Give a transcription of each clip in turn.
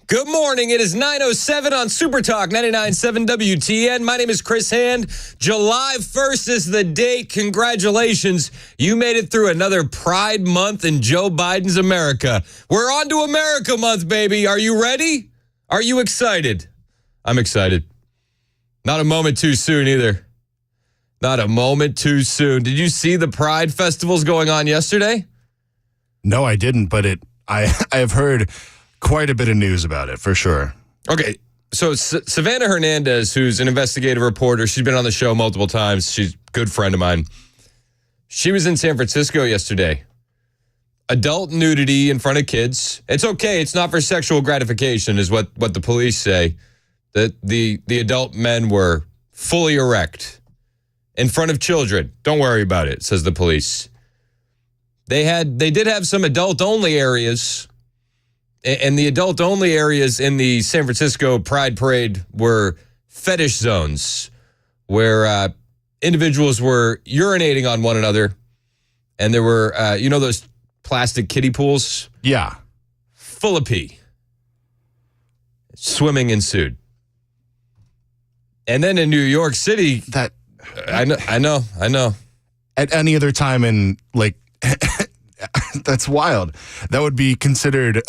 Good morning. It is 9:07 on Super Talk 99.7 WTN. My name is Chris Hand. July 1st is the date. Congratulations. You made it through another Pride Month in Joe Biden's America. We're on to America Month, baby. Are you ready? Are you excited? I'm excited. Not a moment too soon either. Not a moment too soon. Did you see the Pride festivals going on yesterday? No, I didn't, but I have heard quite a bit of news about it, for sure. Okay, so Savannah Hernandez, who's an investigative reporter, she's been on the show multiple times. She's a good friend of mine. She was in San Francisco yesterday. Adult nudity in front of kids. It's okay. It's not for sexual gratification, is what the police say. That the adult men were fully erect in front of children. Don't worry about it, says the police. They did have some adult-only areas. And the adult-only areas in the San Francisco Pride Parade were fetish zones where individuals were urinating on one another. And there were, those plastic kiddie pools? Yeah. Full of pee. Swimming ensued. And then in New York City... I know. At any other time in, that's wild. That would be considered,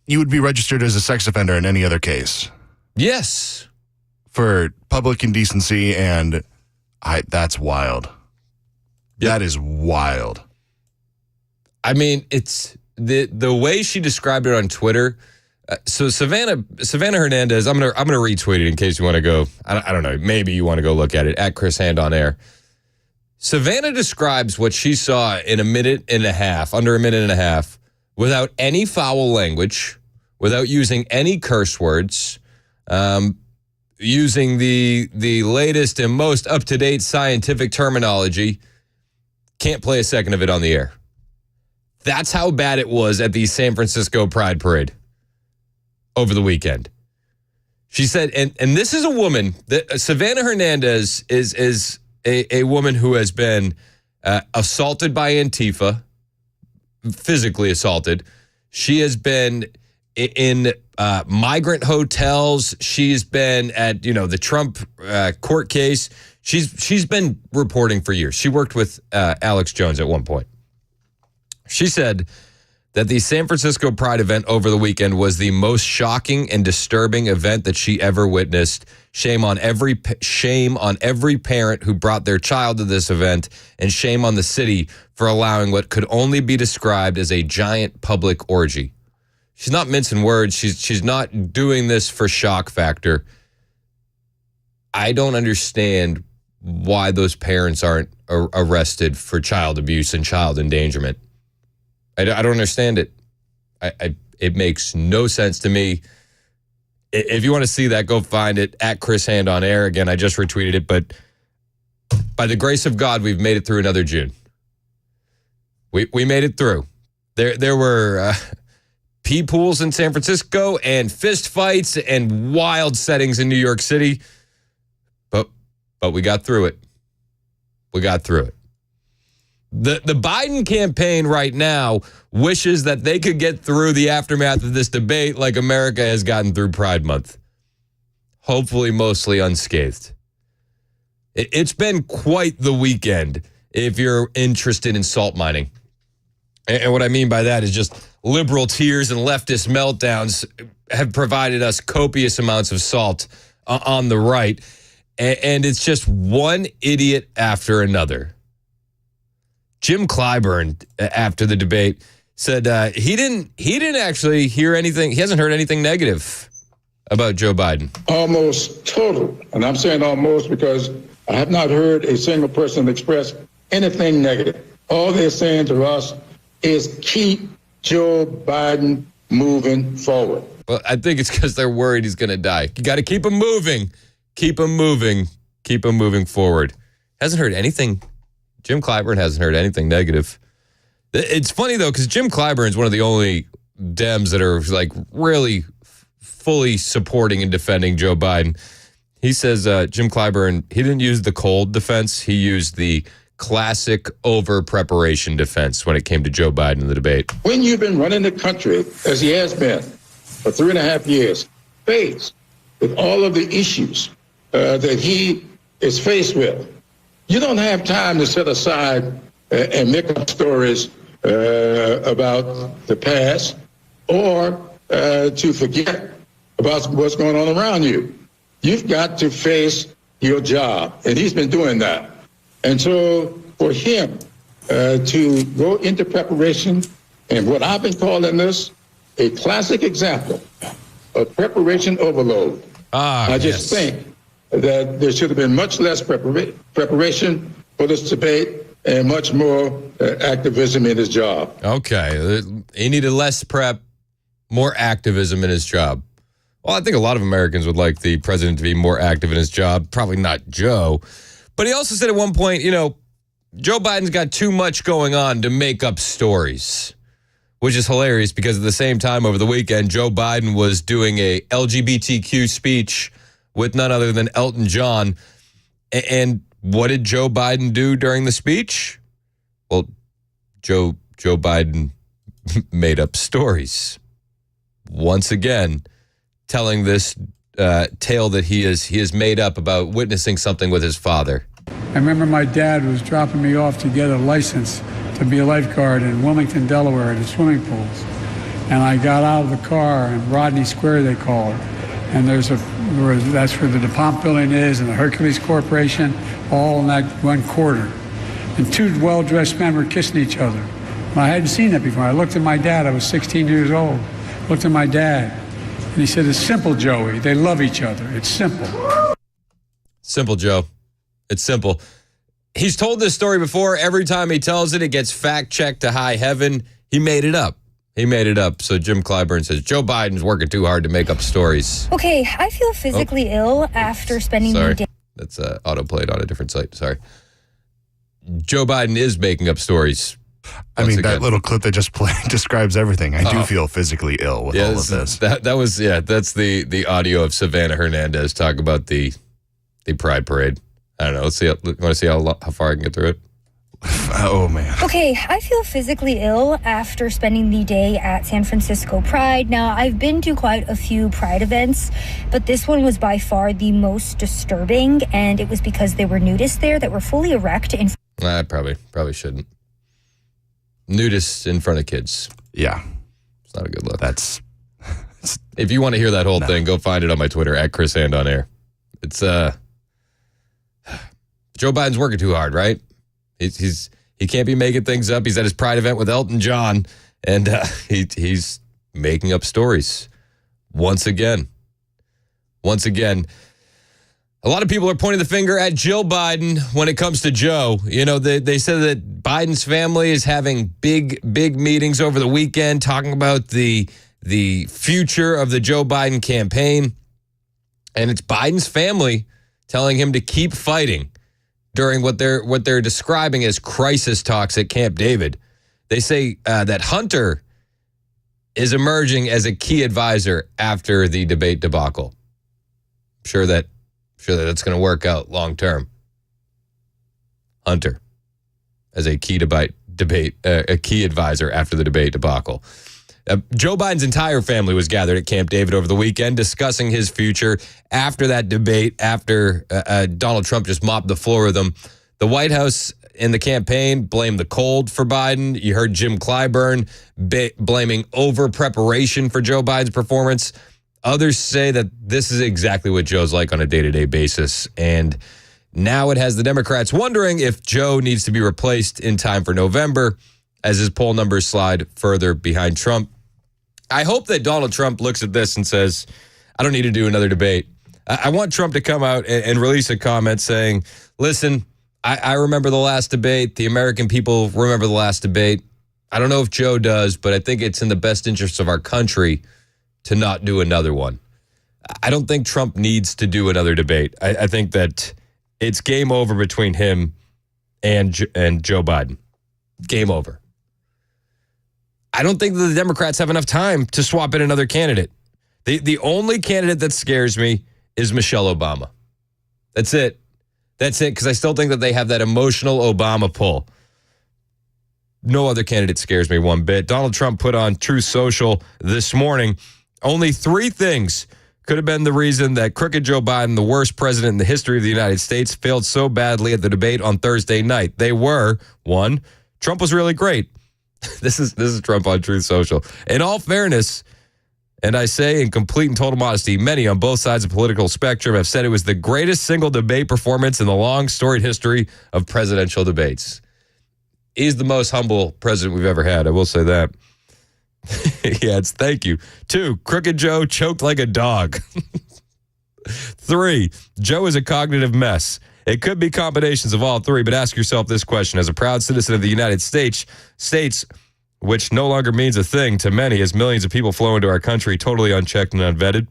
you would be registered as a sex offender in any other case. Yes. For public indecency, and that's wild. Yep. That is wild. I mean, it's the way she described it on Twitter. So Savannah Hernandez, I'm gonna retweet it in case you want to go. I don't know. Maybe you want to go look at it at Chris Hand on air. Savannah describes what she saw in under a minute and a half, without any foul language, without using any curse words, using the latest and most up-to-date scientific terminology. Can't play a second of it on the air. That's how bad it was at the San Francisco Pride Parade over the weekend. She said, and this is a woman, that Savannah Hernandez is a woman who has been assaulted by Antifa, physically assaulted. She has been in migrant hotels. She's been at, the Trump court case. She's been reporting for years. She worked with Alex Jones at one point. She said that the San Francisco Pride event over the weekend was the most shocking and disturbing event that she ever witnessed. Shame on every parent who brought their child to this event, and shame on the city for allowing what could only be described as a giant public orgy. She's not mincing words. She's not doing this for shock factor. I don't understand why those parents aren't arrested for child abuse and child endangerment. I don't understand it. It makes no sense to me. If you want to see that, go find it at Chris Hand on air. Again, I just retweeted it, but by the grace of God, we've made it through another June. We made it through. There were pee pools in San Francisco and fist fights and wild settings in New York City, but we got through it. We got through it. The Biden campaign right now wishes that they could get through the aftermath of this debate like America has gotten through Pride Month. Hopefully mostly unscathed. It's been quite the weekend if you're interested in salt mining. And what I mean by that is just liberal tears and leftist meltdowns have provided us copious amounts of salt on the right. And it's just one idiot after another. Jim Clyburn, after the debate, said he didn't actually hear anything. He hasn't heard anything negative about Joe Biden. Almost total. And I'm saying almost because I have not heard a single person express anything negative. All they're saying to us is keep Joe Biden moving forward. Well, I think it's because they're worried he's going to die. You got to keep him moving. Keep him moving. Keep him moving forward. Hasn't heard anything. Jim Clyburn hasn't heard anything negative. It's funny, though, because Jim Clyburn is one of the only Dems that are really fully supporting and defending Joe Biden. He says Jim Clyburn, he didn't use the cold defense. He used the classic over-preparation defense when it came to Joe Biden in the debate. When you've been running the country, as he has been for 3.5 years, faced with all of the issues that he is faced with, you don't have time to set aside and make up stories about the past or to forget about what's going on around you. You've got to face your job, and he's been doing that. And so for him to go into preparation, and what I've been calling this a classic example of preparation overload. I just think that there should have been much less preparation for this debate and much more activism in his job. Okay. He needed less prep, more activism in his job. Well, I think a lot of Americans would like the president to be more active in his job. Probably not Joe. But he also said at one point, Joe Biden's got too much going on to make up stories, which is hilarious because at the same time over the weekend, Joe Biden was doing a LGBTQ speech with none other than Elton John. And what did Joe Biden do during the speech? Well, Joe Biden made up stories. Once again, telling this tale that he has made up about witnessing something with his father. I remember my dad was dropping me off to get a license to be a lifeguard in Wilmington, Delaware at the swimming pools. And I got out of the car in Rodney Square, they call it. And that's where the DuPont building is and the Hercules Corporation, all in that one quarter. And two well-dressed men were kissing each other. And I hadn't seen that before. I looked at my dad. I was 16 years old. Looked at my dad. And he said, "It's simple, Joey. They love each other. It's simple." Simple, Joe. It's simple. He's told this story before. Every time he tells it, it gets fact-checked to high heaven. He made it up. He made it up. So Jim Clyburn says, Joe Biden's working too hard to make up stories. Okay, I feel physically ill after spending the day. That's auto-played on a different site. Sorry. Joe Biden is making up stories. I mean, that little clip that just played describes everything. I do feel physically ill with all of this. That's the audio of Savannah Hernandez talk about the Pride Parade. I don't know. Let's see. You want to see how far I can get through it? Oh, man. Okay, I feel physically ill after spending the day at San Francisco Pride. Now, I've been to quite a few Pride events, but this one was by far the most disturbing, and it was because there were nudists there that were fully erect. I probably shouldn't. Nudists in front of kids. Yeah. It's not a good look. If you want to hear that whole thing, go find it on my Twitter, @ChrisHand-on-Air. It's, Joe Biden's working too hard, right? He can't be making things up. He's at his Pride event with Elton John, and he's making up stories. Once again. A lot of people are pointing the finger at Jill Biden when it comes to Joe. They said that Biden's family is having big meetings over the weekend talking about the future of the Joe Biden campaign. And it's Biden's family telling him to keep fighting during what they're describing as crisis talks at Camp David. They say that Hunter is emerging as a key advisor after the debate debacle. Sure that it's going to work out long term. Hunter as a key a key advisor after the debate debacle. Joe Biden's entire family was gathered at Camp David over the weekend discussing his future after that debate, after Donald Trump just mopped the floor with them. The White House and the campaign blamed the cold for Biden. You heard Jim Clyburn blaming over-preparation for Joe Biden's performance. Others say that this is exactly what Joe's like on a day-to-day basis. And now it has the Democrats wondering if Joe needs to be replaced in time for November as his poll numbers slide further behind Trump. I hope that Donald Trump looks at this and says, I don't need to do another debate. I want Trump to come out and release a comment saying, listen, I remember the last debate. The American people remember the last debate. I don't know if Joe does, but I think it's in the best interest of our country to not do another one. I don't think Trump needs to do another debate. I think that it's game over between him and Joe Biden. Game over. I don't think that the Democrats have enough time to swap in another candidate. The only candidate that scares me is Michelle Obama. That's it. That's it, because I still think that they have that emotional Obama pull. No other candidate scares me one bit. Donald Trump put on Truth Social this morning, only 3 things could have been the reason that crooked Joe Biden, the worst president in the history of the United States, failed so badly at the debate on Thursday night. They were, 1, Trump was really great. This is Trump on Truth Social. In all fairness, and I say in complete and total modesty, many on both sides of the political spectrum have said it was the greatest single debate performance in the long, storied history of presidential debates. He's the most humble president we've ever had. I will say that. Thank you. 2, crooked Joe choked like a dog. 3, Joe is a cognitive mess. It could be combinations of all 3, but ask yourself this question. As a proud citizen of the United States, which no longer means a thing to many as millions of people flow into our country totally unchecked and unvetted,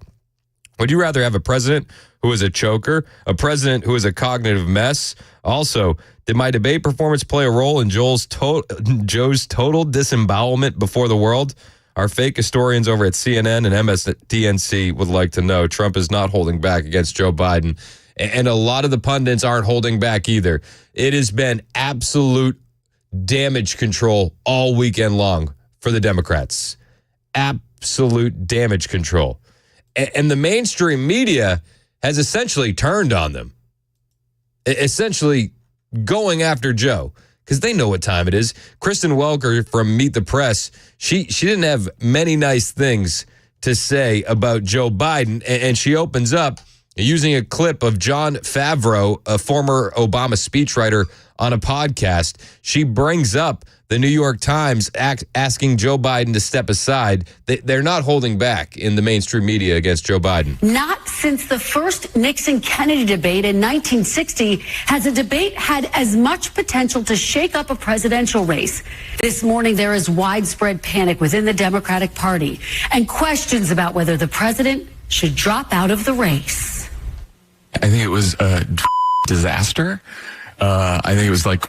would you rather have a president who is a choker, a president who is a cognitive mess? Also, did my debate performance play a role in Joe's total disembowelment before the world? Our fake historians over at CNN and MSDNC would like to know. Trump is not holding back against Joe Biden, and a lot of the pundits aren't holding back either. It has been absolute damage control all weekend long for the Democrats. Absolute damage control. And the mainstream media has essentially turned on them. Essentially going after Joe, because they know what time it is. Kristen Welker from Meet the Press, she didn't have many nice things to say about Joe Biden, and she opens up using a clip of Jon Favreau, a former Obama speechwriter, on a podcast. She brings up the New York Times asking Joe Biden to step aside. They're not holding back in the mainstream media against Joe Biden. Not since the first Nixon-Kennedy debate in 1960 has a debate had as much potential to shake up a presidential race. This morning, there is widespread panic within the Democratic Party and questions about whether the president should drop out of the race. I think it was a disaster. I think it was like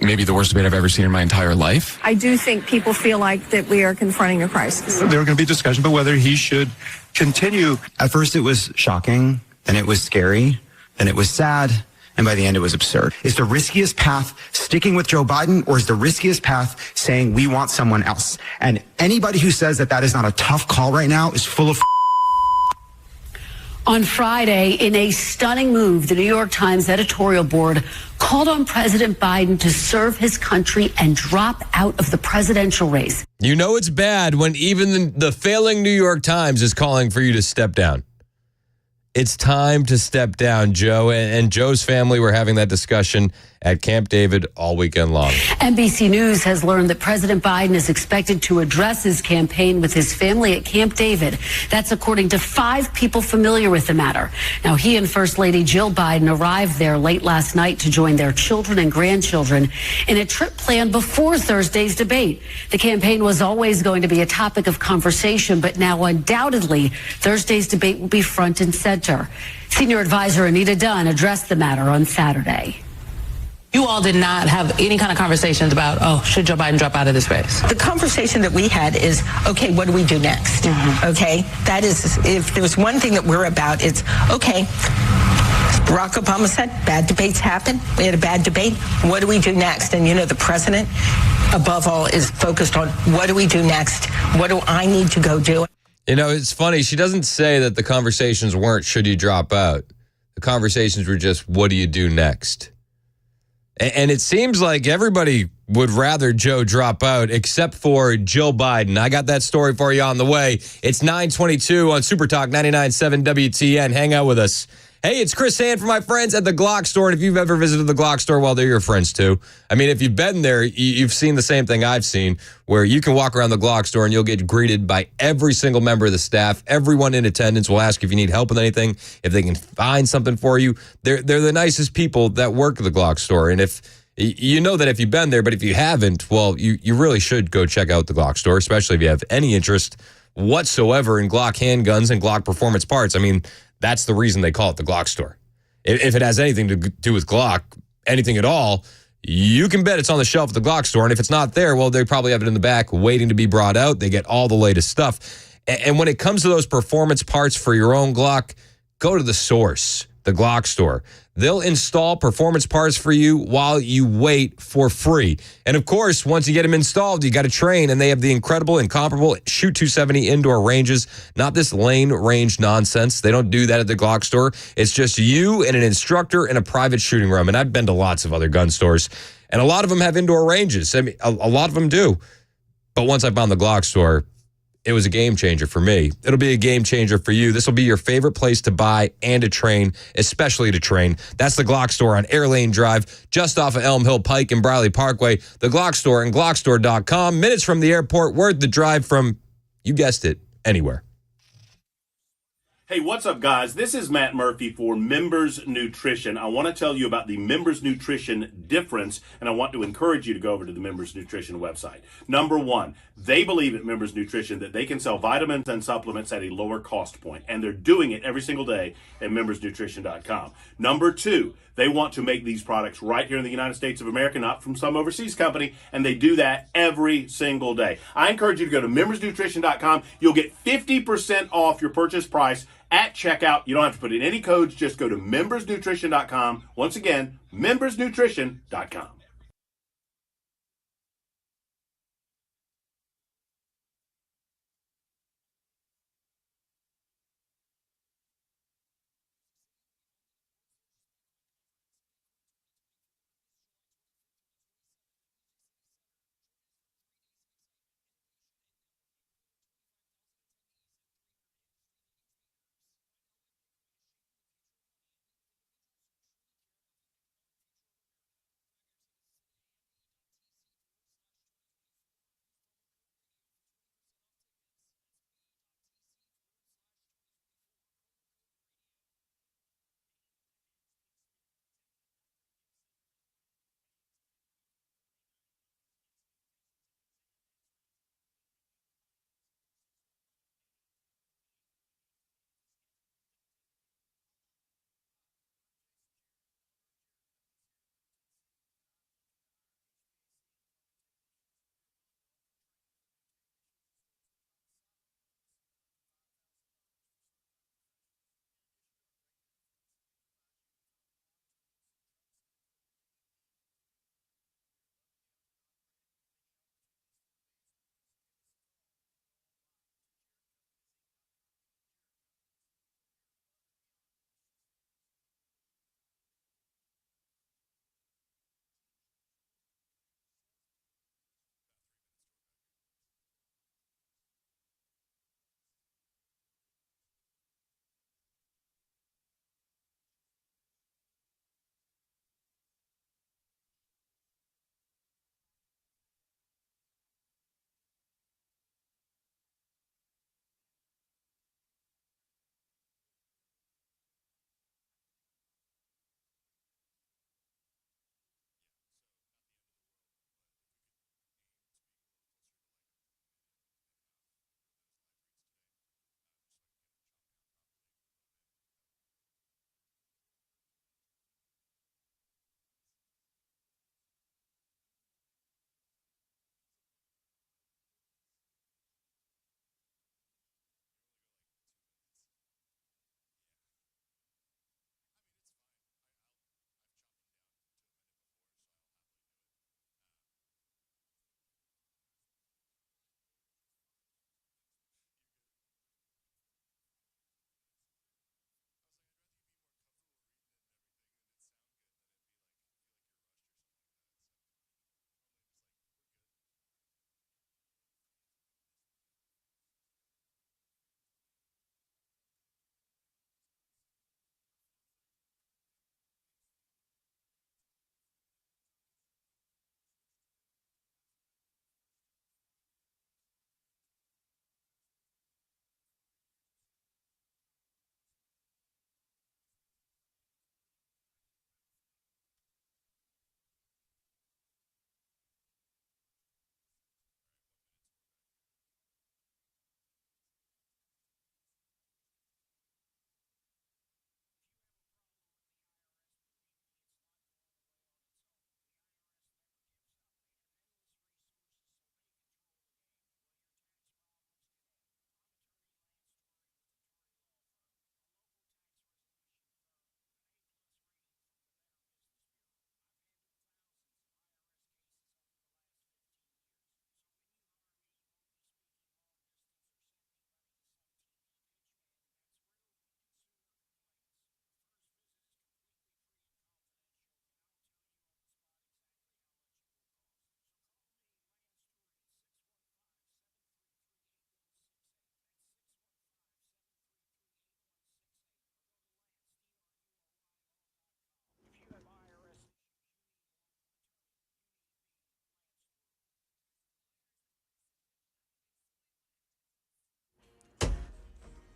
maybe the worst debate I've ever seen in my entire life. I do think people feel like that we are confronting a crisis. There are going to be discussion about whether he should continue. At first it was shocking, then it was scary, then it was sad, and by the end it was absurd. Is the riskiest path sticking with Joe Biden, or is the riskiest path saying we want someone else? And anybody who says that that is not a tough call right now is full of On Friday, in a stunning move, the New York Times editorial board called on President Biden to serve his country and drop out of the presidential race. You know it's bad when even the failing New York Times is calling for you to step down. It's time to step down, Joe. And Joe's family were having that discussion at Camp David all weekend long. NBC News has learned that President Biden is expected to address his campaign with his family at Camp David. That's according to 5 people familiar with the matter. Now, he and First Lady Jill Biden arrived there late last night to join their children and grandchildren in a trip planned before Thursday's debate. The campaign was always going to be a topic of conversation, but now undoubtedly Thursday's debate will be front and center. Senior advisor Anita Dunn addressed the matter on Saturday. You all did not have any kind of conversations about, should Joe Biden drop out of this race? The conversation that we had is, okay, what do we do next? Okay, that is, if there was one thing that we're about, it's, okay, Barack Obama said bad debates happen. We had a bad debate. What do we do next? And, you know, the president, above all, is focused on what do we do next? What do I need to go do? You know, it's funny. She doesn't say that the conversations weren't, should you drop out? The conversations were just, what do you do next? And it seems like everybody would rather Joe drop out except for Jill Biden. I got that story for you on the way. It's 9:22 on Super Talk 99.7 WTN. Hang out with us. Hey, it's Chris Hand from my friends at the Glock store. And if you've ever visited the Glock store, well, they're your friends too. I mean, if you've been there, you've seen the same thing I've seen, where you can walk around the Glock store and you'll get greeted by every single member of the staff. Everyone in attendance will ask if you need help with anything, if they can find something for you. They're the nicest people that work at the Glock store. And if you know that if you've been there, but if you haven't, well, you really should go check out the Glock store, especially if you have any interest whatsoever in Glock handguns and Glock performance parts. I mean, that's the reason they call it the Glock store. If it has anything to do with Glock, anything at all, you can bet it's on the shelf at the Glock store. And if it's not there, well, they probably have it in the back waiting to be brought out. They get all the latest stuff. And when it comes to those performance parts for your own Glock, go to the source. the Glock Store. They'll install performance parts for you while you wait for free. And of course, once you get them installed, you got to train, and they have the incredible, incomparable Shoot 270 indoor ranges, not this lane range nonsense. They don't do that at the Glock Store. It's just you and an instructor in a private shooting room. And I've been to lots of other gun stores, and a lot of them have indoor ranges. I mean, a lot of them do. But once I found the Glock Store, it was a game changer for me. It'll be a game changer for you. This will be your favorite place to buy and to train, especially to train. That's the Glock Store on Air Lane Drive, just off of Elm Hill Pike and Briley Parkway. The Glock Store and glockstore.com. Minutes from the airport, worth the drive from, you guessed it, anywhere. Hey, what's up, guys? This is Matt Murphy for Members Nutrition. I want to tell you about the Members Nutrition difference, and I want to encourage you to go over to the Members Nutrition website. Number one, they believe at Members Nutrition that they can sell vitamins and supplements at a lower cost point, and they're doing it every single day at membersnutrition.com. Number two, they want to make these products right here in the United States of America, not from some overseas company, and they do that every single day. I encourage you to go to membersnutrition.com. You'll get 50% off your purchase price at checkout. You don't have to put in any codes. Just go to membersnutrition.com. Once again, membersnutrition.com.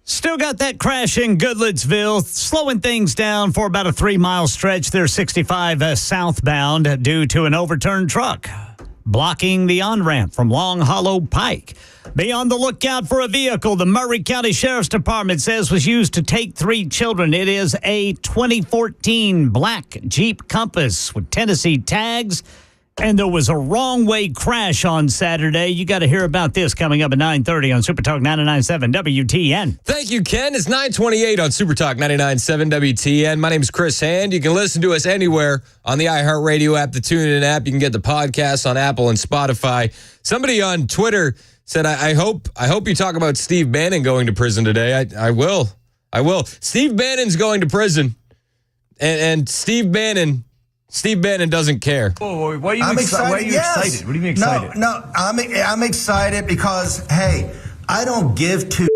Still got that crash in Goodlettsville, slowing things down for about a 3-mile stretch there, 65 southbound, due to an overturned truck blocking the on-ramp from Long Hollow Pike. Be on the lookout for a vehicle the Murray County Sheriff's Department says was used to take 3 children. It is a 2014 black Jeep Compass with Tennessee tags. And there was a wrong-way crash on Saturday. You got to hear about this coming up at 9:30 on Super Talk 99.7 WTN. Thank you, Ken. It's 9:28 on Super Talk 99.7 WTN. My name is Chris Hand. You can listen to us anywhere on the iHeartRadio app, the TuneIn app. You can get the podcast on Apple and Spotify. Somebody on Twitter said, I hope you talk about Steve Bannon going to prison today. I will. Steve Bannon's going to prison. And Steve Bannon doesn't care. Oh, why are you excited? Why are you excited? What do you mean excited? No, I'm excited because, hey, I don't give two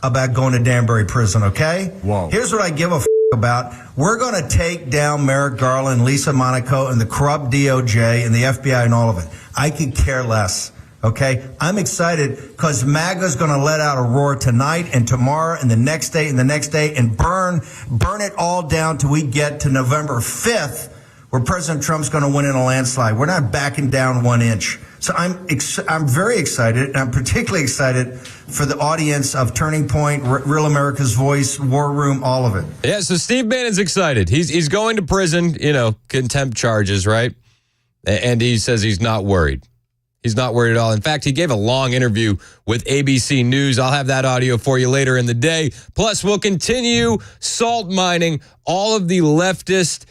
about going to Danbury prison, okay? Whoa. Here's what I give a about. We're going to take down Merrick Garland, Lisa Monaco, and the corrupt DOJ and the FBI and all of it. I could care less. Okay, I'm excited because MAGA's going to let out a roar tonight and tomorrow and the next day and the next day and burn it all down till we get to November 5th, where President Trump's going to win in a landslide. We're not backing down 1 inch. So I'm very excited, and I'm particularly excited for the audience of Turning Point, Real America's Voice, War Room, all of it. Yeah, so Steve Bannon's excited. He's going to prison, contempt charges, right? And he says he's not worried. He's not worried at all. In fact, he gave a long interview with ABC News. I'll have that audio for you later in the day. Plus, we'll continue salt mining all of the leftist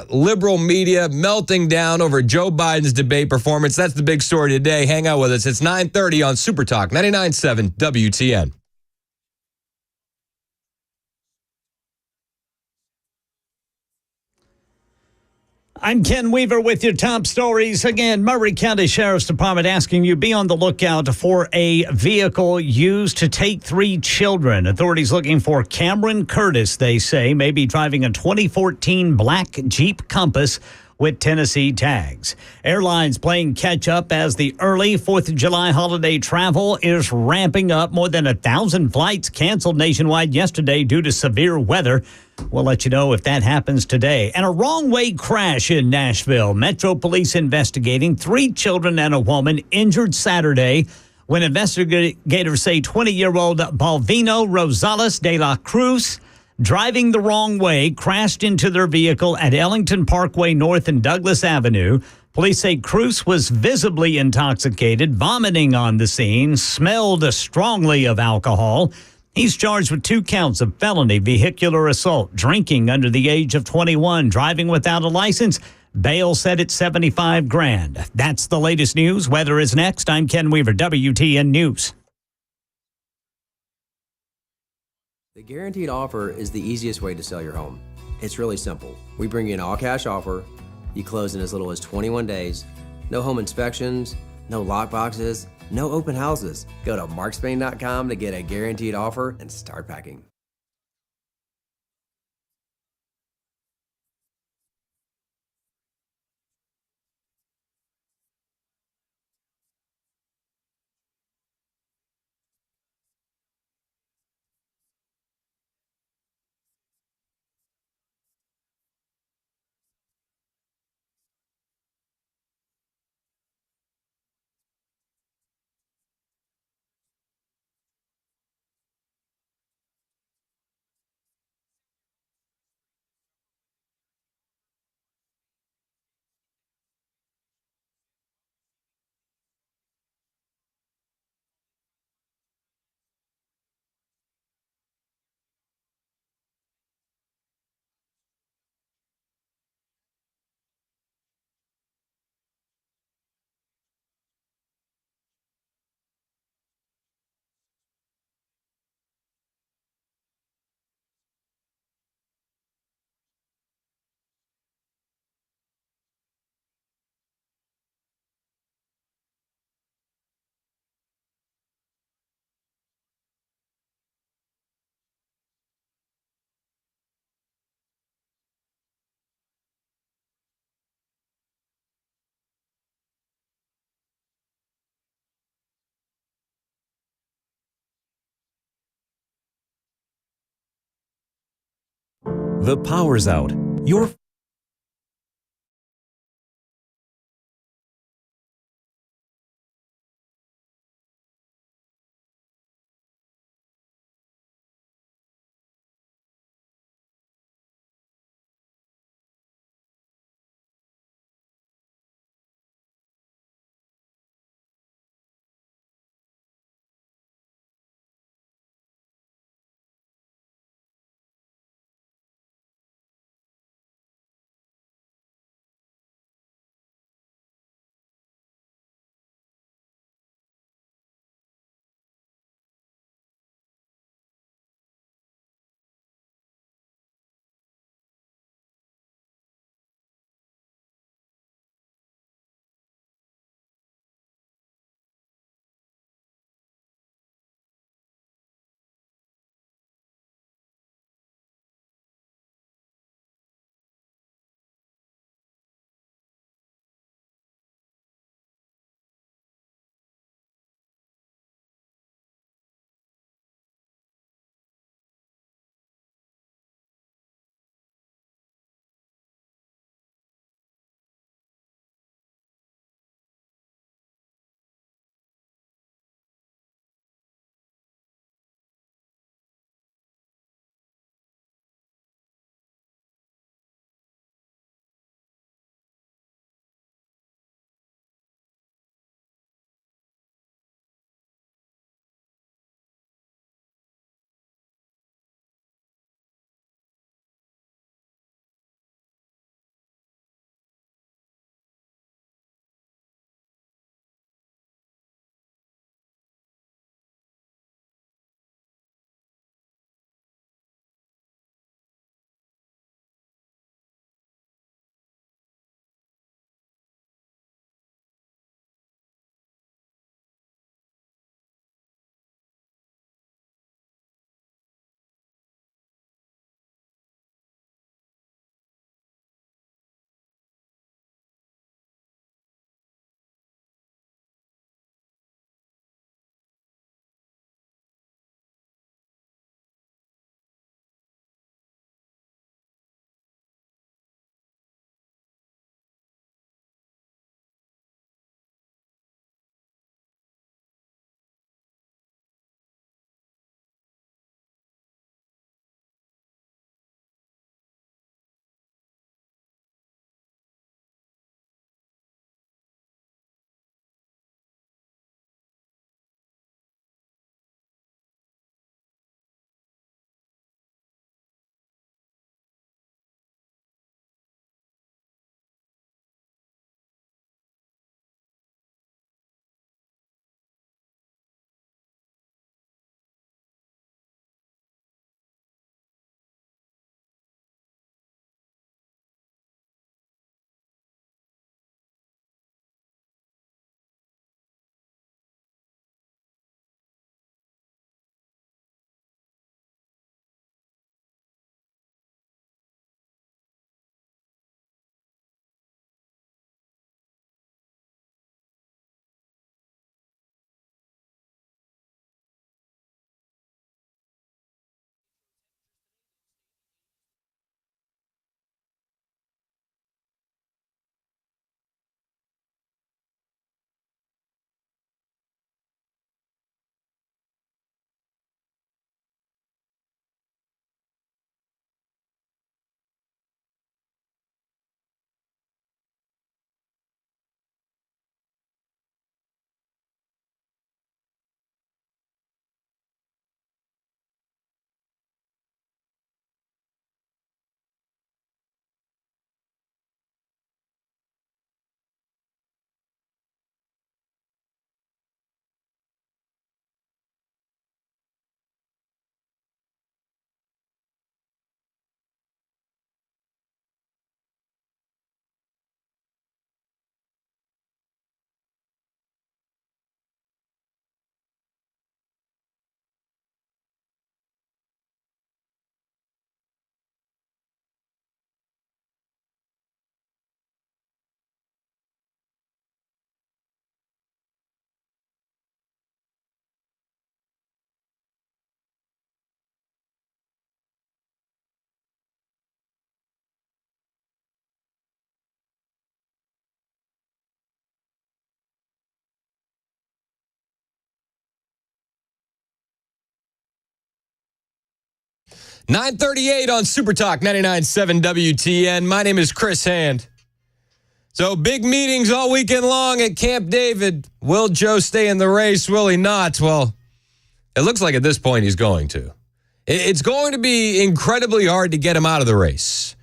liberal media melting down over Joe Biden's debate performance. That's the big story today. Hang out with us. It's 9:30 on Super Talk 99.7 WTN. I'm Ken Weaver with your top stories. Again, Murray County Sheriff's Department asking you be on the lookout for a vehicle used to take 3 children. Authorities looking for Cameron Curtis, they say, may be driving a 2014 black Jeep Compass with Tennessee tags. Airlines playing catch up as the early 4th of July holiday travel is ramping up. More than 1,000 flights canceled nationwide yesterday due to severe weather. We'll let you know if that happens today. And a wrong-way crash in Nashville. Metro Police investigating 3 children and a woman injured Saturday when investigators say 20-year-old Balvino Rosales de la Cruz, driving the wrong way, crashed into their vehicle at Ellington Parkway North and Douglas Avenue. Police say Cruz was visibly intoxicated, vomiting on the scene, smelled strongly of alcohol. He's charged with 2 counts of felony vehicular assault, drinking under the age of 21, driving without a license. Bail set at $75,000. That's the latest news. Weather is next. I'm Ken Weaver, WTN News. The guaranteed offer is the easiest way to sell your home. It's really simple. We bring you an all-cash offer. You close in as little as 21 days. No home inspections, no lock boxes, no open houses. Go to markspain.com to get a guaranteed offer and start packing. The power's out. Your 9:38 on Super Talk 99.7 WTN. My name is Chris Hand. So big meetings all weekend long at Camp David. Will Joe stay in the race? Will he not? Well, it looks like at this point he's going to. It's going to be incredibly hard to get him out of the race.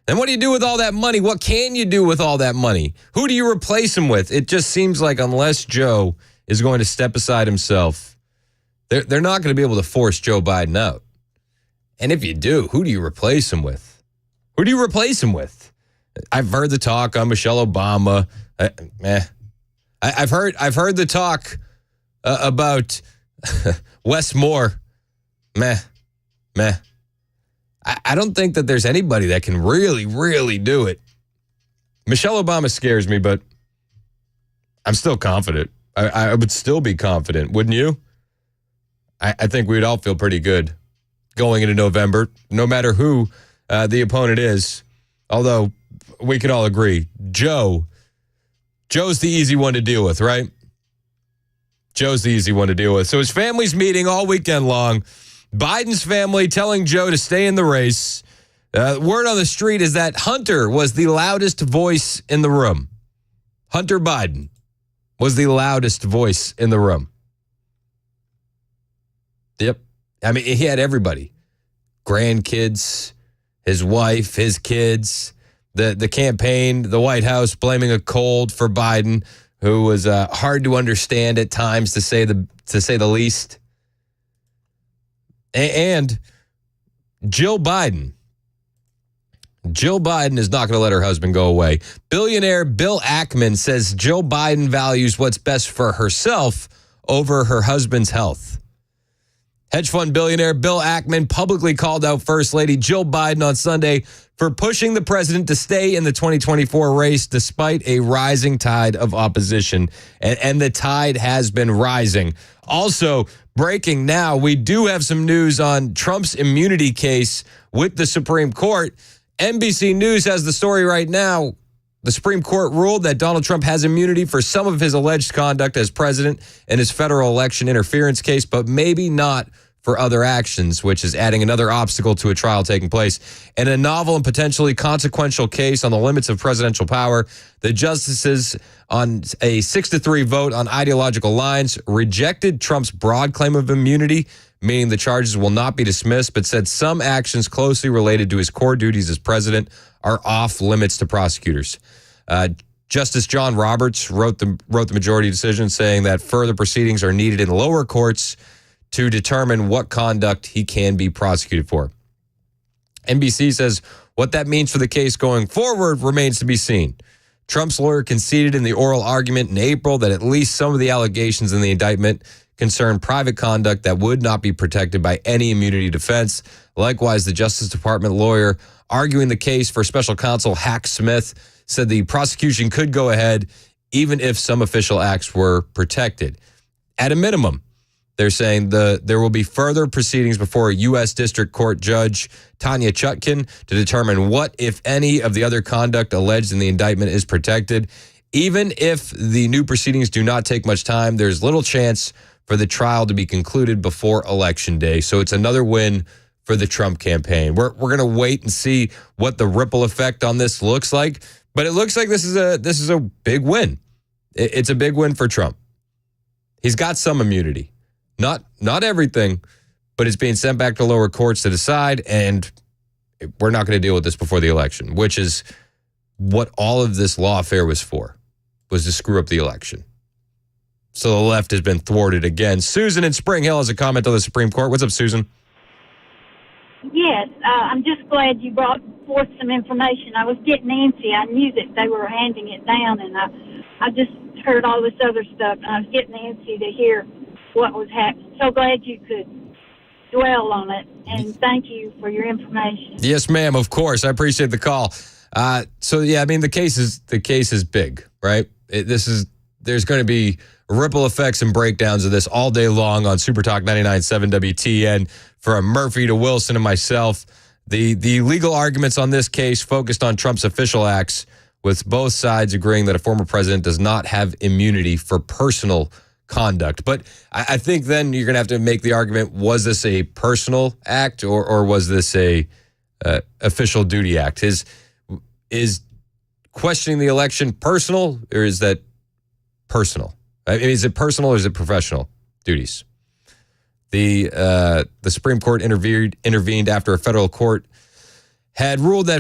And what do you do with all that money? What can you do with all that money? Who do you replace him with? It just seems like unless Joe is going to step aside himself, they're not going to be able to force Joe Biden out. And if you do, who do you replace him with? Who do you replace him with? I've heard the talk on Michelle Obama. I've heard the talk about Wes Moore. Meh. I don't think that there's anybody that can really, really do it. Michelle Obama scares me, but I'm still confident. I would still be confident, wouldn't you? I think we'd all feel pretty good going into November, no matter who the opponent is. Although we can all agree, Joe's the easy one to deal with, right? Joe's the easy one to deal with. So his family's meeting all weekend long. Biden's family telling Joe to stay in the race. Word on the street is that Hunter was the loudest voice in the room. Hunter Biden was the loudest voice in the room. Yep. I mean, he had everybody. Grandkids, his wife, his kids, the campaign, the White House blaming a cold for Biden, who was hard to understand at times, to say the least. And Jill Biden is not going to let her husband go away. Billionaire Bill Ackman says Jill Biden values what's best for herself over her husband's health. Hedge fund billionaire Bill Ackman publicly called out First Lady Jill Biden on Sunday for pushing the president to stay in the 2024 race despite a rising tide of opposition. And the tide has been rising. Also, breaking now, we do have some news on Trump's immunity case with the Supreme Court. NBC News has the story right now. The Supreme Court ruled that Donald Trump has immunity for some of his alleged conduct as president in his federal election interference case, but maybe not for other actions, which is adding another obstacle to a trial taking place. In a novel and potentially consequential case on the limits of presidential power, the justices, on a 6-3 vote on ideological lines, rejected Trump's broad claim of immunity, meaning the charges will not be dismissed, but said some actions closely related to his core duties as president are off limits to prosecutors. Justice John Roberts wrote the majority decision, saying that further proceedings are needed in lower courts to determine what conduct he can be prosecuted for. NBC says what that means for the case going forward remains to be seen. Trump's lawyer conceded in the oral argument in April that at least some of the allegations in the indictment concern private conduct that would not be protected by any immunity defense. Likewise, the Justice Department lawyer arguing the case for special counsel Hack Smith said the prosecution could go ahead even if some official acts were protected. At a minimum, they're saying there will be further proceedings before a U.S. District Court Judge Tanya Chutkin to determine what, if any, of the other conduct alleged in the indictment is protected. Even if the new proceedings do not take much time, there's little chance for the trial to be concluded before Election Day. So it's another win for the Trump campaign. We're going to wait and see what the ripple effect on this looks like, but it looks like this is a big win. It's a big win for Trump. He's got some immunity. Not everything, but it's being sent back to lower courts to decide, and we're not going to deal with this before the election, which is what all of this lawfare was for, was to screw up the election. So the left has been thwarted again. Susan in Spring Hill has a comment on the Supreme Court. What's up, Susan? Yes, I'm just glad you brought forth some information. I was getting antsy. I knew that they were handing it down, and I just heard all this other stuff, and I was getting antsy to hear what was happening. So glad you could dwell on it, and thank you for your information. Yes, ma'am, of course. I appreciate the call. So yeah, I mean, the case is big, right? There's going to be ripple effects and breakdowns of this all day long on Super Talk 99.7 WTN. From Murphy to Wilson and myself, the legal arguments on this case focused on Trump's official acts, with both sides agreeing that a former president does not have immunity for personal conduct. But I think then you're going to have to make the argument, was this a personal act or was this a official duty act? Is questioning the election personal, or is that personal? I mean, is it personal or is it professional duties? The Supreme Court intervened after a federal court had ruled that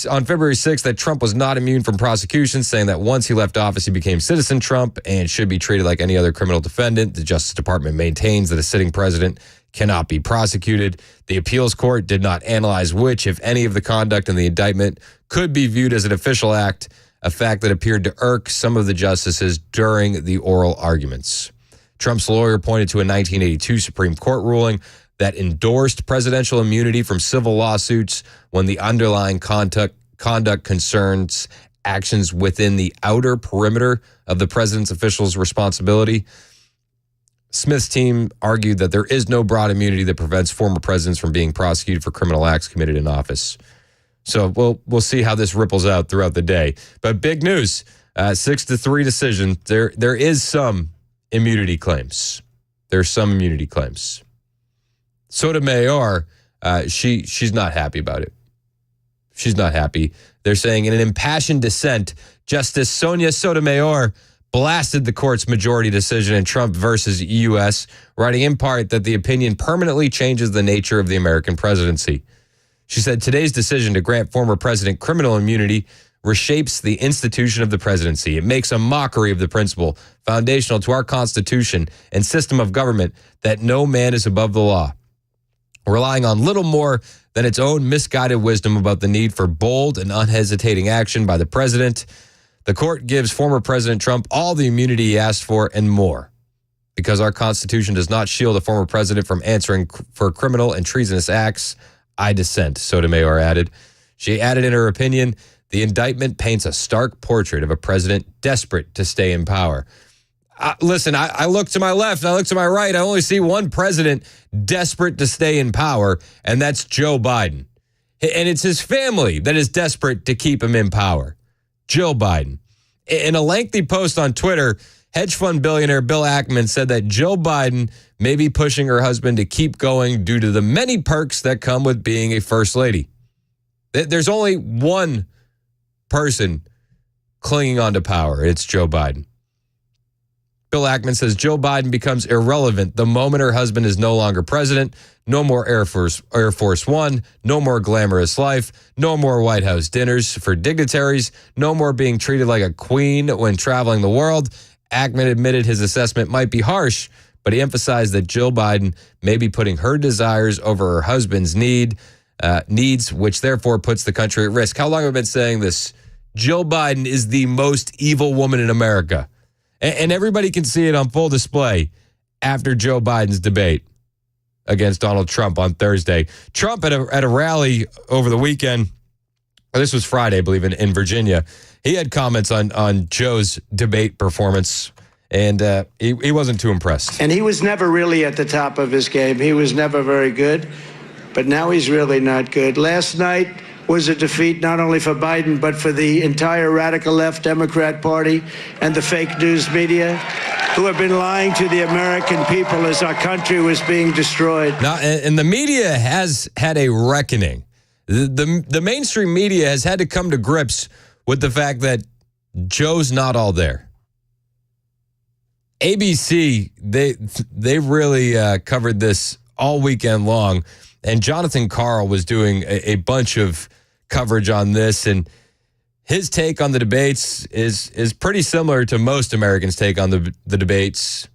on February 6th that Trump was not immune from prosecution, saying that once he left office, he became citizen Trump and should be treated like any other criminal defendant. The Justice Department maintains that a sitting president cannot be prosecuted. The appeals court did not analyze which, if any, of the conduct in the indictment could be viewed as an official act, a fact that appeared to irk some of the justices during the oral arguments. Trump's lawyer pointed to a 1982 Supreme Court ruling that endorsed presidential immunity from civil lawsuits when the underlying conduct concerns actions within the outer perimeter of the president's official's responsibility. Smith's team argued that there is no broad immunity that prevents former presidents from being prosecuted for criminal acts committed in office. So we'll see how this ripples out throughout the day. But big news, 6-3 decision. There is some immunity claims. There's some immunity claims. Sotomayor, she's not happy about it. She's not happy. They're saying in an impassioned dissent, Justice Sonia Sotomayor blasted the court's majority decision in Trump versus U.S., writing in part that the opinion permanently changes the nature of the American presidency. She said today's decision to grant former president criminal immunity reshapes the institution of the presidency. It makes a mockery of the principle foundational to our Constitution and system of government that no man is above the law, relying on little more than its own misguided wisdom about the need for bold and unhesitating action by the president. The court gives former President Trump all the immunity he asked for and more. Because our Constitution does not shield a former president from answering for criminal and treasonous acts, I dissent, Sotomayor added. She added in her opinion, the indictment paints a stark portrait of a president desperate to stay in power. Listen, I look to my left, I look to my right. I only see one president desperate to stay in power, and that's Joe Biden. And it's his family that is desperate to keep him in power. Joe Biden. In a lengthy post on Twitter, hedge fund billionaire Bill Ackman said that Joe Biden may be pushing her husband to keep going due to the many perks that come with being a first lady. There's only one person clinging on to power. It's Joe Biden. Bill Ackman says Joe Biden becomes irrelevant the moment her husband is no longer president. No more Air Force One, no more glamorous life, no more White House dinners for dignitaries, no more being treated like a queen when traveling the world. Ackman admitted his assessment might be harsh, but he emphasized that Jill Biden may be putting her desires over her husband's needs, which therefore puts the country at risk. How long have I been saying this? Jill Biden is the most evil woman in America. And everybody can see it on full display after Joe Biden's debate against Donald Trump on Thursday. Trump at a rally over the weekend, this was Friday, I believe, in Virginia. He had comments on Joe's debate performance, and he wasn't too impressed. And he was never really at the top of his game. He was never very good, but now he's really not good. Last night was a defeat not only for Biden, but for the entire radical left Democrat Party and the fake news media who have been lying to the American people as our country was being destroyed. Now, and the media has had a reckoning. The mainstream media has had to come to grips with the fact that Joe's not all there. ABC, they really covered this all weekend long, and Jonathan Karl was doing a bunch of coverage on this, and his take on the debates is pretty similar to most Americans' take on the debates.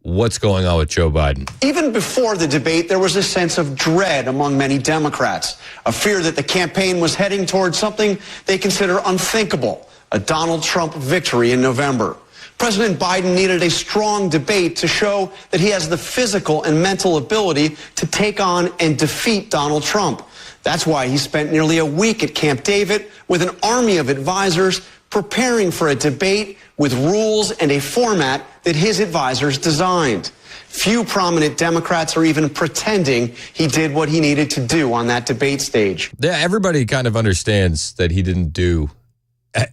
What's going on with Joe Biden? Even before the debate, there was a sense of dread among many Democrats, a fear that the campaign was heading towards something they consider unthinkable, a Donald Trump victory in November. President Biden needed a strong debate to show that he has the physical and mental ability to take on and defeat Donald Trump. That's why he spent nearly a week at Camp David with an army of advisors preparing for a debate with rules and a format that his advisors designed. Few prominent Democrats are even pretending he did what he needed to do on that debate stage. Yeah, everybody kind of understands that he didn't do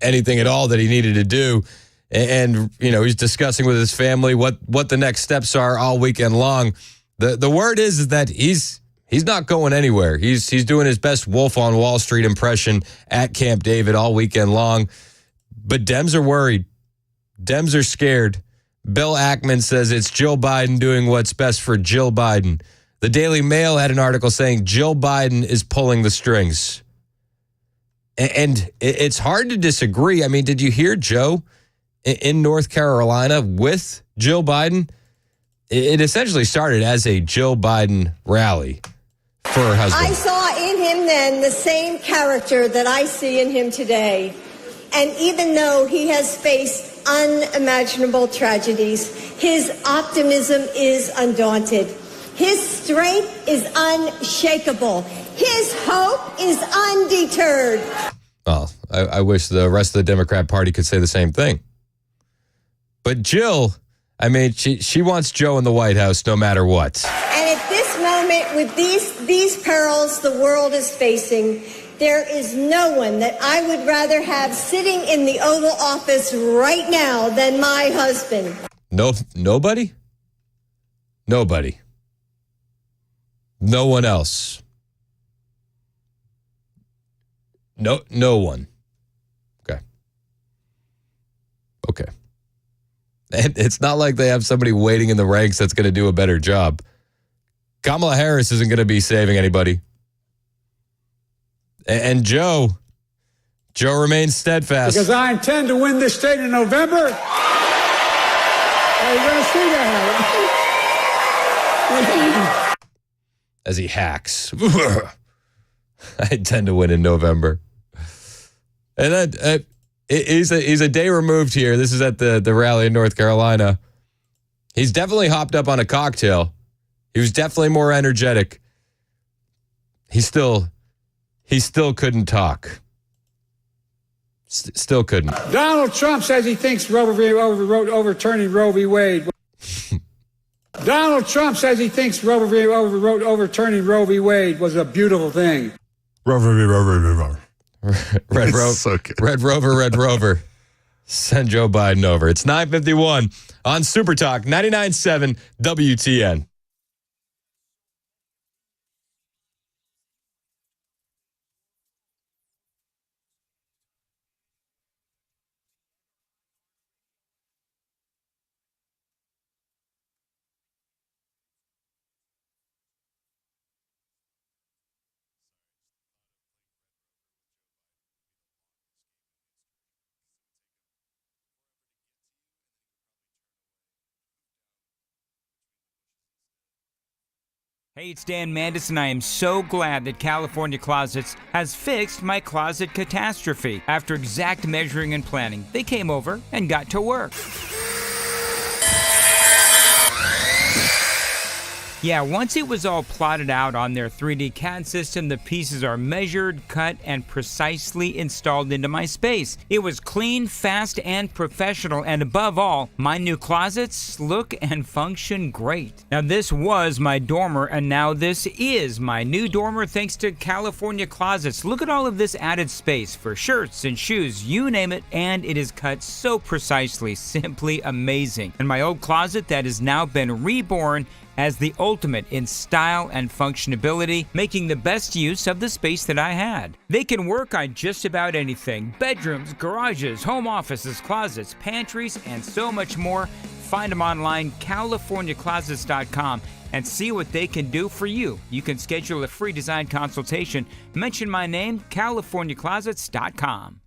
anything at all that he needed to do. and he's discussing with his family what the next steps are all weekend long. The word is that he's not going anywhere. He's doing his best Wolf on Wall Street impression at Camp David all weekend long. But Dems are worried. Dems are scared. Bill Ackman says it's Jill Biden doing what's best for Jill Biden. The Daily Mail had an article saying Jill Biden is pulling the strings. And it's hard to disagree. I mean, did you hear Joe in North Carolina with Jill Biden? It essentially started as a Jill Biden rally for her husband. I saw in him then the same character that I see in him today. And even though he has faced unimaginable tragedies, his optimism is undaunted. His strength is unshakable. His hope is undeterred. Well, I wish the rest of the Democrat Party could say the same thing. But Jill, I mean, she wants Joe in the White House no matter what. And at this moment, with these perils the world is facing, there is no one that I would rather have sitting in the Oval Office right now than my husband. Nobody? Nobody. No one else. No one. Okay. And it's not like they have somebody waiting in the ranks that's going to do a better job. Kamala Harris isn't going to be saving anybody. And Joe remains steadfast. Because I intend to win this state in November. Are you going to see that? As he hacks. I intend to win in November. And then he's a day removed here. This is at the rally in North Carolina. He's definitely hopped up on a cocktail. He was definitely more energetic. He still couldn't talk. Still couldn't. Donald Trump says he thinks overturning Roe v. Wade. Donald Trump says he thinks overturning Roe v. Wade was a beautiful thing. Roe v. Roe. Red Rover. Send Joe Biden over. It's 9:51 on Super Talk 99.7 WTN. Hey, it's Dan Mandis, and I am so glad that California Closets has fixed my closet catastrophe. After exact measuring and planning, they came over and got to work. Yeah, once it was all plotted out on their 3D CAD system, the pieces are measured, cut, and precisely installed into my space. It was clean, fast, and professional, and above all, my new closets look and function great. Now, this was my dormer, and now this is my new dormer thanks to California Closets. Look at all of this added space for shirts and shoes, you name it, and it is cut so precisely, simply amazing. And my old closet that has now been reborn as the ultimate in style and functionality, making the best use of the space that I had. They can work on just about anything: bedrooms, garages, home offices, closets, pantries, and so much more. Find them online, CaliforniaClosets.com, and see what they can do for you. You can schedule a free design consultation. Mention my name, CaliforniaClosets.com.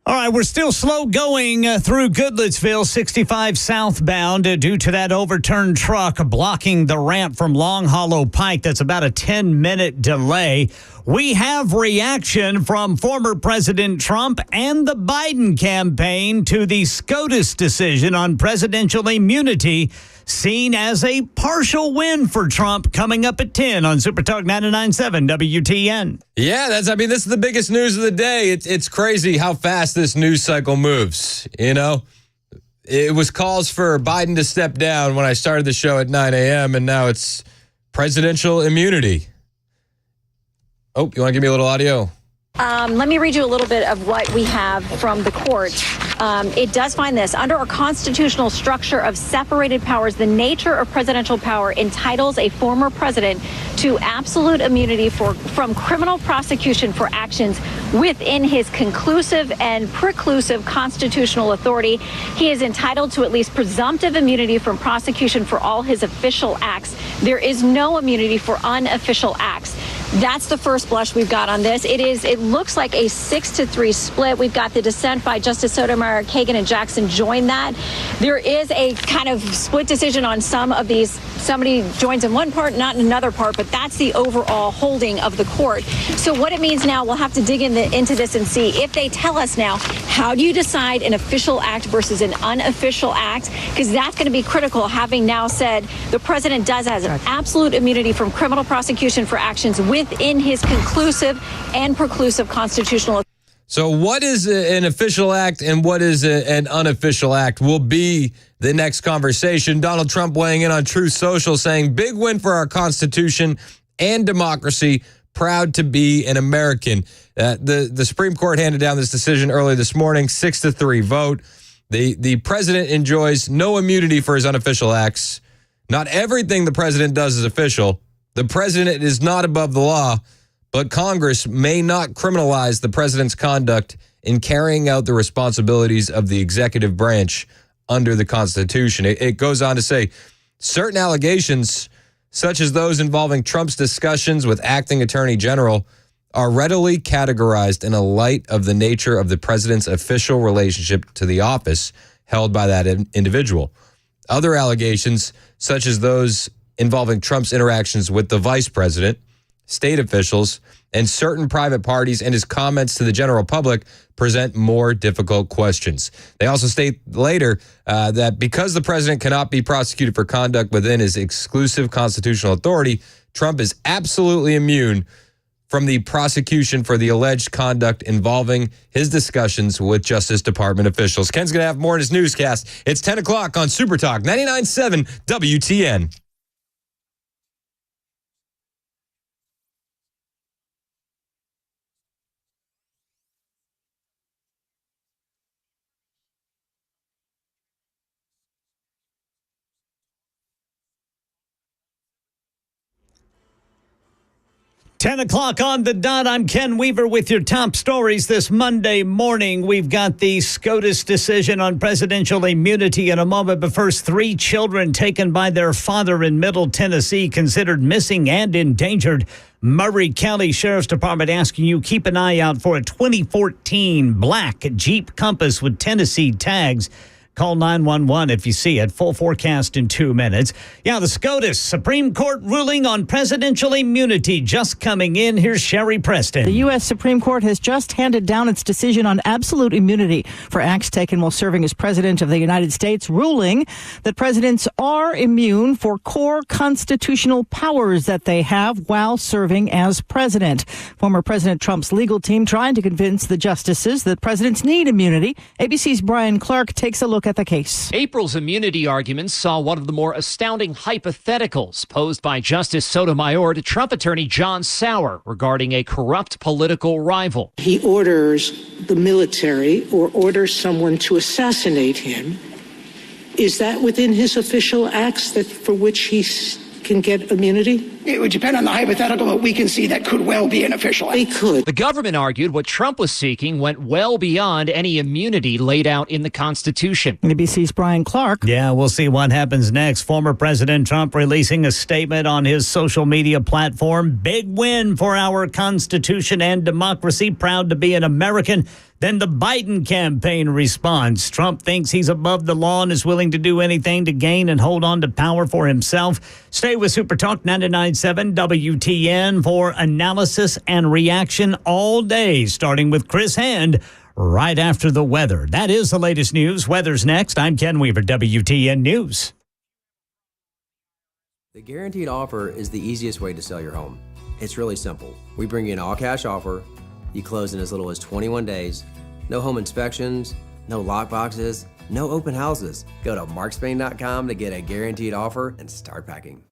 All right, we're still slow going through Goodlettsville, 65 southbound, due to that overturned truck blocking the ramp from Long Hollow Pike. That's about a 10-minute delay. We have reaction from former President Trump and the Biden campaign to the SCOTUS decision on presidential immunity, seen as a partial win for Trump, coming up at 10 on Super Talk 99.7 WTN. Yeah, this is the biggest news of the day. It's crazy how fast this news cycle moves. You know, it was calls for Biden to step down when I started the show at 9 a.m., and now it's presidential immunity. Oh, you want to give me a little audio? Let me read you a little bit of what we have from the court. It does find this. Under our constitutional structure of separated powers, the nature of presidential power entitles a former president to absolute immunity from criminal prosecution for actions within his conclusive and preclusive constitutional authority. He is entitled to at least presumptive immunity from prosecution for all his official acts. There is no immunity for unofficial acts. That's the first blush we've got on this. It looks like a 6-3 split. We've got the dissent by Justice Sotomayor, Kagan, and Jackson join that. There is a kind of split decision on some of these. Somebody joins in one part, not in another part, but that's the overall holding of the court. So what it means now, we'll have to dig into this and see if they tell us now, how do you decide an official act versus an unofficial act? Because that's going to be critical, having now said the president does have absolute immunity from criminal prosecution for actions within his conclusive and preclusive constitutional. So what is an official act and what is an unofficial act will be the next conversation. Donald Trump weighing in on Truth Social, saying, big win for our Constitution and democracy. Proud to be an American. The Supreme Court handed down this decision early this morning, 6-3 vote. The president enjoys no immunity for his unofficial acts. Not everything the president does is official. The president is not above the law, but Congress may not criminalize the president's conduct in carrying out the responsibilities of the executive branch under the Constitution. It goes on to say, certain allegations, such as those involving Trump's discussions with acting attorney general, are readily categorized in a light of the nature of the president's official relationship to the office held by that individual. Other allegations, such as those involving Trump's interactions with the vice president, state officials, and certain private parties, and his comments to the general public, present more difficult questions. They also state later that because the president cannot be prosecuted for conduct within his exclusive constitutional authority, Trump is absolutely immune from the prosecution for the alleged conduct involving his discussions with Justice Department officials. Ken's going to have more in his newscast. It's 10 o'clock on Super Talk 99.7 WTN. Ten o'clock on the dot. I'm Ken Weaver with your top stories this Monday morning. We've got the SCOTUS decision on presidential immunity in a moment, but first, 3 children taken by their father in Middle Tennessee considered missing and endangered. Murray County Sheriff's Department asking you keep an eye out for a 2014 black Jeep Compass with Tennessee tags. Call 911 if you see it. Full forecast in 2 minutes. Yeah, the SCOTUS Supreme Court ruling on presidential immunity just coming in. Here's Sherry Preston. The U.S. Supreme Court has just handed down its decision on absolute immunity for acts taken while serving as president of the United States, ruling that presidents are immune for core constitutional powers that they have while serving as president. Former President Trump's legal team trying to convince the justices that presidents need immunity. ABC's Brian Clark takes a look at the case. April's immunity arguments saw one of the more astounding hypotheticals posed by Justice Sotomayor to Trump attorney John Sauer regarding a corrupt political rival. He orders the military or orders someone to assassinate him. Is that within his official acts that for which he can get immunity? It would depend on the hypothetical, but we can see that could well be an official act. We could. The government argued what Trump was seeking went well beyond any immunity laid out in the Constitution. ABC's Brian Clark. Yeah, we'll see what happens next. Former President Trump releasing a statement on his social media platform. Big win for our Constitution and democracy. Proud to be an American. Then the Biden campaign responds. Trump thinks he's above the law and is willing to do anything to gain and hold on to power for himself. Stay with Super Talk 99.7 WTN for analysis and reaction all day, starting with Chris Hand right after the weather. That is the latest news. Weather's next. I'm Ken Weaver, WTN News. The guaranteed offer is the easiest way to sell your home. It's really simple. We bring you an all-cash offer. You close in as little as 21 days. No home inspections, no lockboxes, no open houses. Go to markspain.com to get a guaranteed offer and start packing.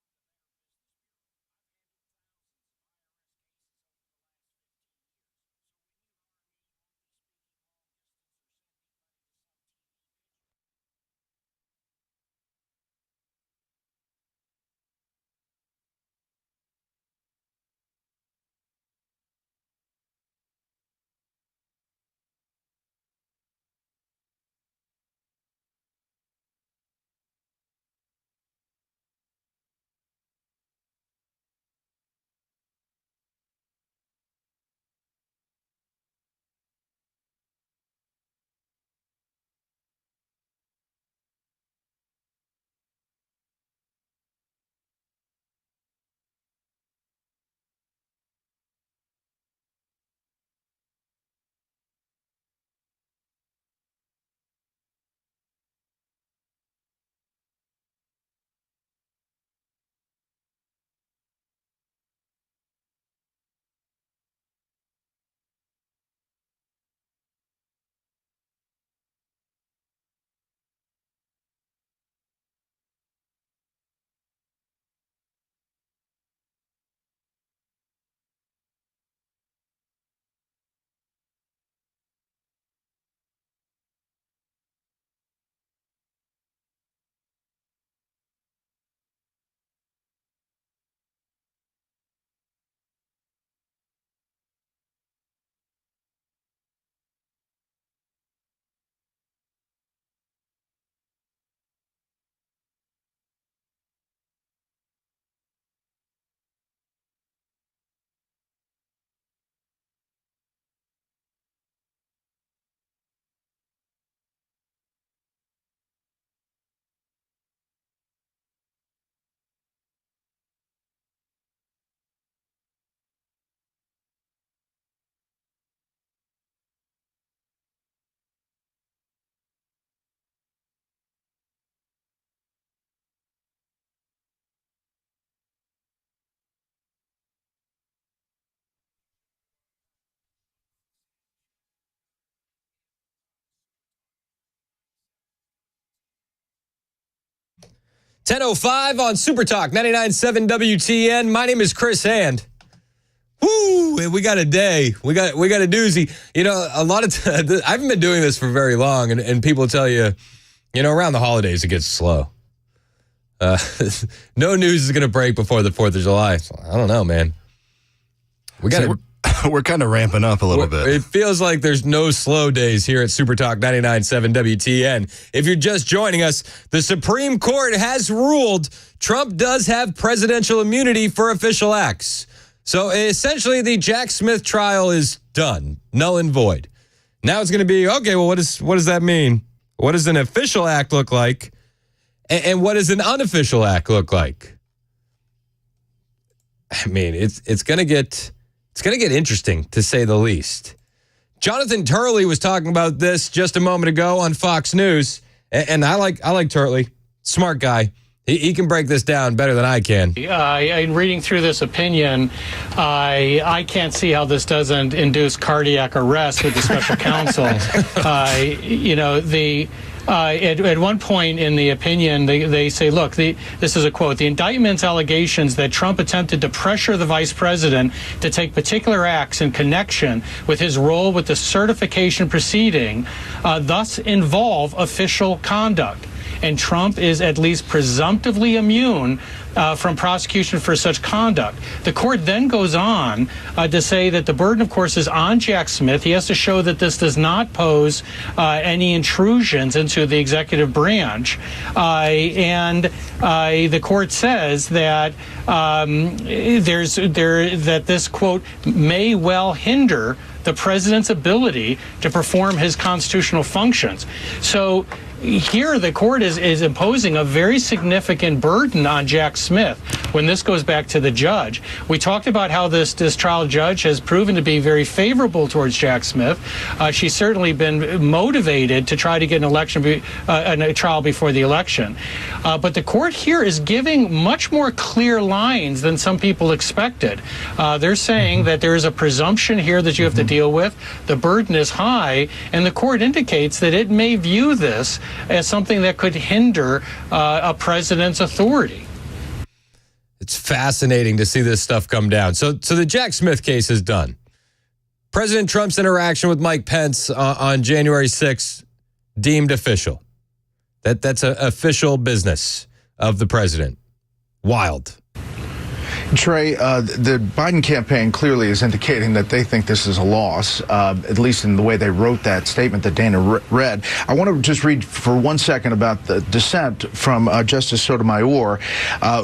.05 on Super Talk 99.7 WTN. My name is Chris Hand. Woo! We got a day. We got a doozy. You know, a lot of I haven't been doing this for very long, and people tell you, you know, around the holidays it gets slow. No news is going to break before the 4th of July. So I don't know, man. We got we're kind of ramping up a little bit. It feels like there's no slow days here at Super Talk 99.7 WTN. If you're just joining us, the Supreme Court has ruled Trump does have presidential immunity for official acts. So essentially, the Jack Smith trial is done, null and void. Now it's going to be, okay, well, what does that mean? What does an official act look like? And what does an unofficial act look like? I mean, it's going to get interesting, to say the least. Jonathan Turley was talking about this just a moment ago on Fox News, and I like Turley, smart guy. He can break this down better than I can. In reading through this opinion, I can't see how this doesn't induce cardiac arrest with the special counsel. At one point in the opinion, they say, look, this is a quote, the indictment's allegations that Trump attempted to pressure the vice president to take particular acts in connection with his role with the certification proceeding thus involve official conduct. and Trump is at least presumptively immune from prosecution for such conduct. The court then goes on to say that the burden, of course, is on Jack Smith. He has to show that this does not pose any intrusions into the executive branch. And the court says that that this, quote, may well hinder the president's ability to perform his constitutional functions. So here the court is imposing a very significant burden on Jack Smith when this goes back to the judge. We talked about how this trial judge has proven to be very favorable towards Jack Smith. She's certainly been motivated to try to get a trial before the election. But the court here is giving much more clear lines than some people expected. They're saying that there is a presumption here that you have to deal with. The burden is high, and the court indicates that it may view this as something that could hinder a president's authority. It's fascinating to see this stuff come down. So the Jack Smith case is done. President Trump's interaction with Mike Pence on January 6th deemed official. That's an official business of the president. Wild. Trey, the Biden campaign clearly is indicating that they think this is a loss, at least in the way they wrote that statement that Dana read. I want to just read for 1 second about the dissent from Justice Sotomayor,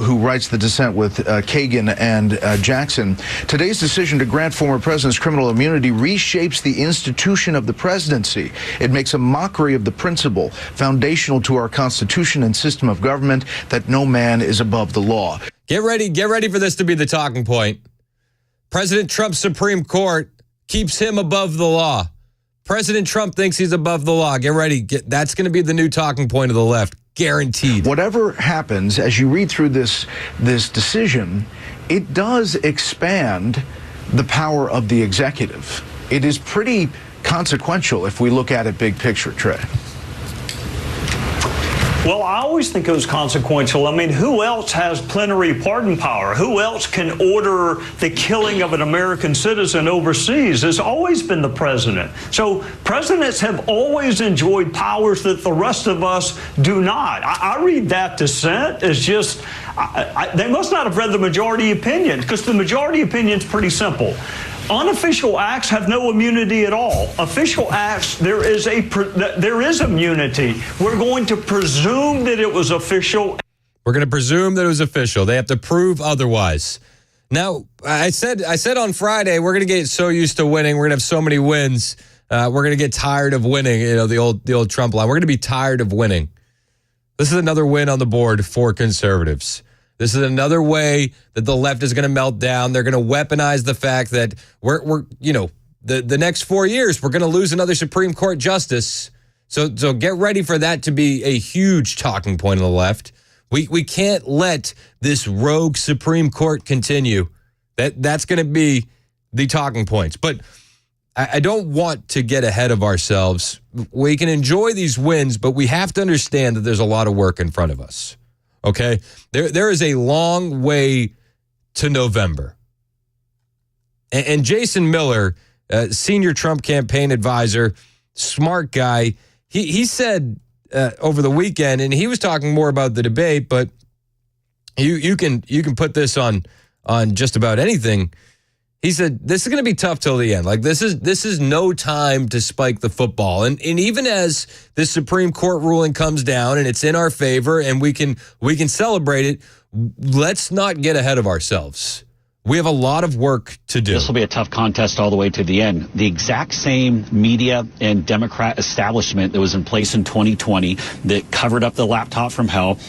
who writes the dissent with Kagan and Jackson. Today's decision to grant former presidents criminal immunity reshapes the institution of the presidency. It makes a mockery of the principle foundational to our Constitution and system of government that no man is above the law. Get ready for this to be the talking point. President Trump's Supreme Court keeps him above the law. President Trump thinks he's above the law. Get ready. That's going to be the new talking point of the left. Guaranteed. Whatever happens, as you read through this decision, it does expand the power of the executive. It is pretty consequential if we look at it big picture, Trey. Well, I always think it was consequential. I mean, who else has plenary pardon power? Who else can order the killing of an American citizen overseas? It's always been the president. So presidents have always enjoyed powers that the rest of us do not. I read that dissent as just, they must not have read the majority opinion, because the majority opinion is pretty simple. Unofficial acts have no immunity at all. Official acts, there is immunity. We're going to presume that it was official. We're going to presume that it was official. They have to prove otherwise. Now, I said on Friday, we're going to get so used to winning. We're going to have so many wins. We're going to get tired of winning. You know, the old Trump line. We're going to be tired of winning. This is another win on the board for conservatives. This is another way that the left is going to melt down. They're going to weaponize the fact that we're the next 4 years, we're going to lose another Supreme Court justice. So get ready for that to be a huge talking point on the left. We can't let this rogue Supreme Court continue. That's going to be the talking points. But I don't want to get ahead of ourselves. We can enjoy these wins, but we have to understand that there's a lot of work in front of us. Okay, there is a long way to November. And Jason Miller, senior Trump campaign advisor, smart guy, he said over the weekend, and he was talking more about the debate, but you can put this on just about anything. He said, this is going to be tough till the end. Like, this is no time to spike the football. And even as this Supreme Court ruling comes down and it's in our favor and we can celebrate it, let's not get ahead of ourselves. We have a lot of work to do. This will be a tough contest all the way to the end. The exact same media and Democrat establishment that was in place in 2020 that covered up the laptop from hell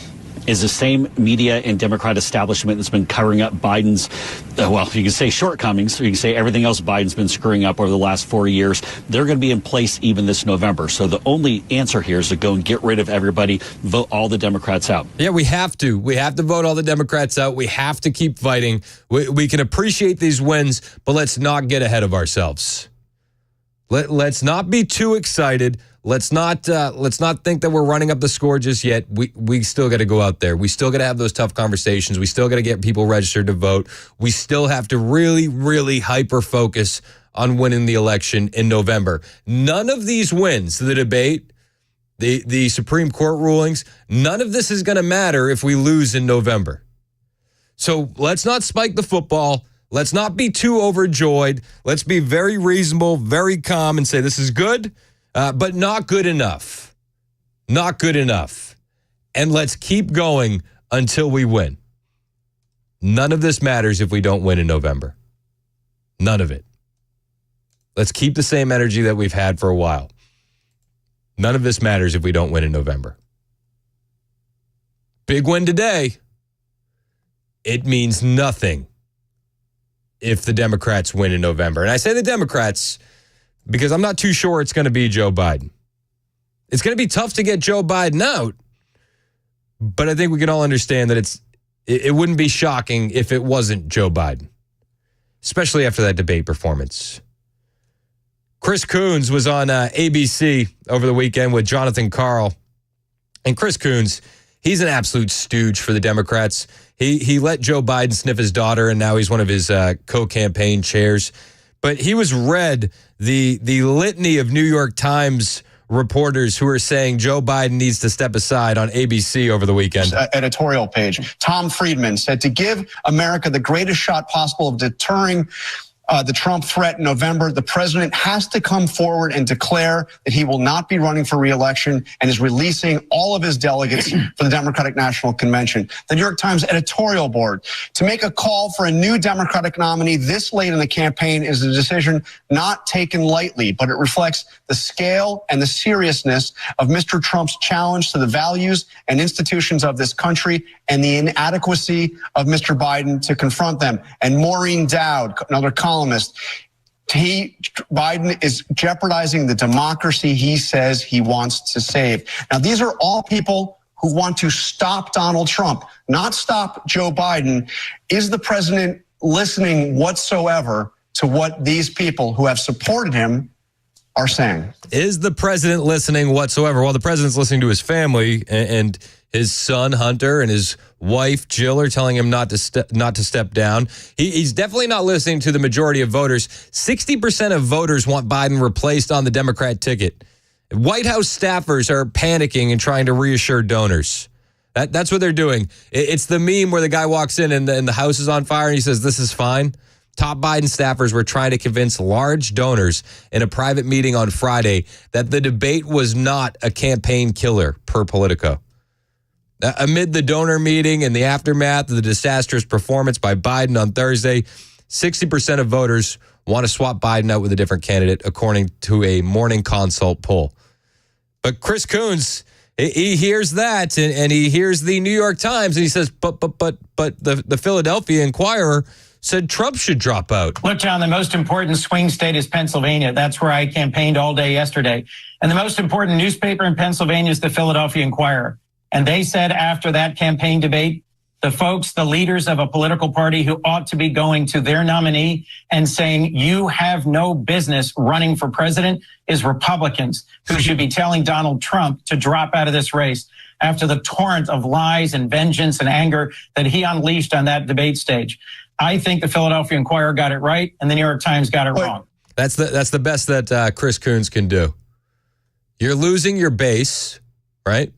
is the same media and Democrat establishment that's been covering up Biden's, well, you can say shortcomings, or you can say everything else Biden's been screwing up over the last 4 years. They're going to be in place even this November. So the only answer here is to go and get rid of everybody, vote all the Democrats out. Yeah, we have to. We have to vote all the Democrats out. We have to keep fighting. We can appreciate these wins, but let's not get ahead of ourselves. Let's not be too excited. Let's not think that we're running up the score just yet. We still got to go out there. We still got to have those tough conversations. We still got to get people registered to vote. We still have to really, really hyper focus on winning the election in November. None of these wins, the debate, the Supreme Court rulings. None of this is going to matter if we lose in November. So let's not spike the football. Let's not be too overjoyed. Let's be very reasonable, very calm, and say this is good, but not good enough. Not good enough. And let's keep going until we win. None of this matters if we don't win in November. None of it. Let's keep the same energy that we've had for a while. None of this matters if we don't win in November. Big win today. It means nothing if the Democrats win in November. And I say the Democrats because I'm not too sure it's going to be Joe Biden. It's going to be tough to get Joe Biden out, but I think we can all understand that it wouldn't be shocking if it wasn't Joe Biden, especially after that debate performance. Chris Coons was on ABC over the weekend with Jonathan Karl. And Chris Coons, he's an absolute stooge for the Democrats. He let Joe Biden sniff his daughter, and now he's one of his co-campaign chairs. But he was read the litany of New York Times reporters who are saying Joe Biden needs to step aside on ABC over the weekend. Editorial page. Tom Friedman said to give America the greatest shot possible of deterring the Trump threat in November, the president has to come forward and declare that he will not be running for re-election and is releasing all of his delegates for the Democratic National Convention. The New York Times editorial board, to make a call for a new Democratic nominee this late in the campaign is a decision not taken lightly, but it reflects the scale and the seriousness of Mr. Trump's challenge to the values and institutions of this country and the inadequacy of Mr. Biden to confront them. And Maureen Dowd, another columnist, Biden is jeopardizing the democracy he says he wants to save. Now, these are all people who want to stop Donald Trump, not stop Joe Biden. Is the president listening whatsoever to what these people who have supported him are saying? Is the president listening whatsoever? Well, the president's listening to his family, and his son, Hunter, and his wife, Jill, are telling him not to step down. He's definitely not listening to the majority of voters. 60% of voters want Biden replaced on the Democrat ticket. White House staffers are panicking and trying to reassure donors. That's what they're doing. It's the meme where the guy walks in and the house is on fire and he says, "This is fine." Top Biden staffers were trying to convince large donors in a private meeting on Friday that the debate was not a campaign killer, per Politico. Amid the donor meeting and the aftermath of the disastrous performance by Biden on Thursday, 60% of voters want to swap Biden out with a different candidate, according to a Morning Consult poll. But Chris Coons, he hears that, and he hears the New York Times, and he says, but the Philadelphia Inquirer said Trump should drop out. Look, John, the most important swing state is Pennsylvania. That's where I campaigned all day yesterday. And the most important newspaper in Pennsylvania is the Philadelphia Inquirer. And they said after that campaign debate, the folks, the leaders of a political party who ought to be going to their nominee and saying, you have no business running for president, is Republicans who should be telling Donald Trump to drop out of this race after the torrent of lies and vengeance and anger that he unleashed on that debate stage. I think the Philadelphia Inquirer got it right and the New York Times got it wrong. That's the best that Chris Coons can do. You're losing your base, right?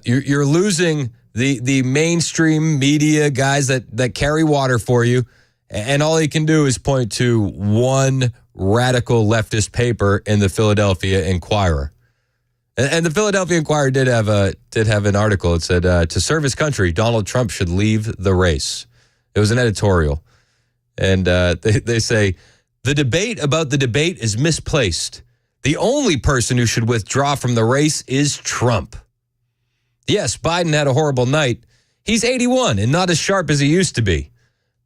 You're losing the mainstream media guys that carry water for you, and all he can do is point to one radical leftist paper in the Philadelphia Inquirer. And the Philadelphia Inquirer did have an article. It said, to serve his country, Donald Trump should leave the race. It was an editorial. And they say, the debate about the debate is misplaced. The only person who should withdraw from the race is Trump. Yes, Biden had a horrible night. He's 81 and not as sharp as he used to be.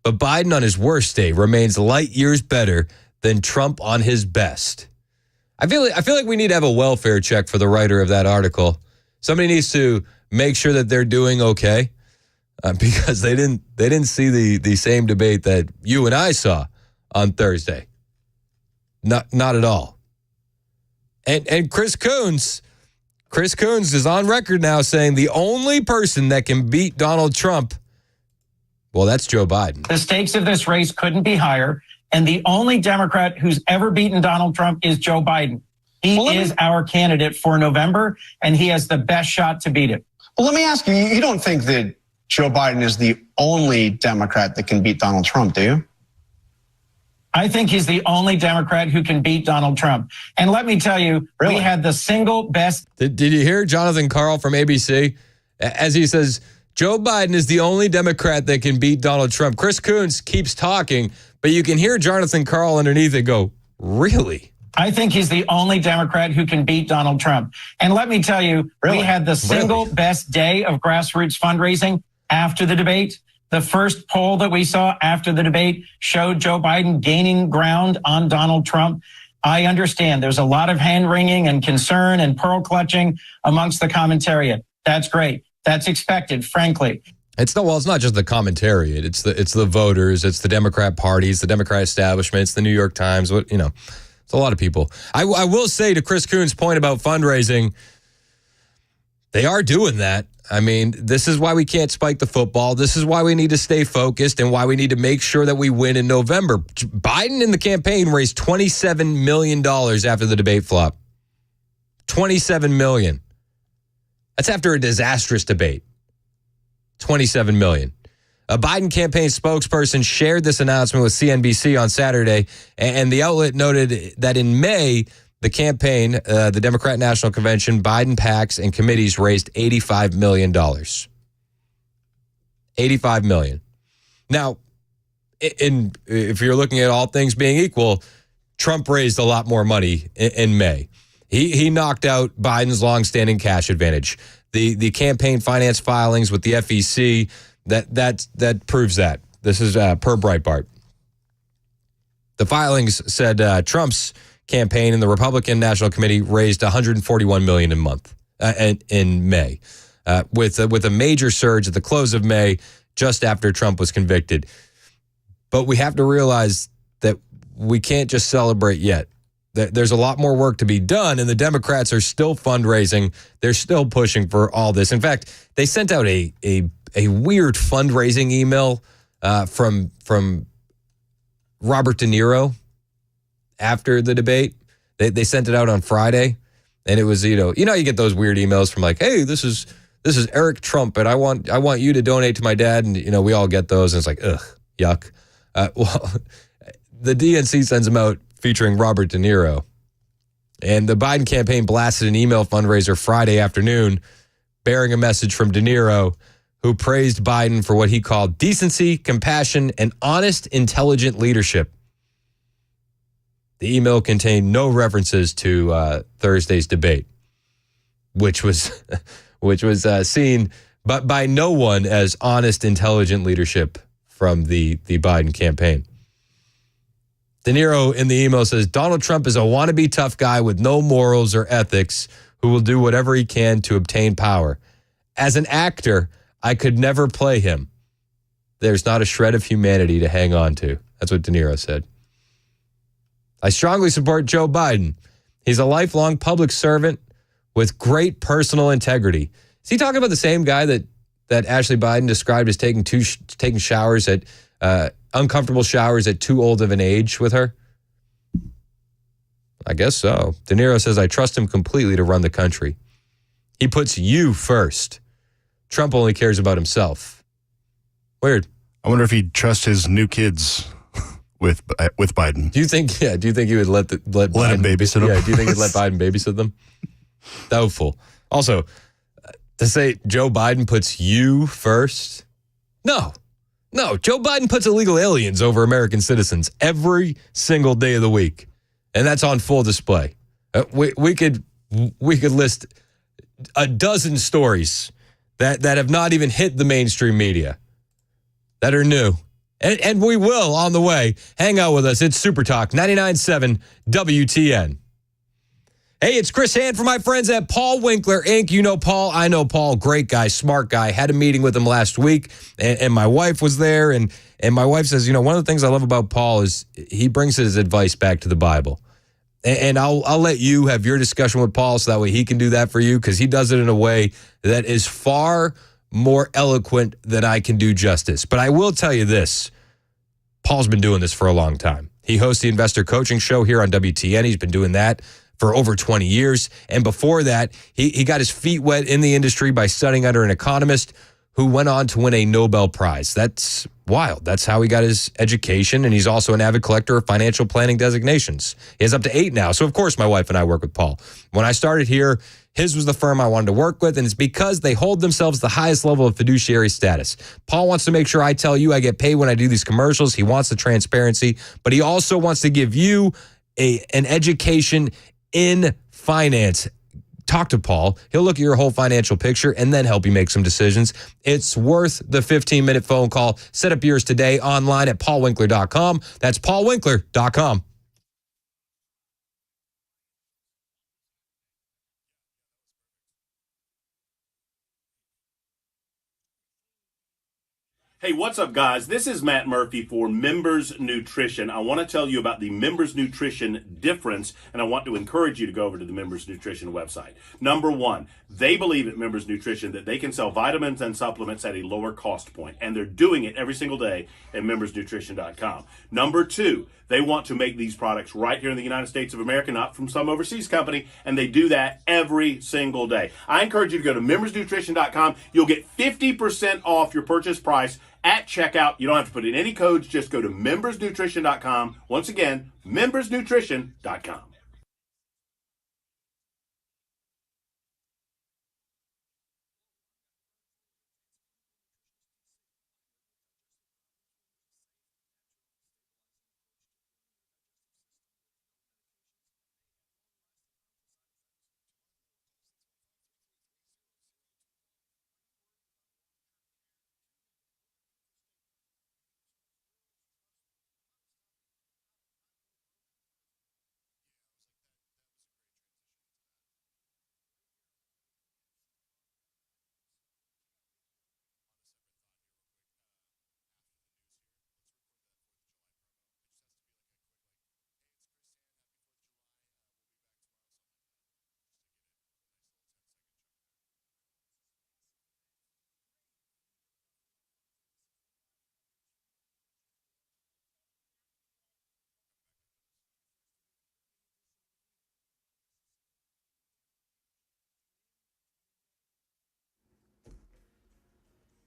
But Biden on his worst day remains light years better than Trump on his best. I feel like we need to have a welfare check for the writer of that article. Somebody needs to make sure that they're doing okay, because they didn't see the same debate that you and I saw on Thursday. Not at all. And Chris Coons is on record now saying the only person that can beat Donald Trump, well, that's Joe Biden. The stakes of this race couldn't be higher. And the only Democrat who's ever beaten Donald Trump is Joe Biden. He is our candidate for November, and he has the best shot to beat it. Well, let me ask you, you don't think that Joe Biden is the only Democrat that can beat Donald Trump, do you? I think he's the only Democrat who can beat Donald Trump. And let me tell you, we had the single best. Did you hear Jonathan Karl from ABC? As he says, Joe Biden is the only Democrat that can beat Donald Trump. Chris Coons keeps talking, but you can hear Jonathan Karl underneath it go, really? I think he's the only Democrat who can beat Donald Trump. And let me tell you, we had the single best day of grassroots fundraising after the debate. The first poll that we saw after the debate showed Joe Biden gaining ground on Donald Trump. I understand there's a lot of hand-wringing and concern and pearl clutching amongst the commentariat. That's great. That's expected, frankly. It's not just the commentariat. It's the voters. It's the Democrat Party. It's the Democrat establishment. It's the New York Times. It's a lot of people. I will say to Chris Coons' point about fundraising, they are doing that. I mean, this is why we can't spike the football. This is why we need to stay focused and why we need to make sure that we win in November. Biden in the campaign raised $27 million after the debate flop. $27 million. That's after a disastrous debate. $27 million. A Biden campaign spokesperson shared this announcement with CNBC on Saturday, and the outlet noted that in May, the campaign, the Democrat National Convention, Biden PACs and committees raised $85 million. $85 million. Now, if you're looking at all things being equal, Trump raised a lot more money in May. He knocked out Biden's longstanding cash advantage. The campaign finance filings with the FEC, that proves that. This is per Breitbart. The filings said Trump's campaign and the Republican National Committee raised $141 million in May, with a major surge at the close of May, just after Trump was convicted. But we have to realize that we can't just celebrate yet. There's a lot more work to be done, and the Democrats are still fundraising. They're still pushing for all this. In fact, they sent out a weird fundraising email from Robert De Niro after the debate. They sent it out on Friday, and it was you get those weird emails from like, hey, this is Eric Trump, and I want you to donate to my dad, and we all get those, and it's like, ugh, yuck. Well, the DNC sends them out featuring Robert De Niro, and the Biden campaign blasted an email fundraiser Friday afternoon, bearing a message from De Niro, who praised Biden for what he called decency, compassion, and honest, intelligent leadership. The email contained no references to Thursday's debate, which was seen by no one as honest, intelligent leadership from the Biden campaign. De Niro in the email says, Donald Trump is a wannabe tough guy with no morals or ethics who will do whatever he can to obtain power. As an actor, I could never play him. There's not a shred of humanity to hang on to. That's what De Niro said. I strongly support Joe Biden. He's a lifelong public servant with great personal integrity. Is he talking about the same guy that Ashley Biden described as taking showers at uncomfortable showers at too old of an age with her? I guess so. De Niro says, I trust him completely to run the country. He puts you first. Trump only cares about himself. Weird. I wonder if he'd trust his new kids with Biden. Do you think he would let Biden him babysit them? Yeah, do you think he'd let Biden babysit them? Doubtful. Also, to say Joe Biden puts you first? No, Joe Biden puts illegal aliens over American citizens every single day of the week. And that's on full display. We could list a dozen stories that have not even hit the mainstream media that are new. And we will on the way. Hang out with us. It's Super Talk 99.7 WTN. Hey, it's Chris Hand for my friends at Paul Winkler Inc. You know Paul. I know Paul. Great guy, smart guy. Had a meeting with him last week, and my wife was there. And my wife says, one of the things I love about Paul is he brings his advice back to the Bible. And I'll let you have your discussion with Paul so that way he can do that for you, because he does it in a way that is far more eloquent than I can do justice. But I will tell you this. Paul's been doing this for a long time. He hosts the Investor Coaching Show here on WTN. He's been doing that for over 20 years. And before that, he got his feet wet in the industry by studying under an economist who went on to win a Nobel Prize. That's wild. That's how he got his education, and he's also an avid collector of financial planning designations. He has up to 8 now. So, of course, my wife and I work with Paul. When I started here, his was the firm I wanted to work with, and it's because they hold themselves the highest level of fiduciary status. Paul wants to make sure I tell you I get paid when I do these commercials. He wants the transparency, but he also wants to give you an education in finance. Talk to Paul. He'll look at your whole financial picture and then help you make some decisions. It's worth the 15-minute phone call. Set up yours today online at paulwinkler.com. That's paulwinkler.com. Hey, what's up, guys? This is Matt Murphy for Members Nutrition. I want to tell you about the Members Nutrition difference, and I want to encourage you to go over to the Members Nutrition website. Number one, they believe at Members Nutrition that they can sell vitamins and supplements at a lower cost point, and they're doing it every single day at membersnutrition.com. Number two, they want to make these products right here in the United States of America, not from some overseas company, and they do that every single day. I encourage you to go to membersnutrition.com. You'll get 50% off your purchase price at checkout. You don't have to put in any codes. Just go to membersnutrition.com. Once again, membersnutrition.com.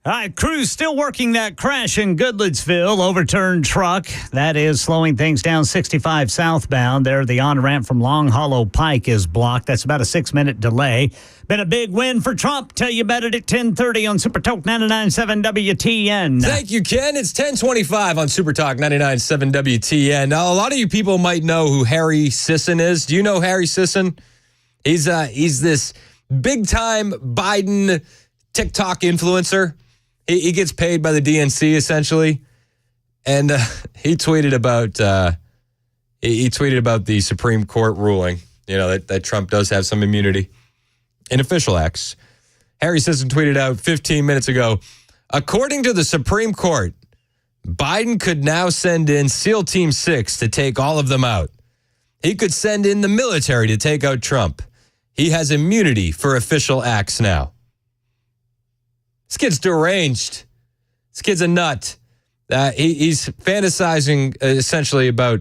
All right, crews still working that crash in Goodlettsville. Overturned truck. That is slowing things down 65 southbound. There, the on-ramp from Long Hollow Pike is blocked. That's about a 6-minute delay. Been a big win for Trump. Tell you about it at 10:30 on Super Talk 99.7 WTN. Thank you, Ken. It's 10:25 on Super Talk 99.7 WTN. Now, a lot of you people might know who Harry Sisson is. Do you know Harry Sisson? He's this big-time Biden TikTok influencer. He gets paid by the DNC essentially, and he tweeted about the Supreme Court ruling. You know that Trump does have some immunity in official acts. Harry Sisson tweeted out 15 minutes ago, according to the Supreme Court, Biden could now send in SEAL Team 6 to take all of them out. He could send in the military to take out Trump. He has immunity for official acts now. This kid's deranged. This kid's a nut. He's fantasizing essentially about,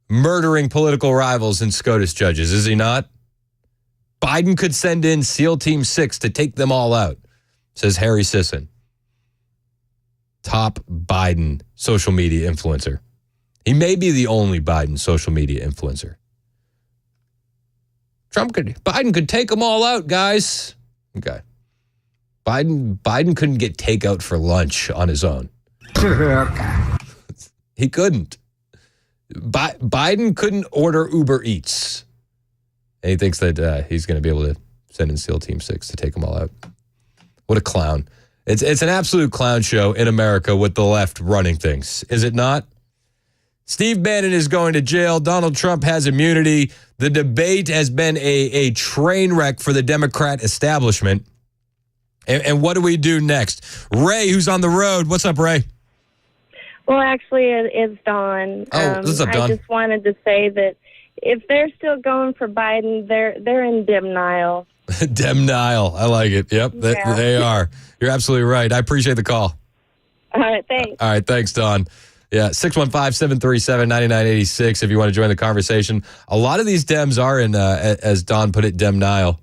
murdering political rivals and SCOTUS judges, is he not? Biden could send in SEAL Team 6 to take them all out, says Harry Sisson. Top Biden social media influencer. He may be the only Biden social media influencer. Biden could take them all out, guys. Okay. Biden couldn't get takeout for lunch on his own. He couldn't. Biden couldn't order Uber Eats. And he thinks that he's going to be able to send in SEAL Team 6 to take them all out. What a clown. It's an absolute clown show in America with the left running things, is it not? Steve Bannon is going to jail. Donald Trump has immunity. The debate has been a train wreck for the Democrat establishment. And what do we do next? Ray, who's on the road. What's up, Ray? Well, actually, it's Dawn. Oh, what's up, Dawn? I just wanted to say that if they're still going for Biden, they're in denial. Denial. I like it. Yep, Yeah. They are. You're absolutely right. I appreciate the call. All right, thanks. All right, thanks, Dawn. Yeah, 615-737-9986 if you want to join the conversation. A lot of these Dems are in, as Don put it, Demnial.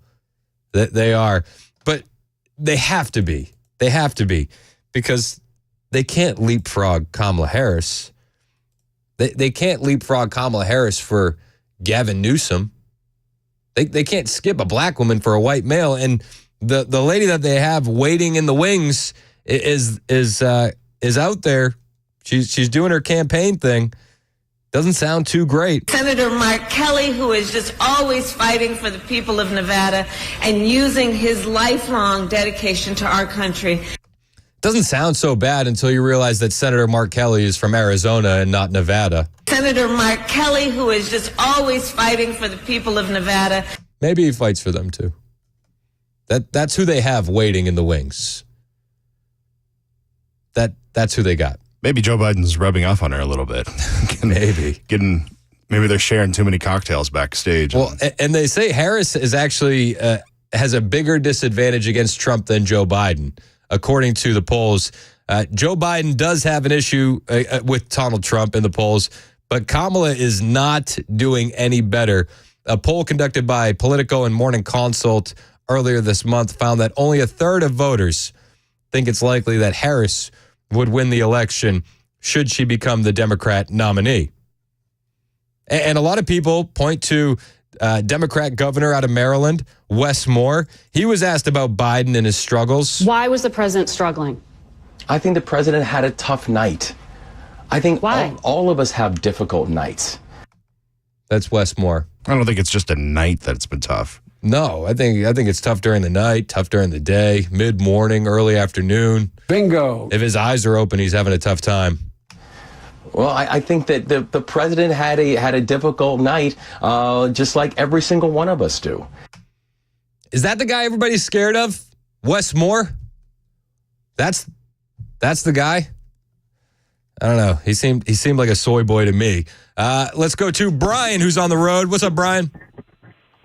They are. But they have to be. They have to be. Because they can't leapfrog Kamala Harris. They can't leapfrog Kamala Harris for Gavin Newsom. They can't skip a black woman for a white male. And the lady that they have waiting in the wings is out there. She's doing her campaign thing. Doesn't sound too great. Senator Mark Kelly, who is just always fighting for the people of Nevada and using his lifelong dedication to our country. Doesn't sound so bad until you realize that Senator Mark Kelly is from Arizona and not Nevada. Senator Mark Kelly, who is just always fighting for the people of Nevada. Maybe he fights for them too. That's who they have waiting in the wings. That's who they got. Maybe Joe Biden's rubbing off on her a little bit. Maybe they're sharing too many cocktails backstage. Well, and they say Harris is actually has a bigger disadvantage against Trump than Joe Biden, according to the polls. Joe Biden does have an issue with Donald Trump in the polls, but Kamala is not doing any better. A poll conducted by Politico and Morning Consult earlier this month found that only a third of voters think it's likely that Harris would win the election should she become the Democrat nominee. And a lot of people point to Democrat governor out of Maryland, Wes Moore. He was asked about Biden and his struggles. Why was the president struggling? I think the president had a tough night. I think all of us have difficult nights. That's Wes Moore. I don't think it's just a night that's been tough. No, I think it's tough during the night, tough during the day, mid-morning, early afternoon. Bingo. If his eyes are open, he's having a tough time. Well, I think that the president had a difficult night, just like every single one of us do. Is that the guy everybody's scared of? Wes Moore? That's the guy? I don't know. He seemed like a soy boy to me. Let's go to Brian, who's on the road. What's up, Brian?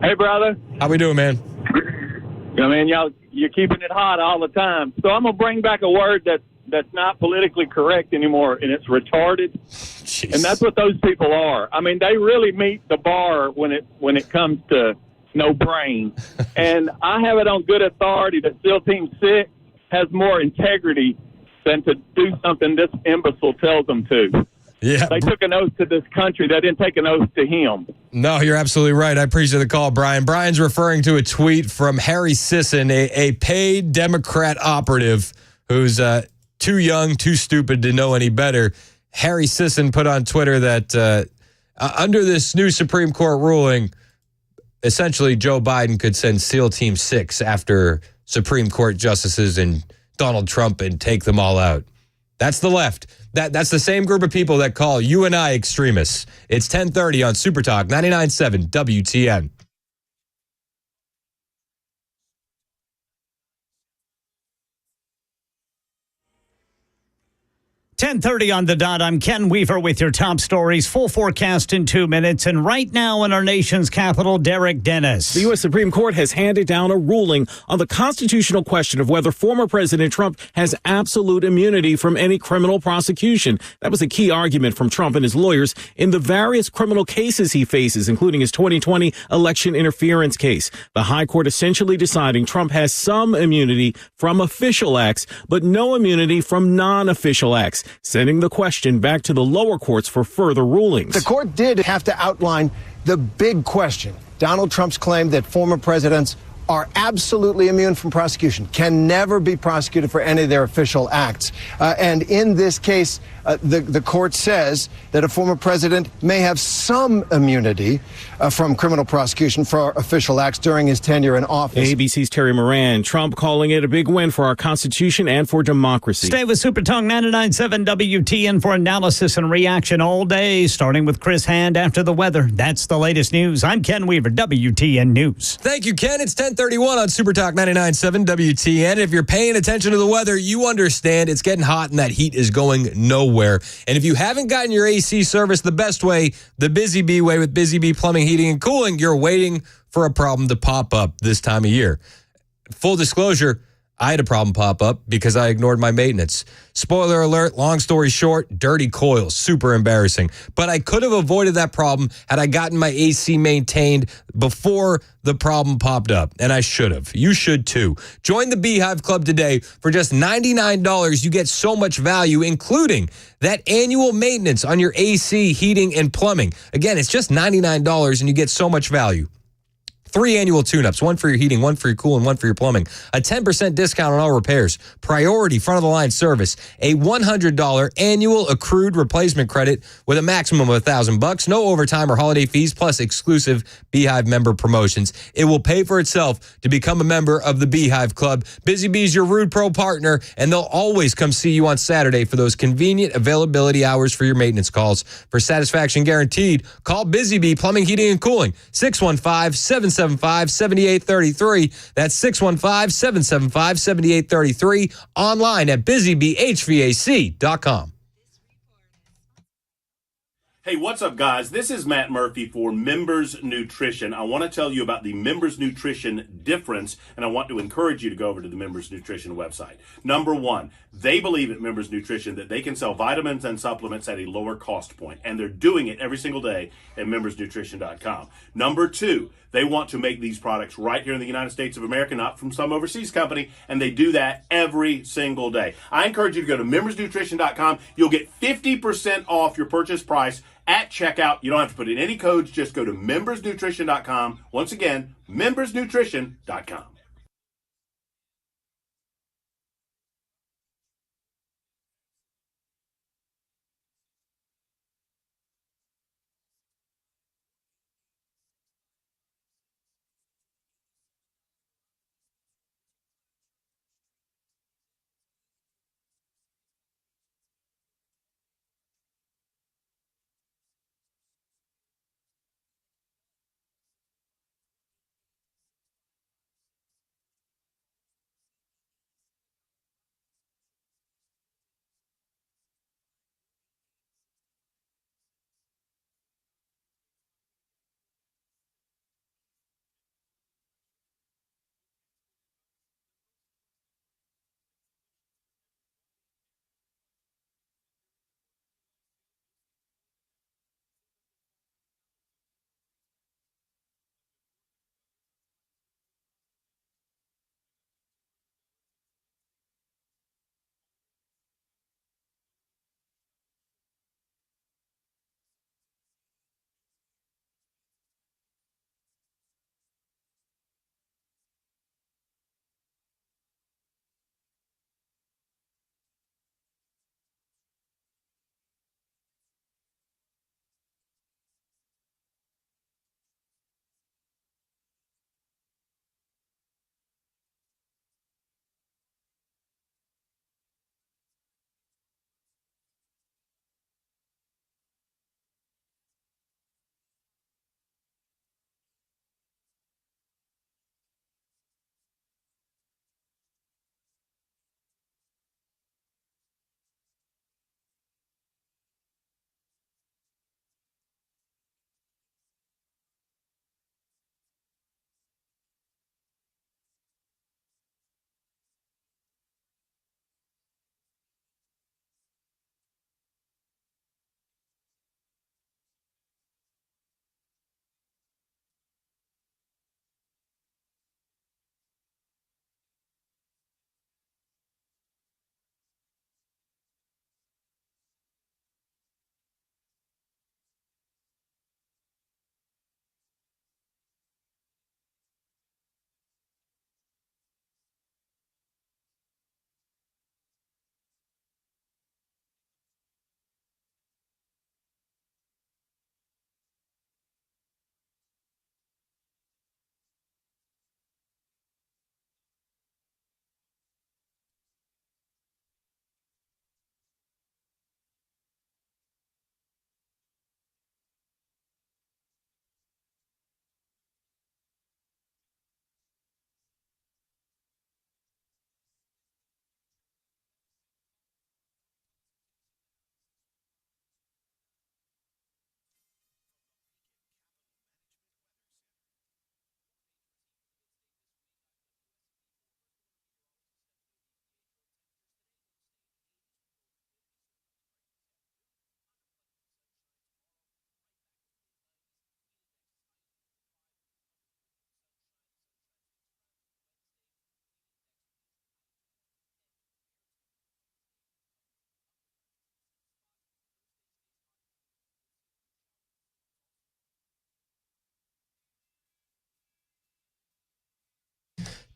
Hey, brother. How we doing, man? I mean, you're keeping it hot all the time. So I'm going to bring back a word that's not politically correct anymore, and it's retarded. Jeez. And that's what those people are. I mean, they really meet the bar when it comes to no brain. And I have it on good authority that SEAL Team 6 has more integrity than to do something this imbecile tells them to. Yeah. They took an oath to this country. They didn't take an oath to him. No, you're absolutely right. I appreciate the call, Brian. Brian's referring to a tweet from Harry Sisson, a paid Democrat operative who's too young, too stupid to know any better. Harry Sisson put on Twitter that under this new Supreme Court ruling, essentially Joe Biden could send SEAL Team 6 after Supreme Court justices and Donald Trump and take them all out. That's the left. That's the same group of people that call you and I extremists. It's 10:30 on Super Talk 99.7 WTN. .30 on the dot. I'm Ken Weaver with your top stories. Full forecast in 2 minutes. And right now in our nation's capital, Derek Dennis. The U.S. Supreme Court has handed down a ruling on the constitutional question of whether former President Trump has absolute immunity from any criminal prosecution. That was a key argument from Trump and his lawyers in the various criminal cases he faces, including his 2020 election interference case. The high court essentially deciding Trump has some immunity from official acts, but no immunity from non-official acts, sending the question back to the lower courts for further rulings. The court did have to outline the big question. Donald Trump's claim that former presidents are absolutely immune from prosecution, can never be prosecuted for any of their official acts. And in this case, the court says that a former president may have some immunity from criminal prosecution for official acts during his tenure in office. ABC's Terry Moran. Trump calling it a big win for our Constitution and for democracy. Stay with Super Talk 99.7 WTN for analysis and reaction all day, starting with Chris Hand after the weather. That's the latest news. I'm Ken Weaver, WTN News. Thank you, Ken. It's 10:31 on Super Talk 99.7 WTN. If you're paying attention to the weather, you understand it's getting hot and that heat is going nowhere. And if you haven't gotten your AC service the best way, the Busy Bee way with Busy Bee Plumbing, Heating, and Cooling, you're waiting for a problem to pop up this time of year. Full disclosure, I had a problem pop up because I ignored my maintenance. Spoiler alert, long story short, dirty coils, super embarrassing. But I could have avoided that problem had I gotten my AC maintained before the problem popped up, and I should have. You should too. Join the Beehive Club today. For just $99, you get so much value, including that annual maintenance on your AC, heating, and plumbing. Again, it's just $99, and you get so much value. 3 annual tune-ups, 1 for your heating, 1 for your cooling, 1 for your plumbing. A 10% discount on all repairs. Priority front-of-the-line service. A $100 annual accrued replacement credit with a maximum of $1,000. No overtime or holiday fees, plus exclusive Beehive member promotions. It will pay for itself to become a member of the Beehive Club. Busy Bee's your Rude Pro partner, and they'll always come see you on Saturday for those convenient availability hours for your maintenance calls. For satisfaction guaranteed, call Busy Bee Plumbing, Heating, and Cooling. 615-775-7833. That's 615-775-7833. Online at busybhvac.com. Hey, what's up, guys? This is Matt Murphy for Members Nutrition. I want to tell you about the Members Nutrition difference, and I want to encourage you to go over to the Members Nutrition website. Number one, they believe at Members Nutrition that they can sell vitamins and supplements at a lower cost point, and they're doing it every single day at membersnutrition.com. Number two, they want to make these products right here in the United States of America, not from some overseas company, and they do that every single day. I encourage you to go to membersnutrition.com. You'll get 50% off your purchase price at checkout. You don't have to put in any codes. Just go to membersnutrition.com. Once again, membersnutrition.com.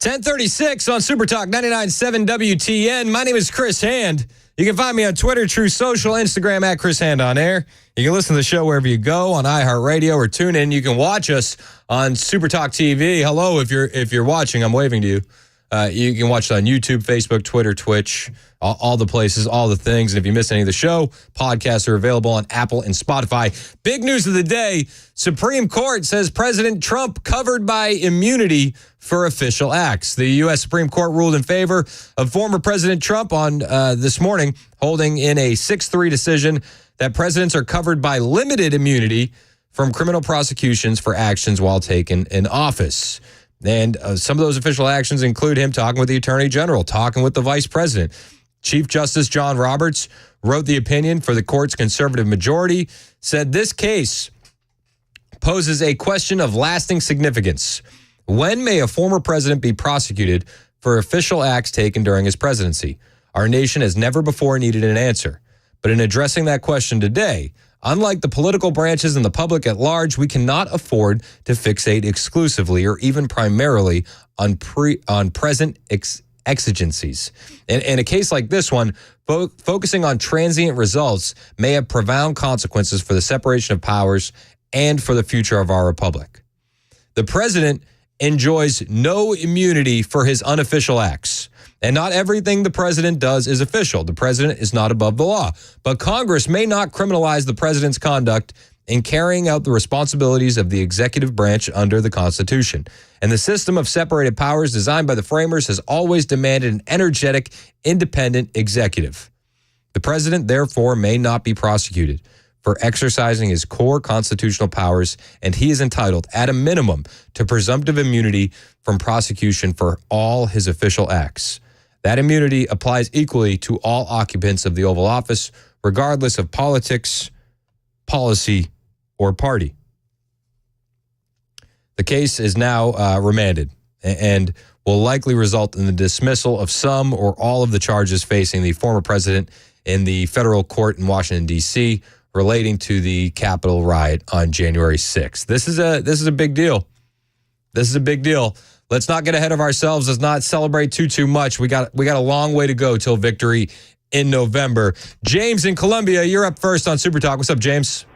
1036 on Super Talk 99.7 WTN. My name is Chris Hand. You can find me on Twitter, True Social, Instagram at Chris Hand on Air. You can listen to the show wherever you go on iHeartRadio or tune in. You can watch us on Super Talk TV. Hello, if you're watching, I'm waving to you. You can watch it on YouTube, Facebook, Twitter, Twitch, all the places, all the things. And if you miss any of the show, podcasts are available on Apple and Spotify. Big news of the day, Supreme Court says President Trump covered by immunity for official acts. The U.S. Supreme Court ruled in favor of former President Trump on this morning, holding in a 6-3 decision that presidents are covered by limited immunity from criminal prosecutions for actions while taken in office. And some of those official actions include him talking with the Attorney General, talking with the Vice President. Chief Justice John Roberts wrote the opinion for the court's conservative majority, said this case poses a question of lasting significance. When may a former president be prosecuted for official acts taken during his presidency? Our nation has never before needed an answer. But in addressing that question today, unlike the political branches and the public at large, we cannot afford to fixate exclusively or even primarily on present exigencies. In a case like this one, focusing on transient results may have profound consequences for the separation of powers and for the future of our republic. The president enjoys no immunity for his unofficial acts. And not everything the president does is official. The president is not above the law. But Congress may not criminalize the president's conduct in carrying out the responsibilities of the executive branch under the Constitution. And the system of separated powers designed by the framers has always demanded an energetic, independent executive. The president, therefore, may not be prosecuted for exercising his core constitutional powers, and he is entitled, at a minimum, to presumptive immunity from prosecution for all his official acts. That immunity applies equally to all occupants of the Oval Office, regardless of politics, policy, or party. The case is now remanded and will likely result in the dismissal of some or all of the charges facing the former president in the federal court in Washington, D.C., relating to the Capitol riot on January 6th. This is a big deal. This is a big deal. Let's not get ahead of ourselves. Let's not celebrate too much. We got a long way to go till victory in November. James in Columbia, you're up first on Super Talk. What's up, James?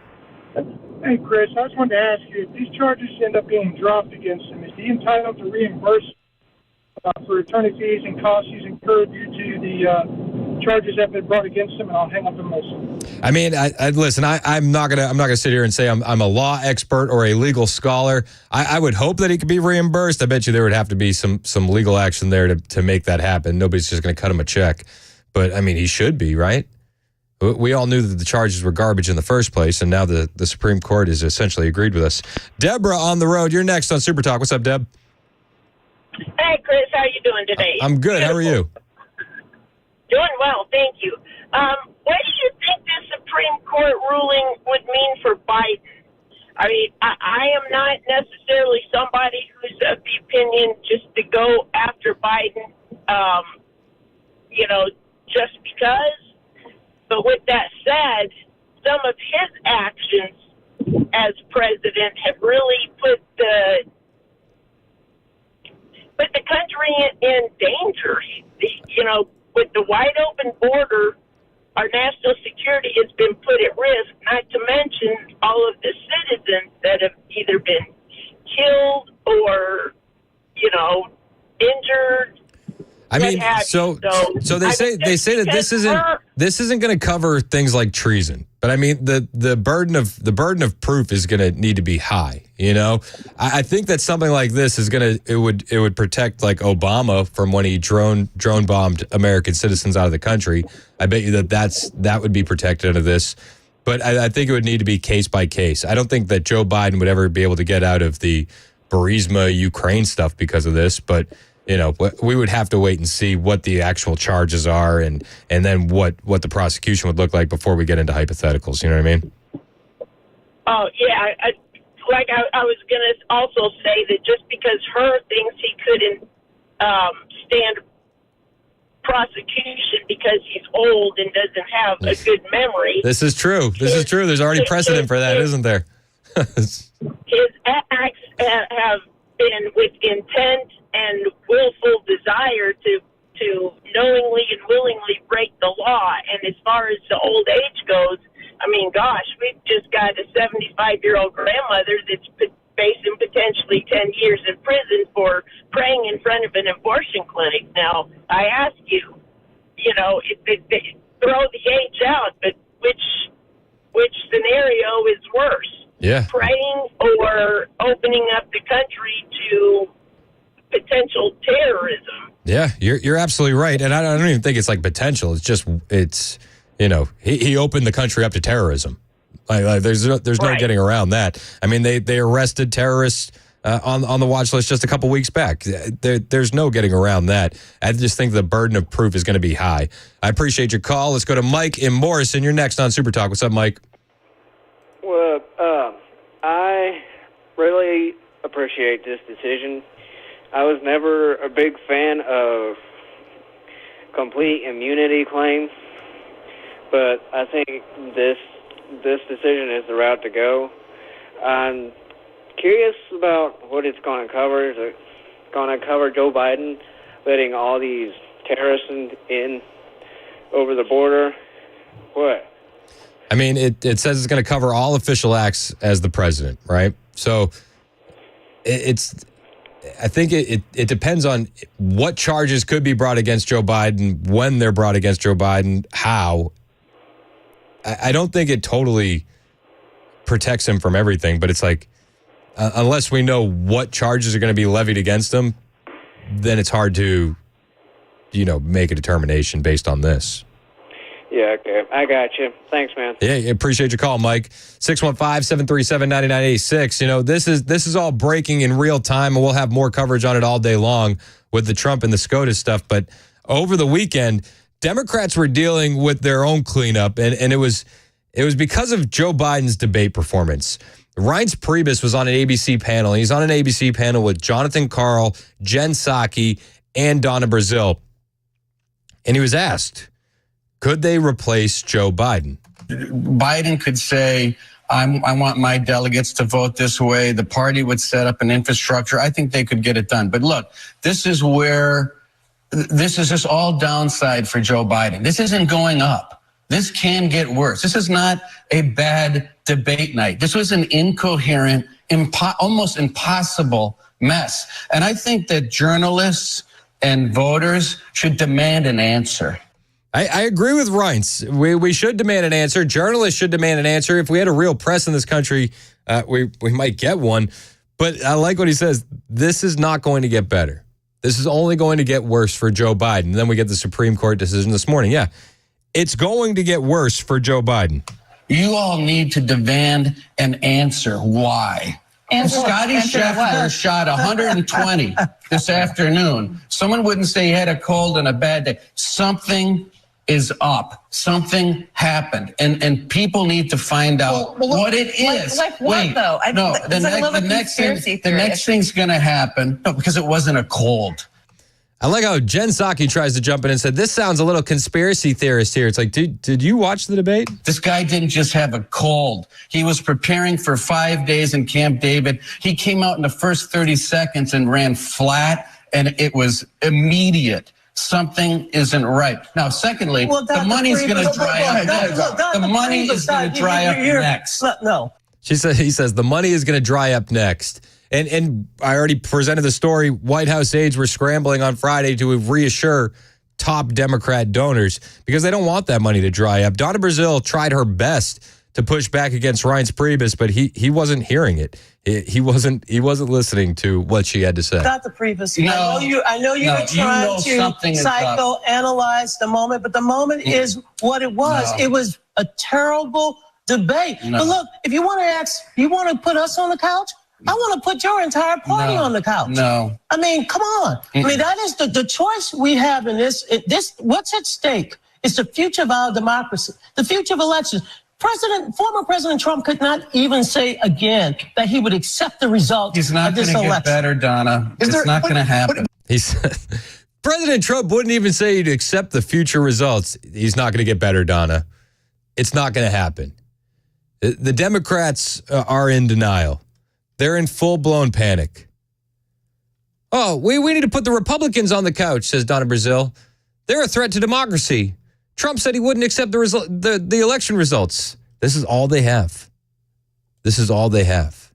Hey, Chris, I just wanted to ask you, if these charges end up being dropped against him, is he entitled to reimburse for attorney fees and costs he's incurred due to the charges that have been brought against him? And I'll hang up and listen. I mean, listen. I'm not gonna sit here and say I'm a law expert or a legal scholar. I would hope that he could be reimbursed. I bet you there would have to be some legal action there to make that happen. Nobody's just gonna cut him a check. But I mean, he should be, right? We all knew that the charges were garbage in the first place, and now the Supreme Court has essentially agreed with us. Deborah on the road. You're next on Super Talk. What's up, Deb? Hey, Chris. How you doing today? I'm good. Beautiful. How are you? Doing well, thank you. What do you think this Supreme Court ruling would mean for Biden? I mean, I am not necessarily somebody who's of the opinion just to go after Biden, just because. But with that said, some of his actions as president have really put the country in danger. With the wide open border, our national security has been put at risk, not to mention all of the citizens that have either been killed or, injured. I mean, so they say that this isn't going to cover things like treason, but I mean the burden of proof is going to need to be high. I think that something like this is it would protect like Obama from when he drone bombed American citizens out of the country. I bet you that would be protected under this, but I think it would need to be case by case. I don't think that Joe Biden would ever be able to get out of the Burisma Ukraine stuff because of this, but. We would have to wait and see what the actual charges are and then what the prosecution would look like before we get into hypotheticals. You know what I mean? Oh, yeah. I was going to also say that just because Hur thinks he couldn't stand prosecution because he's old and doesn't have a good memory. This is true. There's already precedent for that, isn't there? His acts have been with intent and willful 10 years in prison for praying in front of an abortion clinic. Now, I ask you, they throw the age out, but which scenario is worse? Yeah. Praying or opening up the country to potential terrorism? Yeah, you're absolutely right. And I don't even think it's like potential. It's he opened the country up to terrorism. Like there's no getting around that. I mean, they arrested terrorists on the watch list just a couple weeks back. There's no getting around that. I just think the burden of proof is going to be high. I appreciate your call. Let's go to Mike in Morrison. You're next on Super Talk. What's up, Mike? Well, I really appreciate this decision. I was never a big fan of complete immunity claims, but I think this decision is the route to go. I'm curious about what it's going to cover. Is it going to cover Joe Biden letting all these terrorists in over the border? What? I mean, it says it's going to cover all official acts as the president, right? So I think it depends on what charges could be brought against Joe Biden, when they're brought against Joe Biden, how. I don't think it totally protects him from everything, but it's like, unless we know what charges are going to be levied against him, then it's hard to, make a determination based on this. Yeah, okay. I got you. Thanks, man. Yeah, appreciate your call, Mike. 615-737-9986. This is all breaking in real time, and we'll have more coverage on it all day long with the Trump and the SCOTUS stuff. But over the weekend, Democrats were dealing with their own cleanup, and it was because of Joe Biden's debate performance. Reince Priebus was on an ABC panel. He's on an ABC panel with Jonathan Karl, Jen Psaki, and Donna Brazile. And he was asked, could they replace Joe Biden? Biden could say, I want my delegates to vote this way. The party would set up an infrastructure. I think they could get it done. But look, this is just all downside for Joe Biden. This isn't going up. This can get worse. This is not a bad debate night. This was an incoherent, almost impossible mess. And I think that journalists and voters should demand an answer. I agree with Reince. We should demand an answer. Journalists should demand an answer. If we had a real press in this country, we might get one. But I like what he says. This is not going to get better. This is only going to get worse for Joe Biden. And then we get the Supreme Court decision this morning. Yeah, it's going to get worse for Joe Biden. You all need to demand an answer. Why? Scotty Scheffler shot 120 this afternoon. Someone wouldn't say he had a cold and a bad day. Something is up. Something happened. And people need to find out what it is. Like what, though? The next thing's going to happen. No, because it wasn't a cold. I like how Jen Psaki tries to jump in and said, this sounds a little conspiracy theorist here. It's like, did you watch the debate? This guy didn't just have a cold. He was preparing for 5 days in Camp David. He came out in the first 30 seconds and ran flat, and it was immediate. Something isn't right. Now, secondly, the money's going to dry up next. The money is going to dry up next. No. He says the money is going to dry up next. And I already presented the story. White House aides were scrambling on Friday to reassure top Democrat donors because they don't want that money to dry up. Donna Brazile tried her best to push back against Reince Priebus, but he wasn't hearing it. He wasn't listening to what she had to say. Dr. Priebus, I know you were trying to psychoanalyze the moment, but the moment is what it was. It was a terrible debate. But look, if you want to put us on the couch, I want to put your entire party on the couch. No. I mean, come on. I mean, that is the choice we have in this. What's at stake is the future of our democracy, the future of elections. Former President Trump could not even say again that he would accept the results of this election. He's not going to get better, Donna. It's not going to happen. He said, President Trump wouldn't even say he'd accept the future results. He's not going to get better, Donna. It's not going to happen. The Democrats are in denial. They're in full-blown panic. Oh, we need to put the Republicans on the couch, says Donna Brazile. They're a threat to democracy. Trump said he wouldn't accept the election results. This is all they have. This is all they have.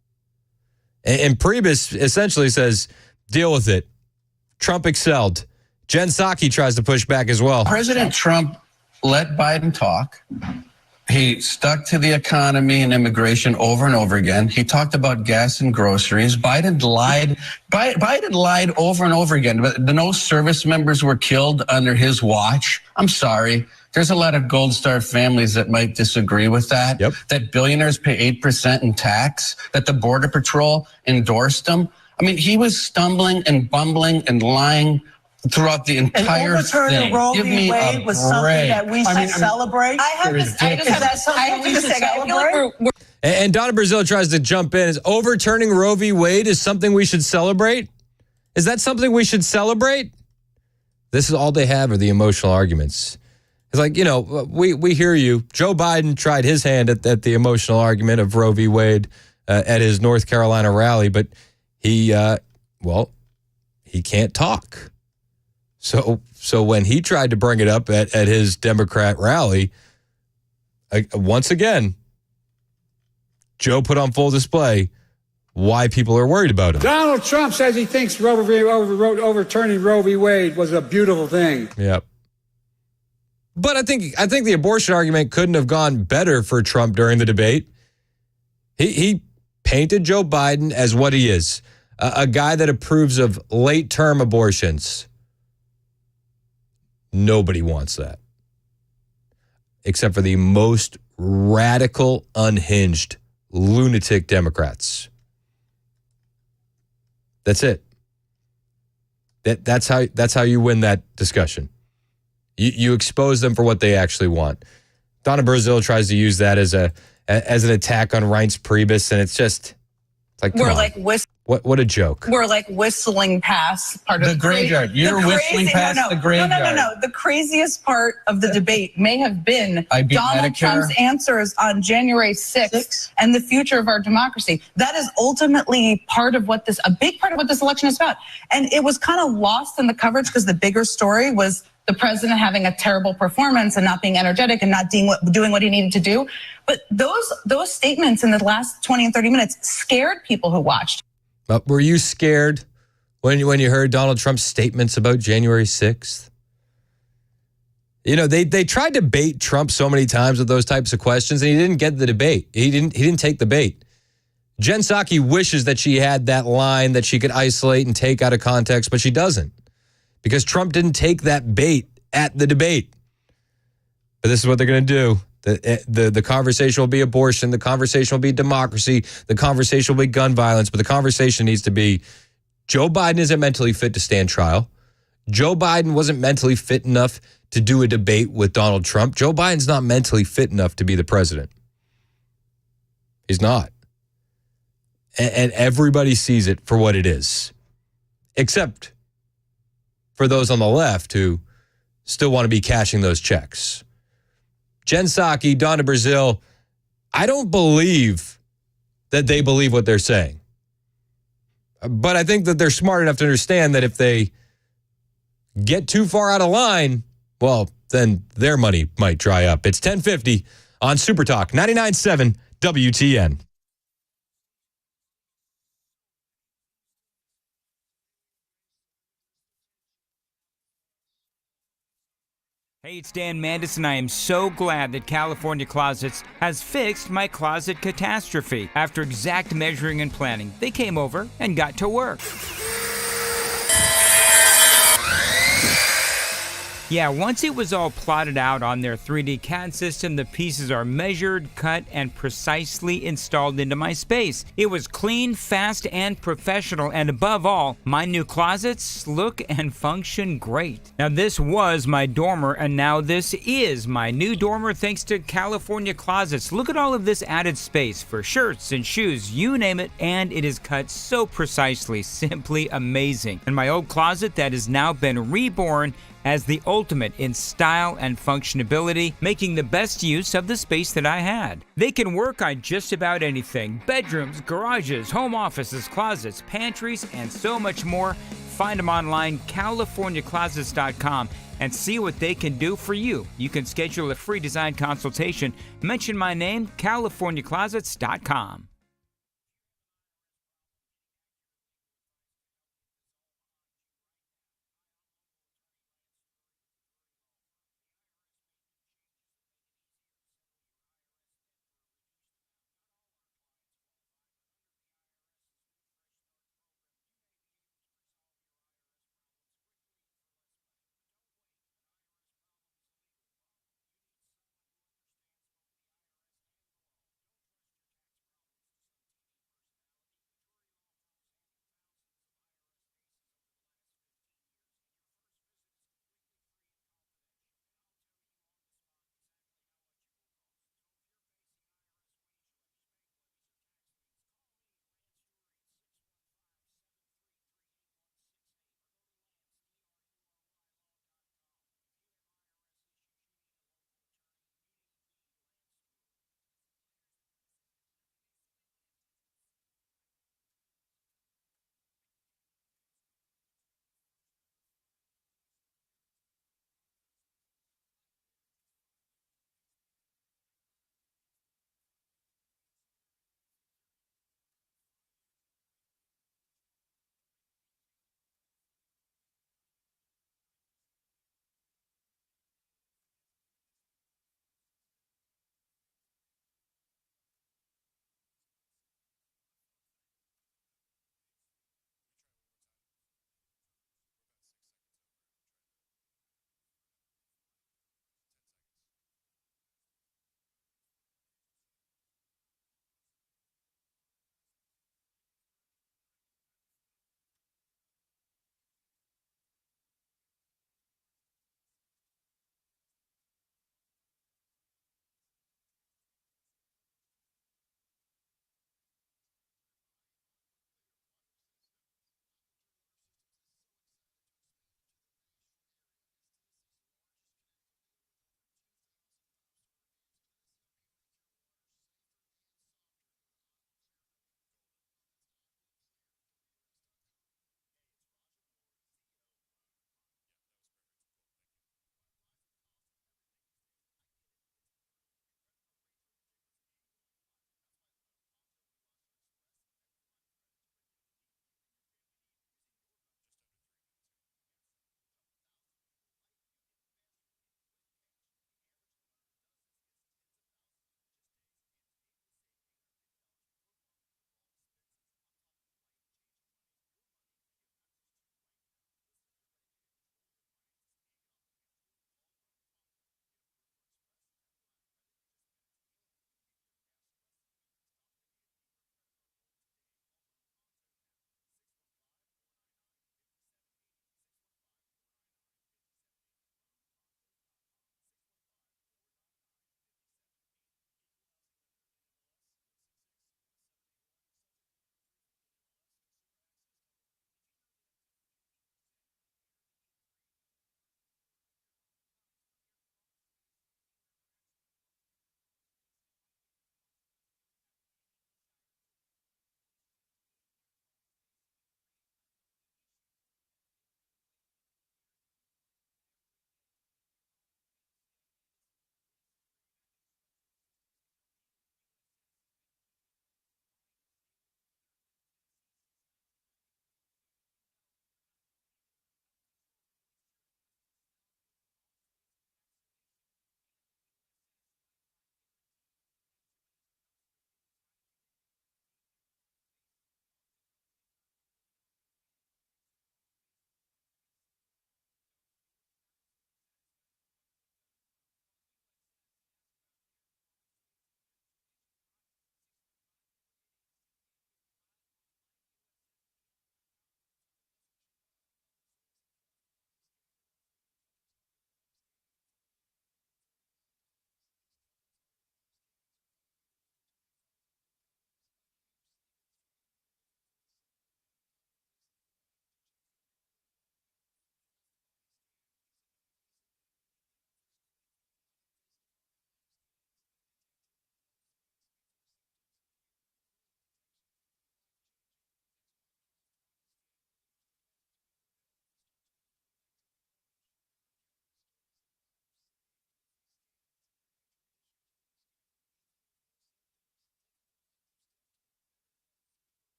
And Priebus essentially says, deal with it. Trump excelled. Jen Psaki tries to push back as well. President Trump let Biden talk. He stuck to the economy and immigration over and over again. He talked about gas and groceries. Biden lied. Biden lied over and over again. But no service members were killed under his watch. I'm sorry. There's a lot of Gold Star families that might disagree with that. Yep. That billionaires pay 8% in tax. That the Border Patrol endorsed him. I mean, he was stumbling and bumbling and lying throughout the entire thing. Roe Give v. me Wade a was something break. that we should celebrate. I have to say, Is that something we should celebrate? And Donna Brazile tries to jump in. Is overturning Roe v. Wade is something we should celebrate? Is that something we should celebrate? This is all they have are the emotional arguments. It's like, you know, we hear you. Joe Biden tried his hand at the emotional argument of Roe v. Wade at his North Carolina rally, but he can't talk. So when he tried to bring it up at his Democrat rally, once again, Joe put on full display why people are worried about him. Donald Trump says he thinks overturning Roe v. Wade was a beautiful thing. Yep. But I think the abortion argument couldn't have gone better for Trump during the debate. He painted Joe Biden as what he is, a guy that approves of late-term abortions. Nobody wants that. Except for the most radical, unhinged, lunatic Democrats. That's it. That's how you win that discussion. You expose them for what they actually want. Donna Brazile tries to use that as an attack on Reince Priebus, and it's just like, come on. What a joke. We're like whistling past part of the graveyard. You're whistling past the graveyard. No. The craziest part of the debate may have been Donald Trump's answers on January 6th and the future of our democracy. That is ultimately a big part of what this election is about. And it was kind of lost in the coverage because the bigger story was the president having a terrible performance and not being energetic and not doing what he needed to do. But those statements in the last 20 and 30 minutes scared people who watched. Were you scared when you heard Donald Trump's statements about January 6th? You know, they tried to bait Trump so many times with those types of questions, and he didn't get the debate. He didn't take the bait. Jen Psaki wishes that she had that line that she could isolate and take out of context, but she doesn't, because Trump didn't take that bait at the debate. But this is what they're going to do. The conversation will be abortion. The conversation will be democracy. The conversation will be gun violence. But the conversation needs to be Joe Biden isn't mentally fit to stand trial. Joe Biden wasn't mentally fit enough to do a debate with Donald Trump. Joe Biden's not mentally fit enough to be the president. He's not. And everybody sees it for what it is, except for those on the left who still want to be cashing those checks. Jen Psaki, Donna Brazile, I don't believe that they believe what they're saying. But I think that they're smart enough to understand that if they get too far out of line, well, then their money might dry up. It's 10:50 on Super Talk 99.7 WTN. Hey, it's Dan Mandis, and I am so glad that California Closets has fixed my closet catastrophe. After exact measuring and planning, they came over and got to work. Yeah, once it was all plotted out on their 3D CAD system, the pieces are measured, cut, and precisely installed into my space. It was clean, fast, and professional, and above all, my new closets look and function great. Now, this was my dormer, and now this is my new dormer thanks to California Closets. Look at all of this added space for shirts and shoes, you name it, and it is cut so precisely, simply amazing. And my old closet that has now been reborn as the ultimate in style and functionability, making the best use of the space that I had. They can work on just about anything: bedrooms, garages, home offices, closets, pantries, and so much more. Find them online, CaliforniaClosets.com, and see what they can do for you. You can schedule a free design consultation. Mention my name, CaliforniaClosets.com.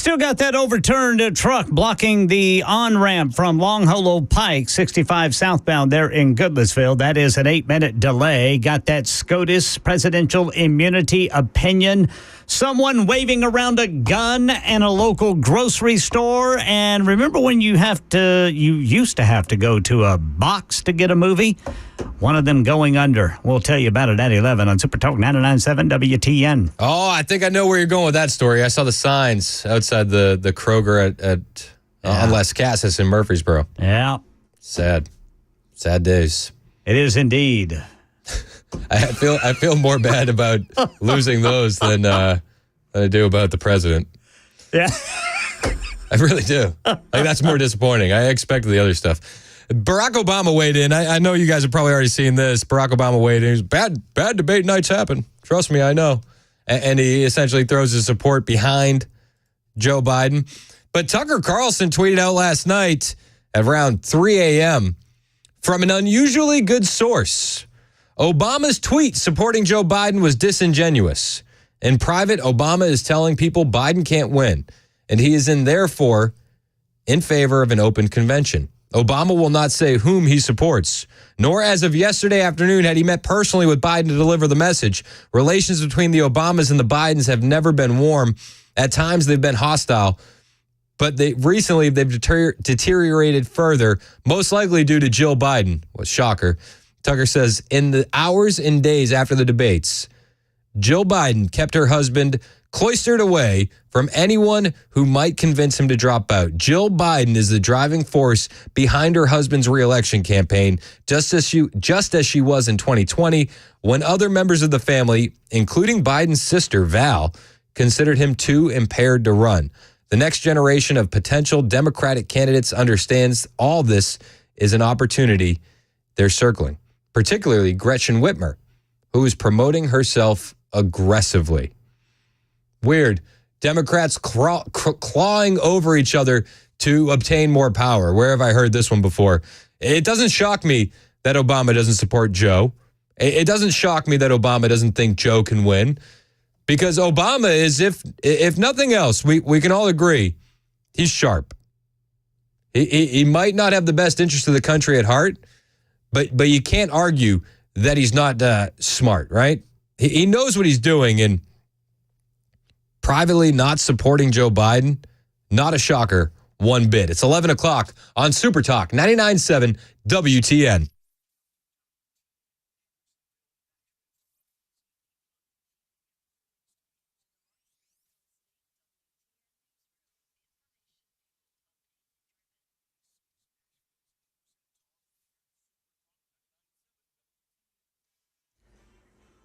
Still got that overturned truck blocking the on-ramp from Long Hollow Pike, 65 southbound there in Goodlettsville. That is an 8-minute delay. Got that SCOTUS presidential immunity opinion. Someone waving around a gun in a local grocery store. And remember when you used to have to go to a box to get a movie? One of them going under. We'll tell you about it at 11 on Super Talk 99.7 WTN. Oh, I think I know where you're going with that story. I saw the signs outside the Kroger on Les Casas in Murfreesboro. Yeah. Sad days. It is indeed. I feel more bad about losing those than I do about the president. Yeah. I really do. That's more disappointing. I expected the other stuff. Barack Obama weighed in. I know you guys have probably already seen this. Barack Obama weighed in. Bad debate nights happen. Trust me, I know. And he essentially throws his support behind Joe Biden. But Tucker Carlson tweeted out last night at around 3 a.m. from an unusually good source. Obama's tweet supporting Joe Biden was disingenuous. In private, Obama is telling people Biden can't win, and he is therefore in favor of an open convention. Obama will not say whom he supports, nor as of yesterday afternoon had he met personally with Biden to deliver the message. Relations between the Obamas and the Bidens have never been warm. At times, they've been hostile, but recently they've deteriorated further, most likely due to Jill Biden. What shocker. Tucker says, in the hours and days after the debates, Jill Biden kept her husband cloistered away from anyone who might convince him to drop out. Jill Biden is the driving force behind her husband's reelection campaign, just as she was in 2020, when other members of the family, including Biden's sister, Val, considered him too impaired to run. The next generation of potential Democratic candidates understands all this is an opportunity they're circling, particularly Gretchen Whitmer, who is promoting herself aggressively. Weird. Democrats clawing over each other to obtain more power. Where have I heard this one before? It doesn't shock me that Obama doesn't support Joe. It doesn't shock me that Obama doesn't think Joe can win, because Obama is, if nothing else, we can all agree, he's sharp. He might not have the best interest of the country at heart, but you can't argue that he's not smart, right? He knows what he's doing, and privately not supporting Joe Biden, not a shocker one bit. It's 11 o'clock on Super Talk 99.7 WTN.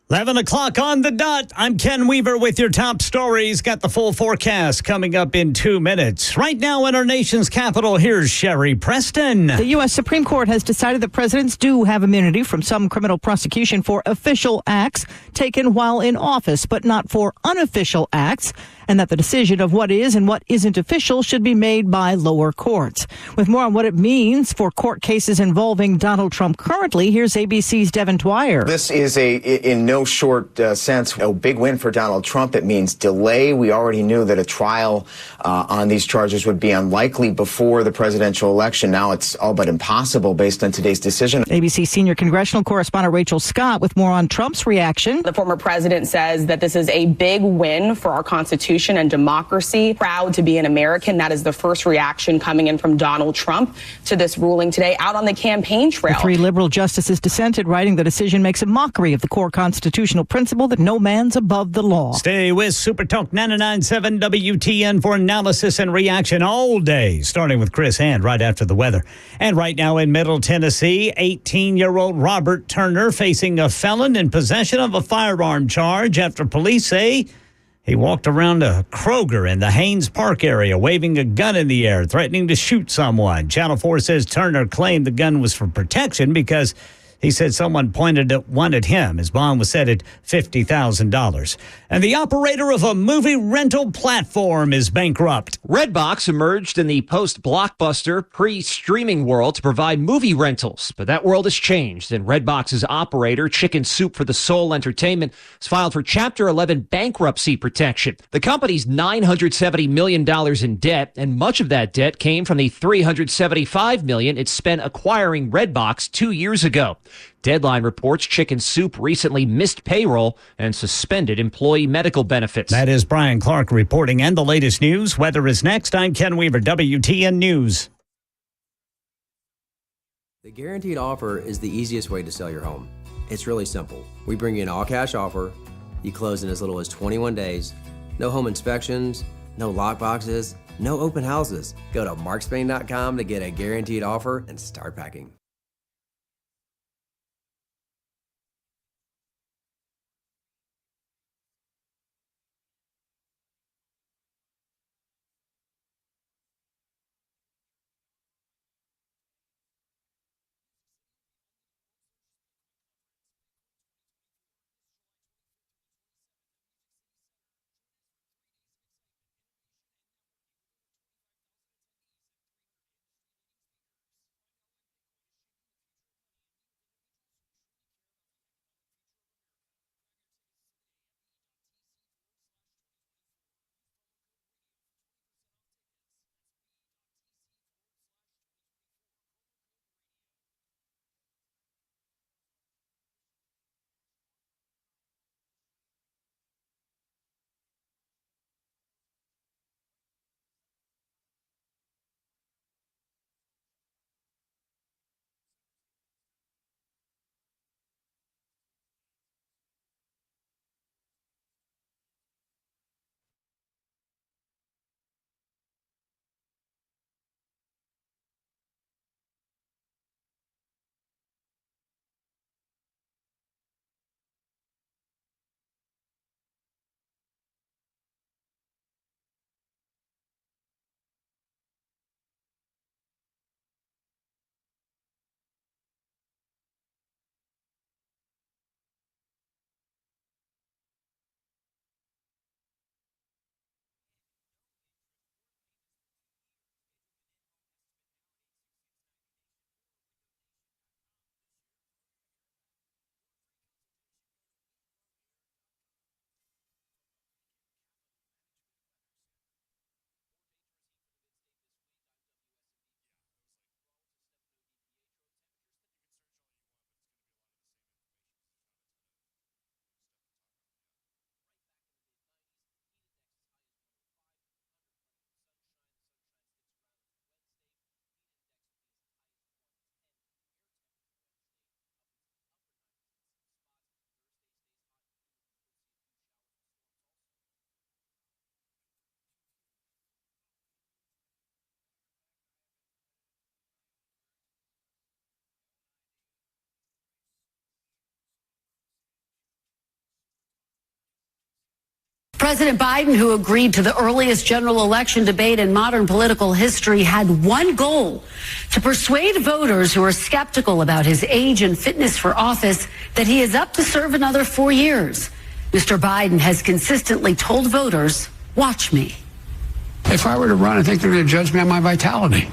Eleven o'clock on the dot. I'm Ken Weaver with your top stories. Got the full forecast coming up in 2 minutes. Right now in our nation's capital, here's Sherry Preston. The U.S. Supreme Court has decided that presidents do have immunity from some criminal prosecution for official acts taken while in office, but not for unofficial acts, and that the decision of what is and what isn't official should be made by lower courts. With more on what it means for court cases involving Donald Trump currently, here's ABC's Devin Dwyer. This is in no short sense, a big win for Donald Trump. It means delay. We already knew that a trial on these charges would be unlikely before the presidential election. Now it's all but impossible based on today's decision. ABC senior congressional correspondent Rachel Scott with more on Trump's reaction. The former president says that this is a big win for our Constitution and democracy. Proud to be an American. That is the first reaction coming in from Donald Trump to this ruling today out on the campaign trail. The 3 liberal justices dissented, writing the decision makes a mockery of the core constitutional principle that no man's above the law. Stay with Super Talk 99.7 WTN for analysis and reaction all day, starting with Chris Hand right after the weather. And right now in Middle Tennessee, 18-year-old Robert Turner facing a felon in possession of a firearm charge after police say he walked around a Kroger in the Haynes Park area, waving a gun in the air, threatening to shoot someone. Channel 4 says Turner claimed the gun was for protection because He said someone pointed at one at him. His bond was set at $50,000. And the operator of a movie rental platform is bankrupt. Redbox emerged in the post-blockbuster, pre-streaming world to provide movie rentals. But that world has changed, and Redbox's operator, Chicken Soup for the Soul Entertainment, has filed for Chapter 11 bankruptcy protection. The company's $970 million in debt, and much of that debt came from the $375 million it spent acquiring Redbox 2 years ago. Deadline reports Chicken Soup recently missed payroll and suspended employee medical benefits. That is Brian Clark reporting. And the latest news. Weather is next. I'm Ken Weaver, WTN News. The Guaranteed Offer is the easiest way to sell your home. It's really simple. We bring you an all-cash offer. You close in as little as 21 days. No home inspections, no lockboxes, no open houses. Go to markspain.com to get a guaranteed offer and start packing. President Biden, who agreed to the earliest general election debate in modern political history, had one goal: to persuade voters who are skeptical about his age and fitness for office that he is up to serve another 4 years. Mr. Biden has consistently told voters, "Watch me." If I were to run, I think they're going to judge me on my vitality.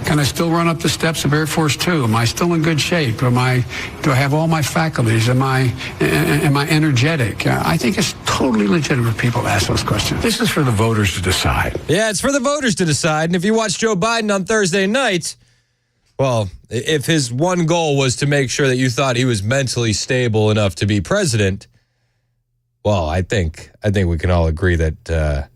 Can I still run up the steps of Air Force Two? Am I still in good shape? Do I have all my faculties? Am I energetic? I think it's totally legitimate for people to ask those questions. This is for the voters to decide. Yeah, it's for the voters to decide. And if you watch Joe Biden on Thursday night, well, if his one goal was to make sure that you thought he was mentally stable enough to be president, well, I think we can all agree that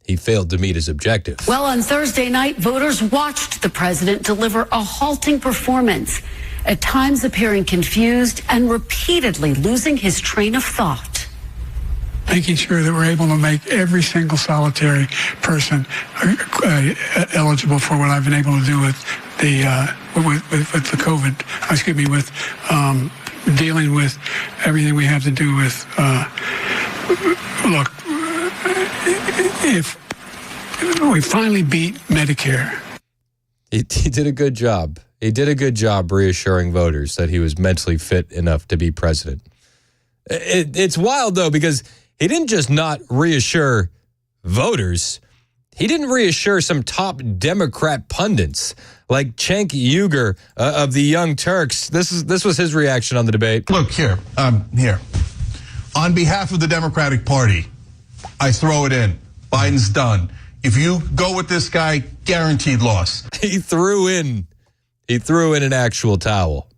he failed to meet his objective. Well, on Thursday night, voters watched the president deliver a halting performance, at times appearing confused and repeatedly losing his train of thought. Making sure that we're able to make every single solitary person eligible for what I've been able to do with the COVID. With dealing with everything we have to do with. Look, if we finally beat Medicare. He did a good job. He did a good job reassuring voters that he was mentally fit enough to be president. It's wild, though, because he didn't just not reassure voters. He didn't reassure some top Democrat pundits like Cenk Uygur of the Young Turks. This was his reaction on the debate. Look, here. On behalf of the Democratic Party, I throw it in. Biden's done. If you go with this guy, guaranteed loss. He threw in an actual towel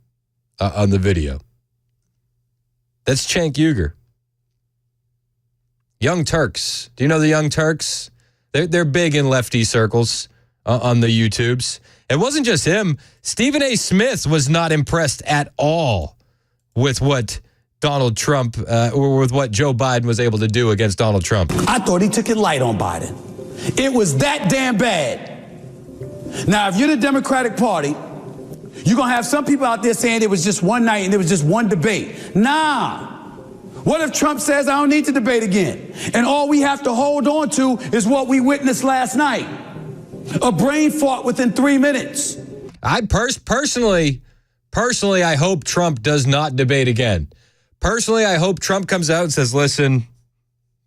on the video. That's Cenk Uygur. Young Turks. Do you know the Young Turks? They're big in lefty circles on the YouTubes. It wasn't just him. Stephen A. Smith was not impressed at all with what Donald Trump or with what Joe Biden was able to do against Donald Trump. I thought he took it light on Biden. It was that damn bad. Now, if you're the Democratic Party, you're going to have some people out there saying it was just one night and it was just one debate. Nah. What if Trump says, I don't need to debate again? And all we have to hold on to is what we witnessed last night. A brain fart within 3 minutes. I personally, I hope Trump does not debate again. Personally, I hope Trump comes out and says, listen,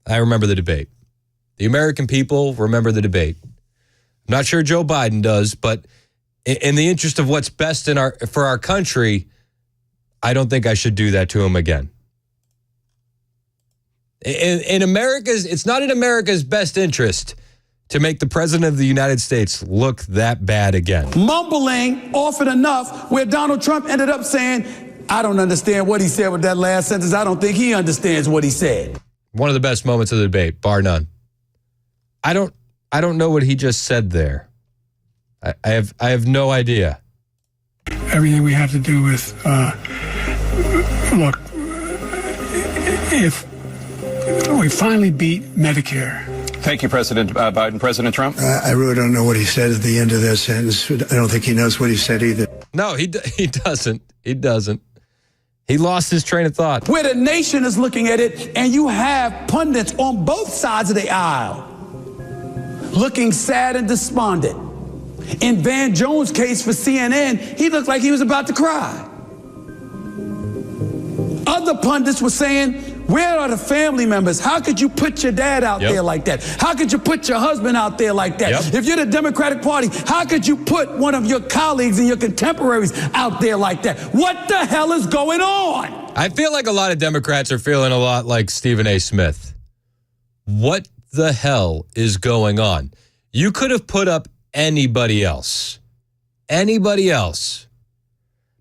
I remember the debate. The American people remember the debate. I'm not sure Joe Biden does, but in the interest of what's best for our country, I don't think I should do that to him again. It's not in America's best interest to make the president of the United States look that bad again. Mumbling often enough where Donald Trump ended up saying, I don't understand what he said with that last sentence. I don't think he understands what he said. One of the best moments of the debate, bar none. I don't know what he just said there. I have no idea. Everything we have to do with, look, if we finally beat Medicare. Thank you, President Biden. President Trump? I really don't know what he said at the end of that sentence. I don't think he knows what he said either. No, he doesn't. He doesn't. He lost his train of thought. Where the nation is looking at it, and you have pundits on both sides of the aisle looking sad and despondent. In Van Jones' case for CNN, he looked like he was about to cry. Other pundits were saying, where are the family members? How could you put your dad out there like that? How could you put your husband out there like that? If you're the Democratic Party, how could you put one of your colleagues and your contemporaries out there like that? What the hell is going on? I feel like a lot of Democrats are feeling a lot like Stephen A. Smith. What the hell is going on? You could have put up anybody else. Anybody else.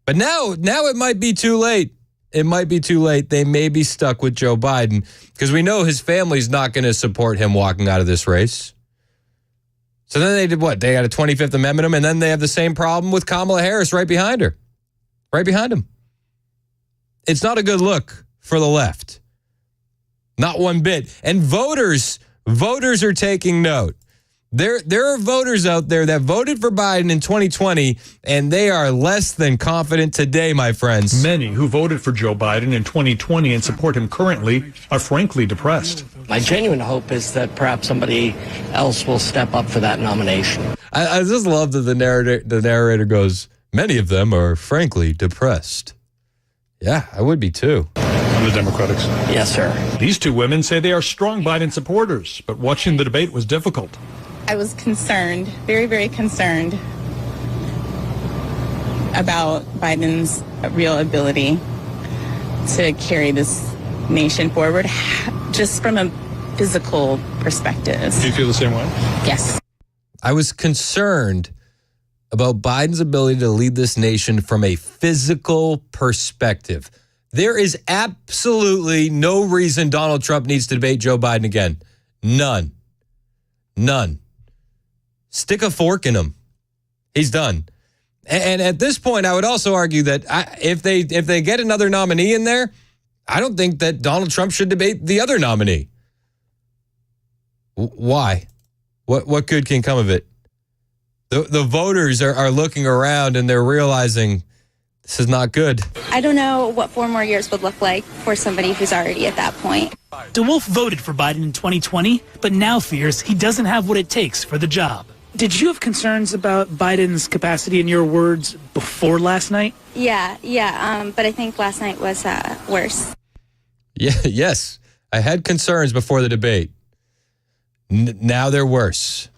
But now it might be too late. It might be too late. They may be stuck with Joe Biden because we know his family's not going to support him walking out of this race. So then they did what? They got a 25th Amendment, and then they have the same problem with Kamala Harris right behind her. Right behind him. It's not a good look for the left. Not one bit. And voters are taking note. There are voters out there that voted for Biden in 2020, and they are less than confident today, my friends. Many who voted for Joe Biden in 2020 and support him currently are frankly depressed. My genuine hope is that perhaps somebody else will step up for that nomination. I just love that the narrator goes, many of them are frankly depressed. Yeah, I would be too. On the Democrats. Yes, sir. These two women say they are strong Biden supporters, but watching the debate was difficult. I was concerned, very, very concerned about Biden's real ability to carry this nation forward, just from a physical perspective. Do you feel the same way? Yes. I was concerned about Biden's ability to lead this nation from a physical perspective. There is absolutely no reason Donald Trump needs to debate Joe Biden again. None. Stick a fork in him. He's done. And at this point, I would also argue that if they get another nominee in there, I don't think that Donald Trump should debate the other nominee. Why? What good can come of it? The voters are looking around and they're realizing this is not good. I don't know what 4 more years would look like for somebody who's already at that point. DeWolf voted for Biden in 2020, but now fears he doesn't have what it takes for the job. Did you have concerns about Biden's capacity, in your words, before last night? Yeah. But I think last night was worse. Yes. I had concerns before the debate. Now they're worse.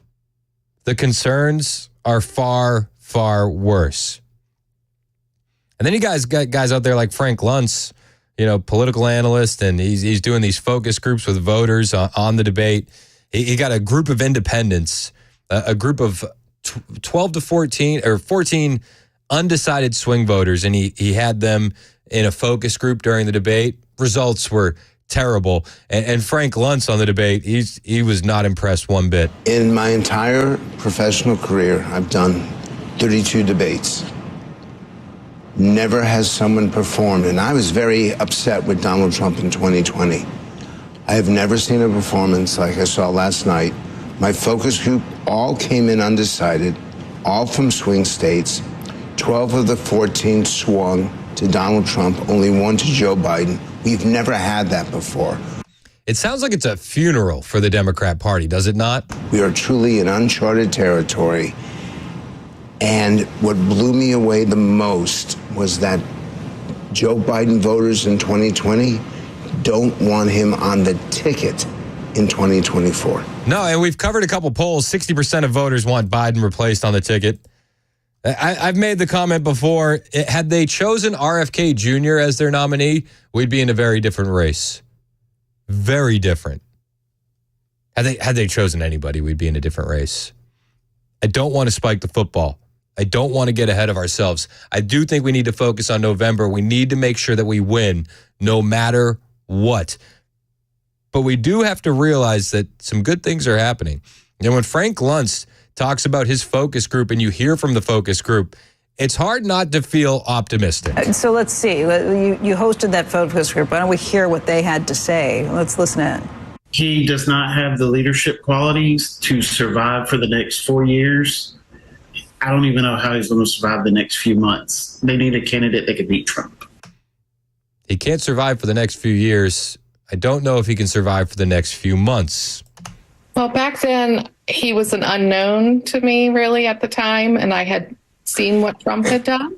The concerns are far, far worse. And then you guys got guys out there like Frank Luntz, political analyst, and he's doing these focus groups with voters on the debate. He got a group of independents, a group of 12 to 14 or 14 undecided swing voters, and he had them in a focus group during the debate. Results were terrible. And Frank Luntz on the debate, he was not impressed one bit. In my entire professional career, I've done 32 debates. Never has someone performed, and I was very upset with Donald Trump in 2020. I have never seen a performance like I saw last night. My focus group all came in undecided, all from swing states. 12 of the 14 swung to Donald Trump, only one to Joe Biden. We've never had that before. It sounds like it's a funeral for the Democrat Party, does it not? We are truly in uncharted territory. And what blew me away the most was that Joe Biden voters in 2020 don't want him on the ticket in 2024. No, and we've covered a couple polls. 60% of voters want Biden replaced on the ticket. I've made the comment before, had they chosen RFK Jr. as their nominee, we'd be in a very different race. Very different. Had they chosen anybody, we'd be in a different race. I don't want to spike the football. I don't want to get ahead of ourselves. I do think we need to focus on November. We need to make sure that we win no matter what. But we do have to realize that some good things are happening. And when Frank Luntz talks about his focus group and you hear from the focus group, it's hard not to feel optimistic. So let's see. You hosted that focus group. Why don't we hear what they had to say? Let's listen in. He does not have the leadership qualities to survive for the next 4 years. I don't even know how he's going to survive the next few months. They need a candidate that could beat Trump. He can't survive for the next few years. I don't know if he can survive for the next few months. Well, back then, he was an unknown to me, really, at the time, and I had seen what Trump had done.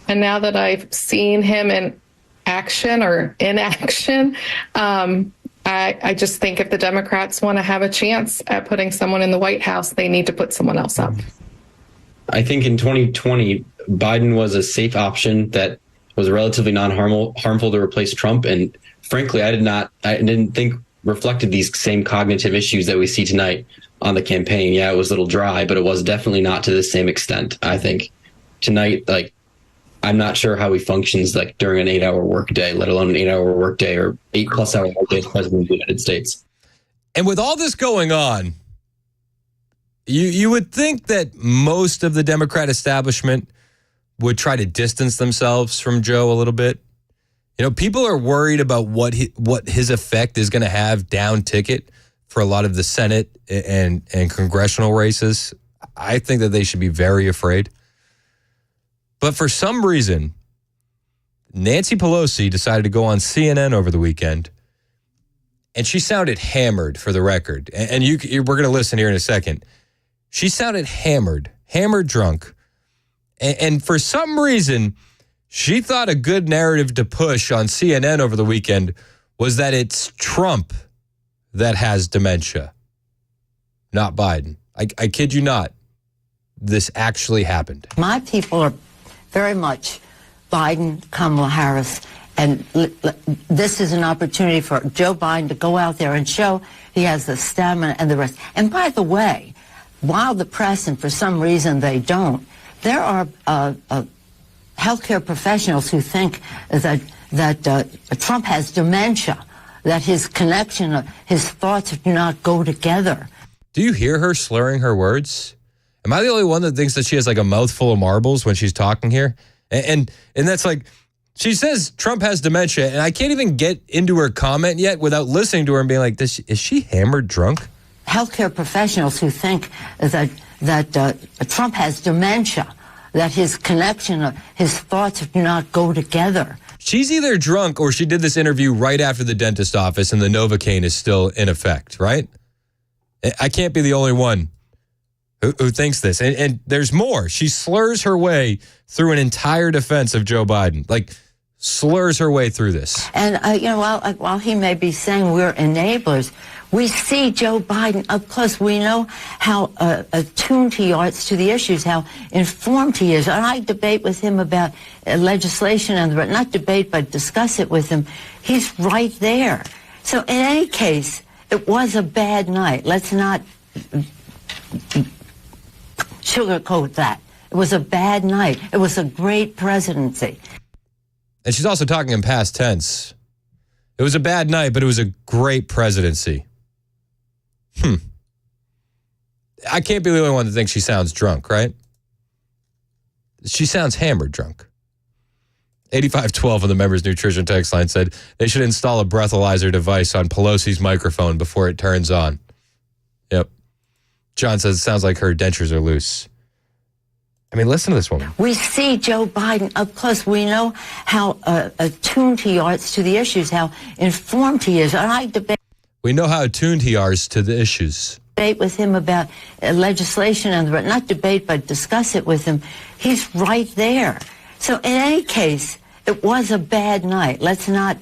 And now that I've seen him in action or inaction, I just think if the Democrats want to have a chance at putting someone in the White House, they need to put someone else up. I think in 2020, Biden was a safe option that was relatively non-harmful to replace Trump. And frankly, I didn't think reflected these same cognitive issues that we see tonight on the campaign. Yeah, it was a little dry, but it was definitely not to the same extent. I think tonight, I'm not sure how he functions during an 8-hour workday, let alone an 8-hour workday or 8+ hour workday as president of the United States. And with all this going on, you would think that most of the Democrat establishment would try to distance themselves from Joe a little bit. People are worried about what his effect is going to have down ticket for a lot of the Senate and congressional races. I think that they should be very afraid. But for some reason, Nancy Pelosi decided to go on CNN over the weekend, and she sounded hammered, for the record. And we're going to listen here in a second. She sounded hammered drunk. And for some reason, she thought a good narrative to push on CNN over the weekend was that it's Trump that has dementia, not Biden. I kid you not. This actually happened. My people are very much Biden, Kamala Harris, and this is an opportunity for Joe Biden to go out there and show he has the stamina and the rest. And by the way, while the press, and for some reason they don't, there are healthcare professionals who think that Trump has dementia, that his his thoughts do not go together. Do you hear her slurring her words? Am I the only one that thinks that she has a mouthful of marbles when she's talking here? And that's she says Trump has dementia, and I can't even get into her comment yet without listening to her and being like, is she hammered drunk? Healthcare professionals who think that Trump has dementia, that his his thoughts do not go together. She's either drunk or she did this interview right after the dentist office and the Novocaine is still in effect, right? I can't be the only one who thinks this. And there's more. She slurs her way through an entire defense of Joe Biden. Like, slurs her way through this. And, while he may be saying we're enablers, we see Joe Biden up close. We know how attuned he is to the issues, how informed he is. And I debate with him about legislation, and not debate, but discuss it with him. He's right there. So in any case, it was a bad night. Let's not sugarcoat that. It was a bad night. It was a great presidency. And she's also talking in past tense. It was a bad night, but it was a great presidency. I can't be the only one that thinks she sounds drunk, right? She sounds hammered drunk. 8512 on the members' nutrition text line said they should install a breathalyzer device on Pelosi's microphone before it turns on. Yep. John says it sounds like her dentures are loose. I mean, listen to this woman. We see Joe Biden up close. We know how attuned he is to the issues, how informed he is. And I debate. We know how attuned he is to the issues. Debate with him about legislation, and not debate, but discuss it with him. He's right there. So in any case, it was a bad night. Let's not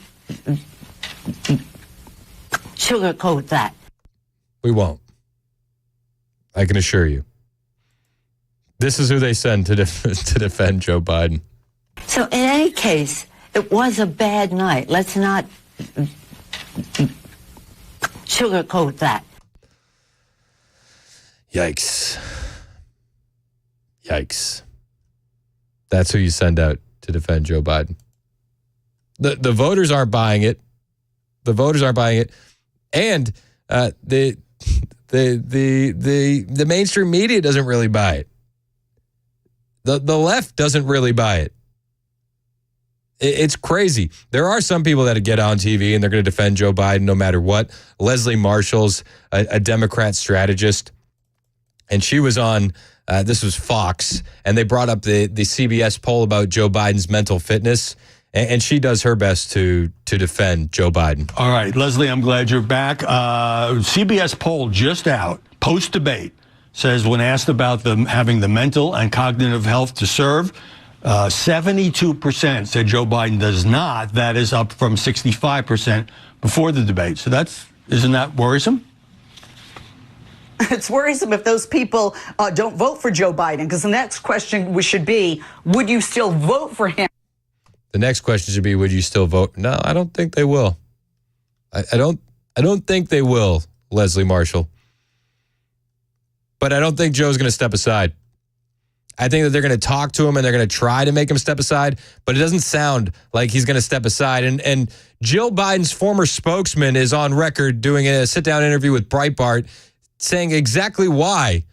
sugarcoat that. We won't. I can assure you. This is who they send to defend Joe Biden. So in any case, it was a bad night. Let's not sugarcoat that. Yikes. Yikes. That's who you send out to defend Joe Biden. The voters aren't buying it. The voters aren't buying it. And the mainstream media doesn't really buy it. The left doesn't really buy it. It's crazy. There are some people that get on TV and they're going to defend Joe Biden no matter what. Leslie Marshall's a Democrat strategist, and she was on, this was Fox, and they brought up the CBS poll about Joe Biden's mental fitness, and she does her best to defend Joe Biden. All right, Leslie, I'm glad you're back. CBS poll just out, post-debate, says when asked about them having the mental and cognitive health to serve, 72% said Joe Biden does not. That is up from 65% before the debate. So isn't that worrisome? It's worrisome if those people don't vote for Joe Biden, because the next question should be, would you still vote for him? The next question should be, would you still vote? No, I don't think they will. I don't think they will, Leslie Marshall. But I don't think Joe's going to step aside. I think that they're going to talk to him and they're going to try to make him step aside, but it doesn't sound like he's going to step aside. And Jill Biden's former spokesman is on record doing a sit-down interview with Breitbart saying exactly why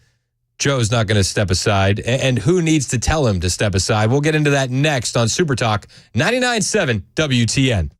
Joe's not going to step aside and who needs to tell him to step aside. We'll get into that next on Super Talk 99.7 WTN.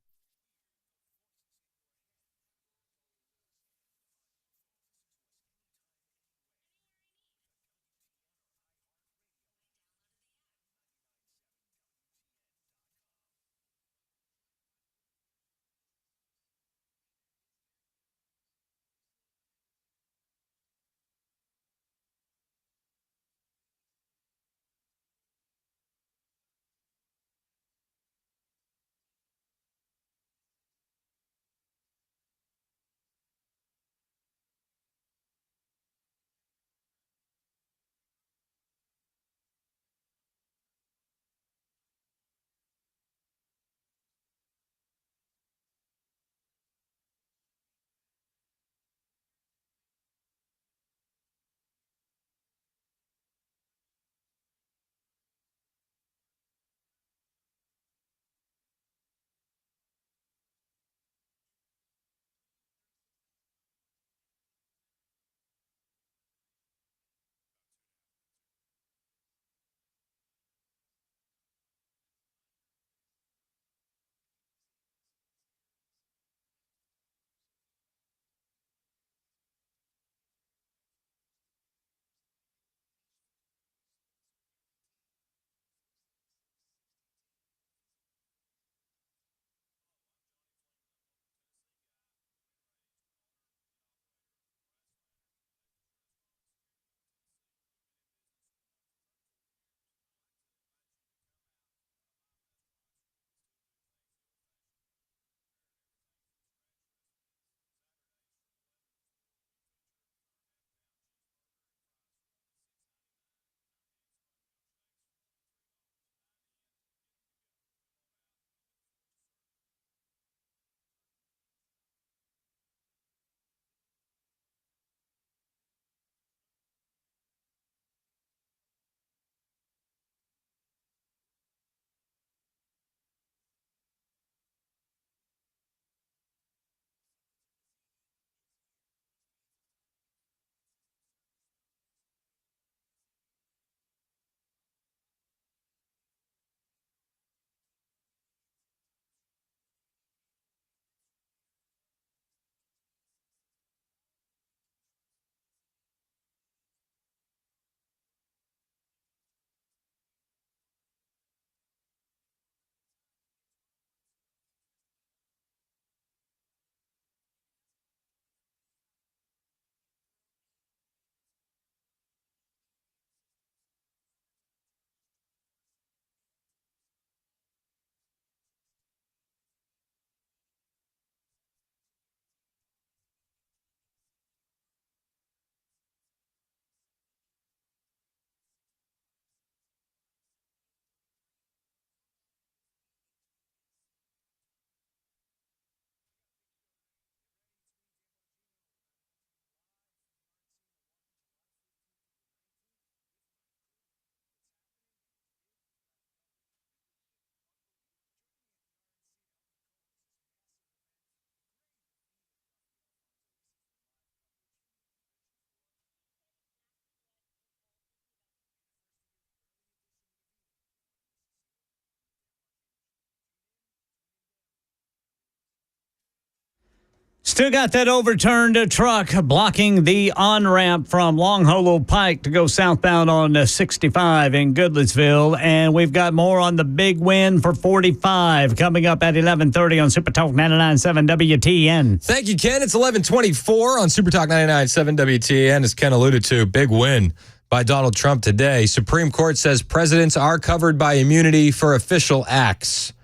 Still got that overturned truck blocking the on-ramp from Long Hollow Pike to go southbound on 65 in Goodlettsville. And we've got more on the big win for 45 coming up at 11:30 on Super Talk 99.7 WTN. Thank you, Ken. It's 11:24 on Super Talk 99.7 WTN. As Ken alluded to, big win by Donald Trump today. Supreme Court says presidents are covered by immunity for official acts.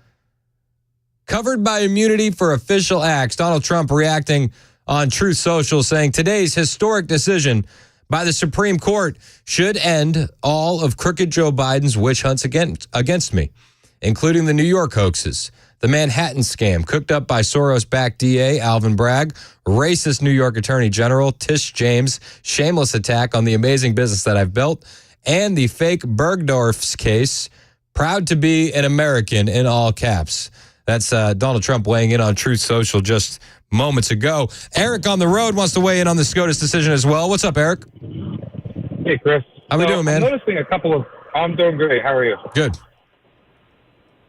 Covered by immunity for official acts. Donald Trump reacting on Truth Social, saying today's historic decision by the Supreme Court should end all of crooked Joe Biden's witch hunts against me, including the New York hoaxes, the Manhattan scam cooked up by Soros-backed DA Alvin Bragg, racist New York Attorney General Tish James, shameless attack on the amazing business that I've built, and the fake Bergdorf's case, proud to be an American in all caps. That's Donald Trump weighing in on Truth Social just moments ago. Eric on the road wants to weigh in on the SCOTUS decision as well. What's up, Eric? Hey, Chris. How we doing, man? I'm noticing I'm doing great. How are you? Good.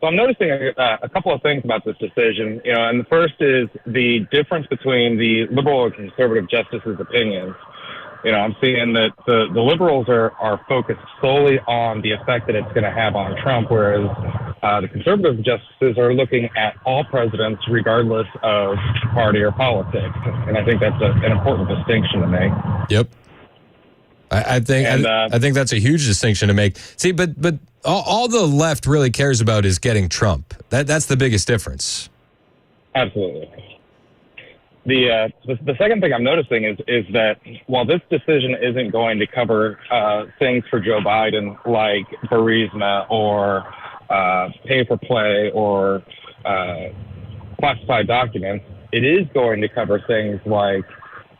So I'm noticing a couple of things about this decision, and the first is the difference between the liberal and conservative justices' opinions. I'm seeing that the liberals are focused solely on the effect that it's going to have on Trump, whereas the conservative justices are looking at all presidents regardless of party or politics. And I think that's an important distinction to make. Yep. I think that's a huge distinction to make. See, but all the left really cares about is getting Trump. That's the biggest difference. Absolutely. The second thing I'm noticing is that while this decision isn't going to cover things for Joe Biden like Burisma or pay-for-play or classified documents, it is going to cover things like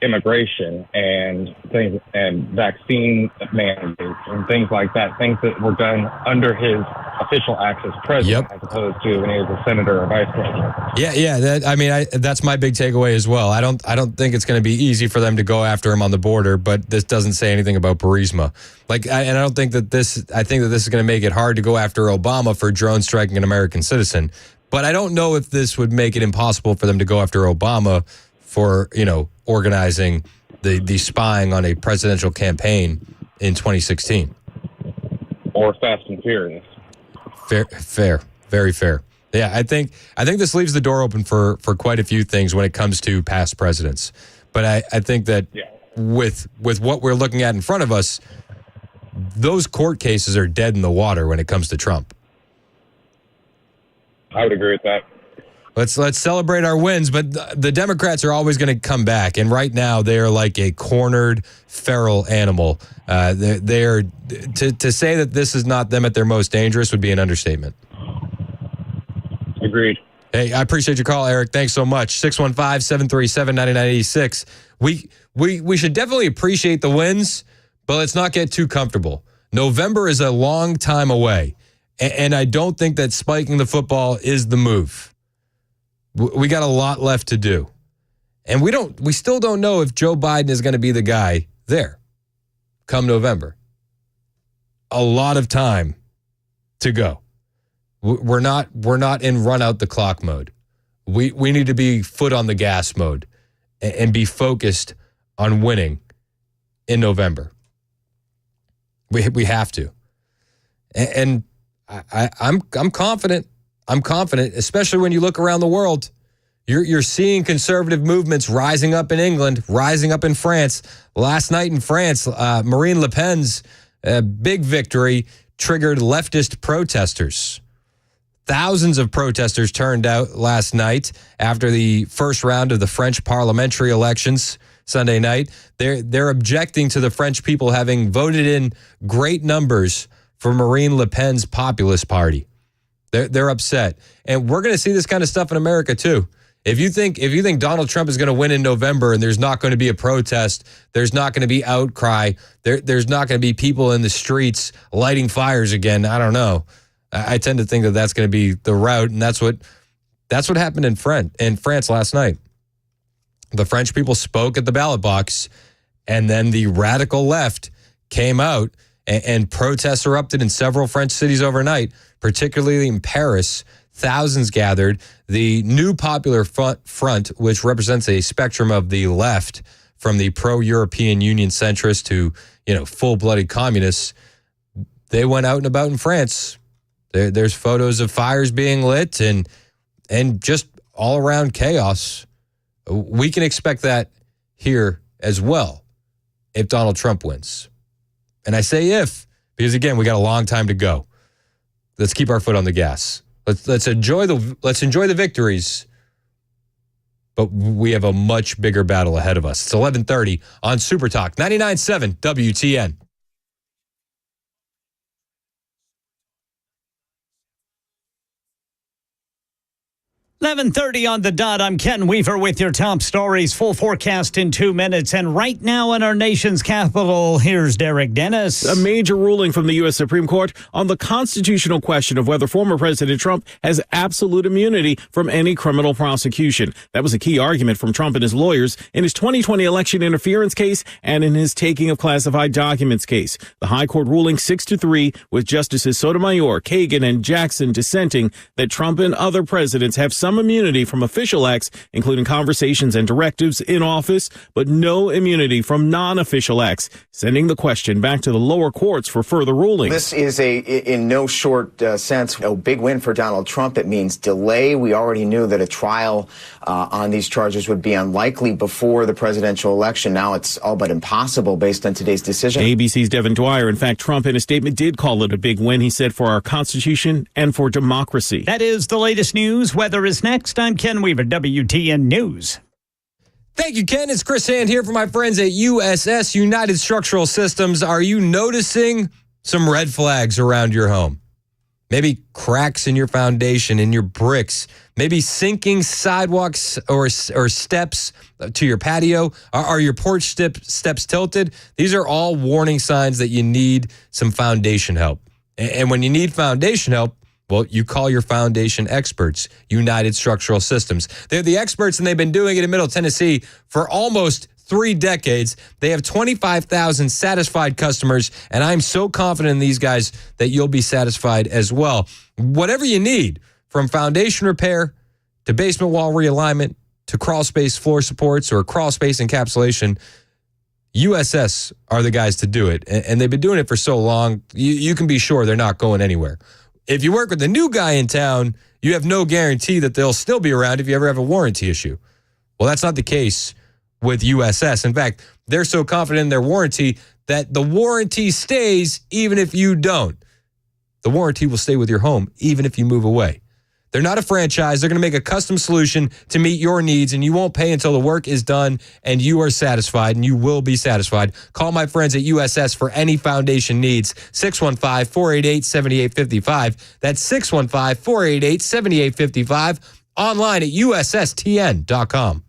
immigration and things and vaccine mandates and things like that, things that were done under his official acts as president, as opposed to when he was a senator or vice president. Yeah. That's my big takeaway as well. I don't think it's going to be easy for them to go after him on the border, but this doesn't say anything about Burisma. I think that this is going to make it hard to go after Obama for drone striking an American citizen. But I don't know if this would make it impossible for them to go after Obama for, organizing the spying on a presidential campaign in 2016. Or Fast and Furious. Fair, very fair. Yeah, I think this leaves the door open for quite a few things when it comes to past presidents. But I think that with what we're looking at in front of us, those court cases are dead in the water when it comes to Trump. I would agree with that. Let's celebrate our wins, but the Democrats are always going to come back, and right now they are like a cornered feral animal. They're to say that this is not them at their most dangerous would be an understatement. Agreed. Hey, I appreciate your call, Eric. Thanks so much. 615-737-9986. We should definitely appreciate the wins, but let's not get too comfortable. November is a long time away, and I don't think that spiking the football is the move. We got a lot left to do. And we still don't know if Joe Biden is going to be the guy there come November. A lot of time to go. We're not in run out the clock mode. We need to be foot on the gas mode and be focused on winning in November. We have to. And I'm confident. I'm confident, especially when you look around the world. You're seeing conservative movements rising up in England, rising up in France. Last night in France, Marine Le Pen's big victory triggered leftist protesters. Thousands of protesters turned out last night after the first round of the French parliamentary elections Sunday night. They're objecting to the French people having voted in great numbers for Marine Le Pen's populist party. They're upset. And we're going to see this kind of stuff in America too. If you think Donald Trump is going to win in November and there's not going to be a protest, there's not going to be outcry, there's not going to be people in the streets lighting fires again, I don't know. I tend to think that that's going to be the route, and that's what happened in France last night. The French people spoke at the ballot box, and then the radical left came out, and protests erupted in several French cities overnight, particularly in Paris. thousands gathered. The New Popular Front, which represents a spectrum of the left, from the pro-European Union centrists to, full-blooded communists, they went out and about in France. There's photos of fires being lit and just all around chaos. We can expect that here as well if Donald Trump wins. And I say if, because again, we got a long time to go. Let's keep our foot on the gas. Let's enjoy the victories, but we have a much bigger battle ahead of us. It's 11:30 on Super Talk 99.7 WTN. 11:30 on the dot. I'm Ken Weaver with your top stories. Full forecast in 2 minutes. And right now in our nation's capital, here's Derek Dennis. A major ruling from the U.S. Supreme Court on the constitutional question of whether former President Trump has absolute immunity from any criminal prosecution. That was a key argument from Trump and his lawyers in his 2020 election interference case and in his taking of classified documents case. The high court ruling 6-3 with Justices Sotomayor, Kagan, and Jackson dissenting that Trump and other presidents have some immunity from official acts, including conversations and directives in office, but no immunity from non-official acts, sending the question back to the lower courts for further rulings. This is in no short sense, a big win for Donald Trump. It means delay. We already knew that a trial on these charges would be unlikely before the presidential election. Now it's all but impossible based on today's decision. ABC's Devin Dwyer. In fact, Trump in a statement did call it a big win, he said, for our Constitution and for democracy. That is the latest news. Weather is next. I'm Ken Weaver, WTN News. Thank you, Ken. It's Chris Hand here for my friends at USS, United Structural Systems. Are you noticing some red flags around your home? Maybe cracks in your foundation, in your bricks, maybe sinking sidewalks or steps to your patio. Are your porch steps tilted? These are all warning signs that you need some foundation help. And when you need foundation help, well, you call your foundation experts, United Structural Systems. They're the experts, and they've been doing it in Middle Tennessee for almost 3 decades. They have 25,000 satisfied customers, and I'm so confident in these guys that you'll be satisfied as well. Whatever you need, from foundation repair to basement wall realignment to crawl space floor supports or crawl space encapsulation, USS are the guys to do it. And they've been doing it for so long, you can be sure they're not going anywhere. If you work with a new guy in town, you have no guarantee that they'll still be around if you ever have a warranty issue. Well, that's not the case with USS. In fact, they're so confident in their warranty that the warranty stays even if you don't. The warranty will stay with your home even if you move away. They're not a franchise. They're going to make a custom solution to meet your needs, and you won't pay until the work is done and you are satisfied, and you will be satisfied. Call my friends at USS for any foundation needs. 615-488-7855. That's 615-488-7855. Online at USSTN.com.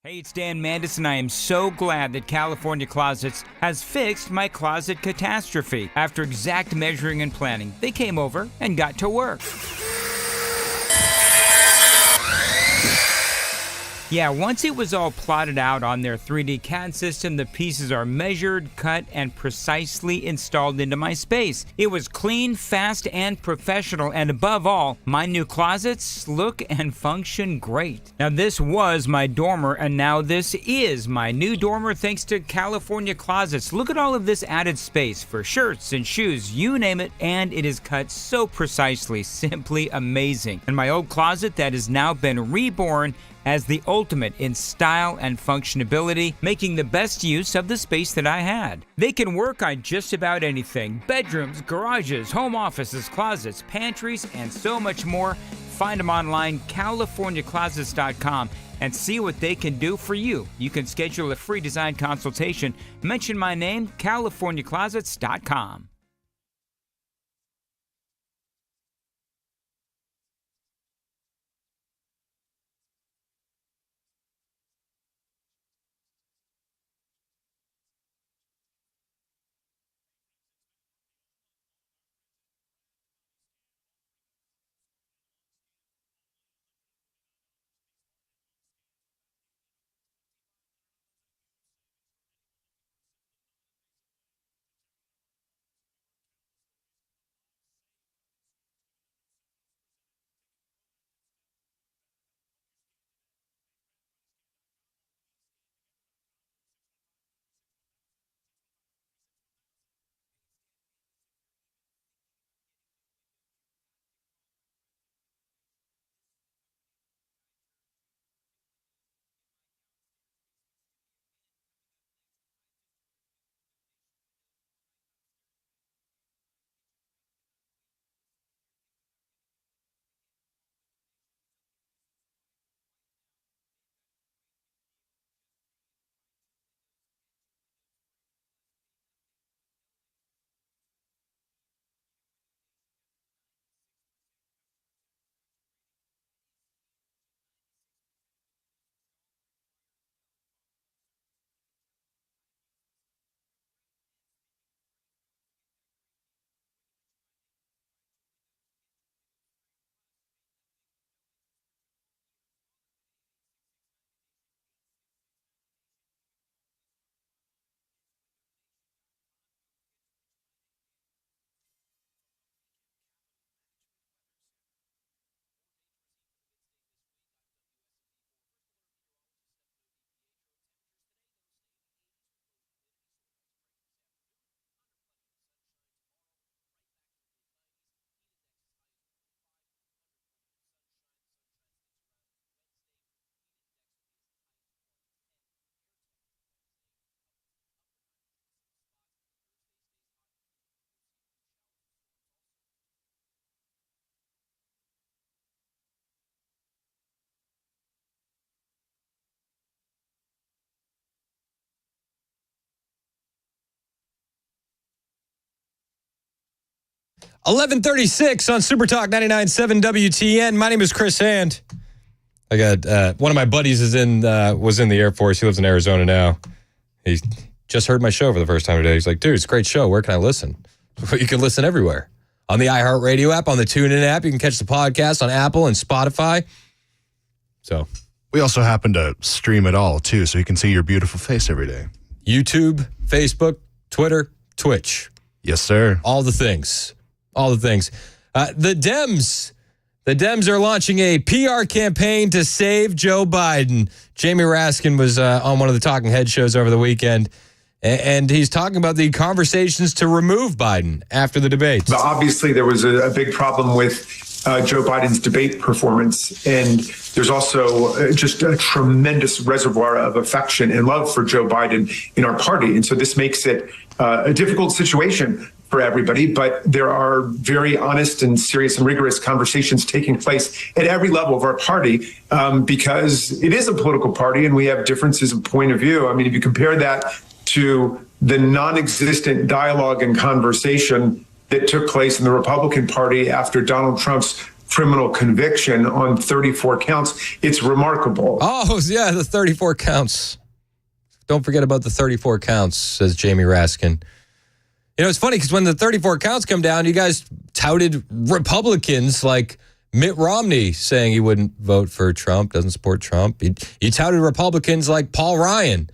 Hey, it's Dan Mandis, and I am so glad that California Closets has fixed my closet catastrophe. After exact measuring and planning, they came over and got to work. Yeah, once it was all plotted out on their 3D CAD system, the pieces are measured, cut, and precisely installed into my space. It was clean, fast, and professional, and above all, my new closets look and function great. Now, this was my dormer, and now this is my new dormer thanks to California Closets. Look at all of this added space for shirts and shoes, you name it, and it is cut so precisely, simply amazing. And my old closet that has now been reborn as the ultimate in style and functionability, making the best use of the space that I had. They can work on just about anything: bedrooms, garages, home offices, closets, pantries, and so much more. Find them online, CaliforniaClosets.com, and see what they can do for you. You can schedule a free design consultation. Mention my name, CaliforniaClosets.com. 11:36 on Super Talk 99.7 WTN. My name is Chris Hand. I got one of my buddies was in the Air Force. He lives in Arizona now. He just heard my show for the first time today. He's like, dude, it's a great show. Where can I listen? You can listen everywhere. On the iHeartRadio app, on the TuneIn app. You can catch the podcast on Apple and Spotify. So we also happen to stream it all, too, so you can see your beautiful face every day. YouTube, Facebook, Twitter, Twitch. Yes, sir. All the things. All the things. The Dems are launching a PR campaign to save Joe Biden. Jamie Raskin was on one of the Talking Head shows over the weekend, and he's talking about the conversations to remove Biden after the debates. But obviously, there was a big problem with Joe Biden's debate performance, and there's also just a tremendous reservoir of affection and love for Joe Biden in our party. And so this makes it a difficult situation for everybody, but there are very honest and serious and rigorous conversations taking place at every level of our party because it is a political party and we have differences of point of view. I mean, if you compare that to the non-existent dialogue and conversation that took place in the Republican Party after Donald Trump's criminal conviction on 34 counts, it's remarkable. Oh, yeah, the 34 counts. Don't forget about the 34 counts, says Jamie Raskin. You know, it's funny because when the 34 counts come down, you guys touted Republicans like Mitt Romney saying he wouldn't vote for Trump, doesn't support Trump. You touted Republicans like Paul Ryan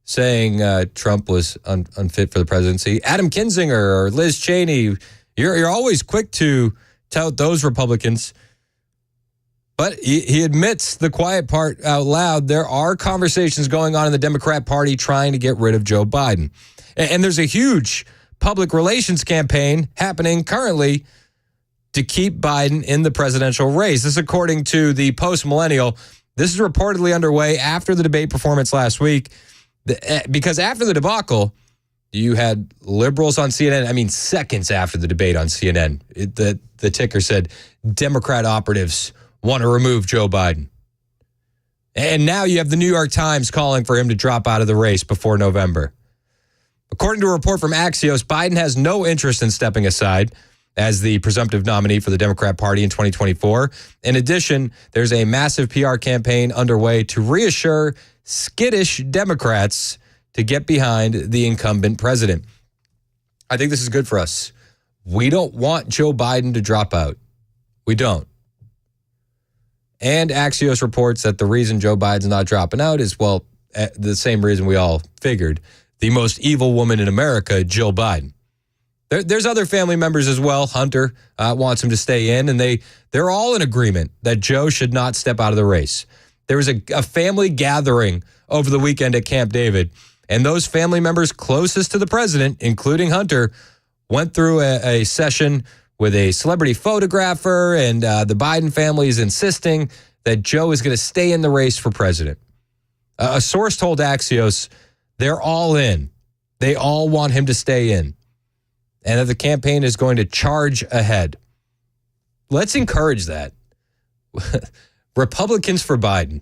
saying Trump was unfit for the presidency. Adam Kinzinger or Liz Cheney, you're always quick to tout those Republicans. But he admits the quiet part out loud. There are conversations going on in the Democrat Party trying to get rid of Joe Biden. And there's a huge public relations campaign happening currently to keep Biden in the presidential race. This is according to the Post-Millennial. This is reportedly underway after the debate performance last week. Because after the debacle, you had liberals on CNN. I mean, seconds after the debate on CNN, the ticker said, Democrat operatives want to remove Joe Biden. And now you have the New York Times calling for him to drop out of the race before November. According to a report from Axios, Biden has no interest in stepping aside as the presumptive nominee for the Democrat Party in 2024. In addition, there's a massive PR campaign underway to reassure skittish Democrats to get behind the incumbent president. I think this is good for us. We don't want Joe Biden to drop out. We don't. And Axios reports that the reason Joe Biden's not dropping out is, well, the same reason we all figured. The most evil woman in America, Jill Biden. There's other family members as well. Hunter wants him to stay in, and they're all in agreement that Joe should not step out of the race. There was a family gathering over the weekend at Camp David, and those family members closest to the president, including Hunter, went through a session with a celebrity photographer, and the Biden family is insisting that Joe is going to stay in the race for president. A source told Axios they're all in. They all want him to stay in. And that the campaign is going to charge ahead. Let's encourage that. Republicans for Biden.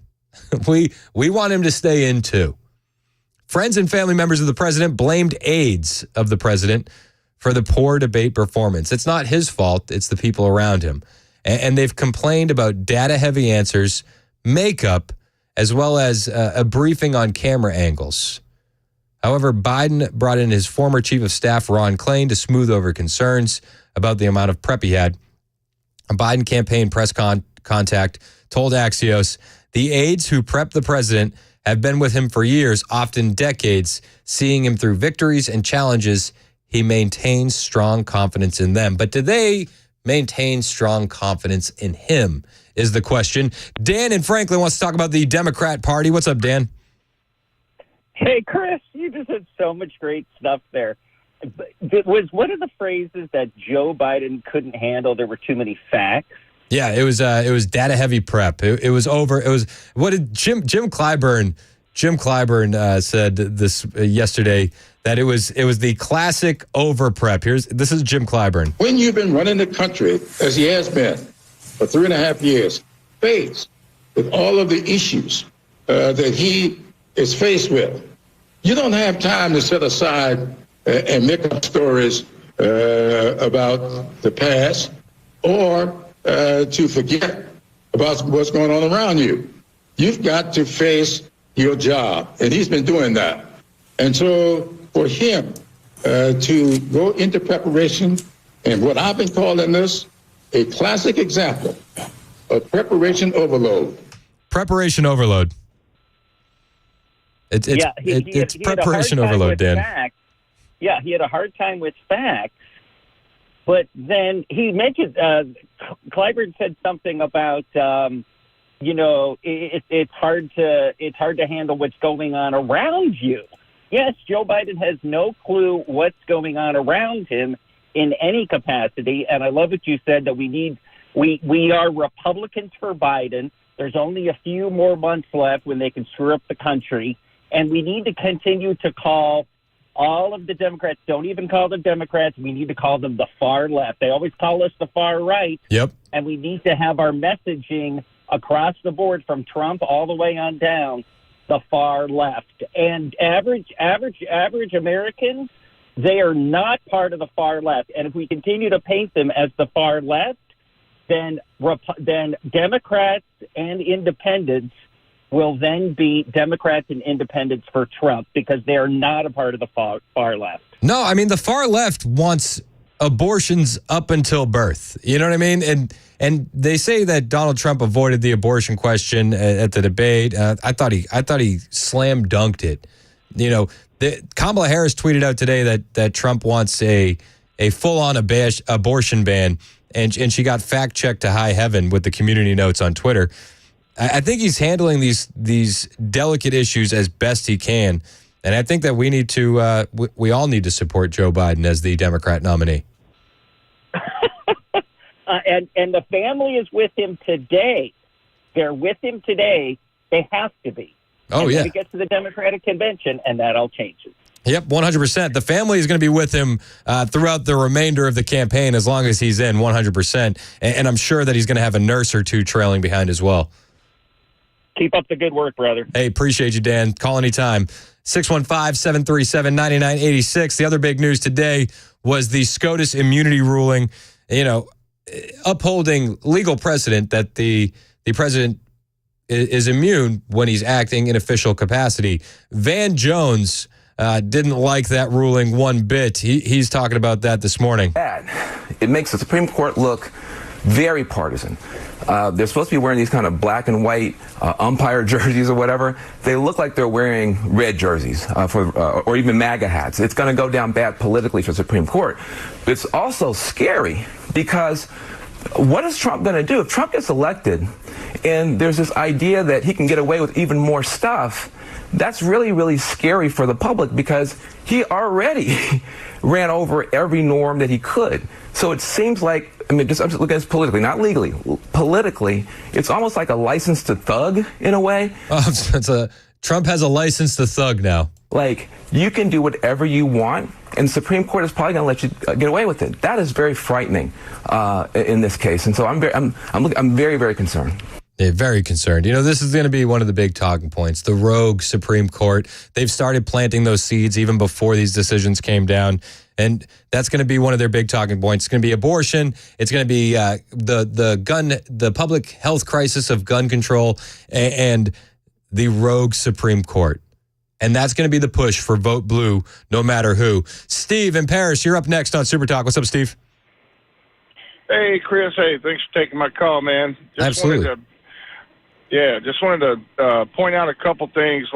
We want him to stay in too. Friends and family members of the president blamed aides of the president for the poor debate performance. It's not his fault. It's the people around him. And they've complained about data-heavy answers, makeup, as well as a briefing on camera angles. However, Biden brought in his former chief of staff, Ron Klain, to smooth over concerns about the amount of prep he had. A Biden campaign press contact told Axios, the aides who prepped the president have been with him for years, often decades, seeing him through victories and challenges. He maintains strong confidence in them. But do they maintain strong confidence in him is the question. Dan in Franklin wants to talk about the Democrat Party. What's up, Dan? Hey, Chris, you just had so much great stuff there. Was one of the phrases that Joe Biden couldn't handle, there were too many facts? Yeah, it was data heavy prep. It was over. It was, what did Jim Clyburn said this yesterday, that it was the classic over prep. This is Jim Clyburn. When you've been running the country, as he has been for 3.5 years, faced with all of the issues that he is faced with, you don't have time to set aside and make up stories about the past or to forget about what's going on around you. You've got to face your job, and he's been doing that. And so for him to go into preparation, and what I've been calling this a classic example of preparation overload. Preparation overload. It's preparation overload, Dan. Facts. Yeah, he had a hard time with facts. But then he mentioned, Clyburn said something about, it's hard to handle what's going on around you. Yes, Joe Biden has no clue what's going on around him in any capacity. And I love what you said that we are Republicans for Biden. There's only a few more months left when they can screw up the country. And we need to continue to call all of the Democrats, don't even call them Democrats. We need to call them the far left. They always call us the far right. Yep. And we need to have our messaging across the board from Trump all the way on down, the far left. And average Americans, they are not part of the far left. And if we continue to paint them as the far left, then Democrats and independents will then be Democrats and independents for Trump because they are not a part of the far left. No, I mean, the far left wants abortions up until birth. You know what I mean? And they say that Donald Trump avoided the abortion question at the debate. I thought he slam dunked it. You know, Kamala Harris tweeted out today that Trump wants a full-on abortion ban, and she got fact-checked to high heaven with the community notes on Twitter. I think he's handling these delicate issues as best he can, and I think that we need to we all need to support Joe Biden as the Democrat nominee. And the family is with him today. They're with him today. They have to be. Oh, and yeah. Then he gets to the Democratic convention, and that all changes. Yep, 100%. The family is going to be with him throughout the remainder of the campaign as long as he's in, 100%. And I'm sure that he's going to have a nurse or two trailing behind as well. Keep up the good work, brother. Hey, appreciate you, Dan. Call anytime. 615-737-9986. The other big news today was the SCOTUS immunity ruling, upholding legal precedent that the president is immune when he's acting in official capacity. Van Jones didn't like that ruling one bit. He's talking about that this morning. It makes the Supreme Court look very partisan. They're supposed to be wearing these kind of black and white umpire jerseys or whatever. They look like they're wearing red jerseys or even MAGA hats. It's going to go down bad politically for the Supreme Court. But it's also scary because what is Trump going to do? If Trump gets elected and there's this idea that he can get away with even more stuff, that's really, really scary for the public because he already ran over every norm that he could. So it seems like, I'm just looking at this politically, not legally. Politically, it's almost like a license to thug in a way. Trump has a license to thug now. Like, you can do whatever you want, and the Supreme Court is probably going to let you get away with it. That is very frightening in this case, and so I'm very, very concerned. They're very concerned. This is going to be one of the big talking points. The rogue Supreme Court. They've started planting those seeds even before these decisions came down. And that's going to be one of their big talking points. It's going to be abortion. It's going to be the public health crisis of gun control and the rogue Supreme Court. And that's going to be the push for Vote Blue, no matter who. Steve in Paris, you're up next on Super Talk. What's up, Steve? Hey, Chris. Hey, thanks for taking my call, man. Absolutely. Just wanted to point out a couple things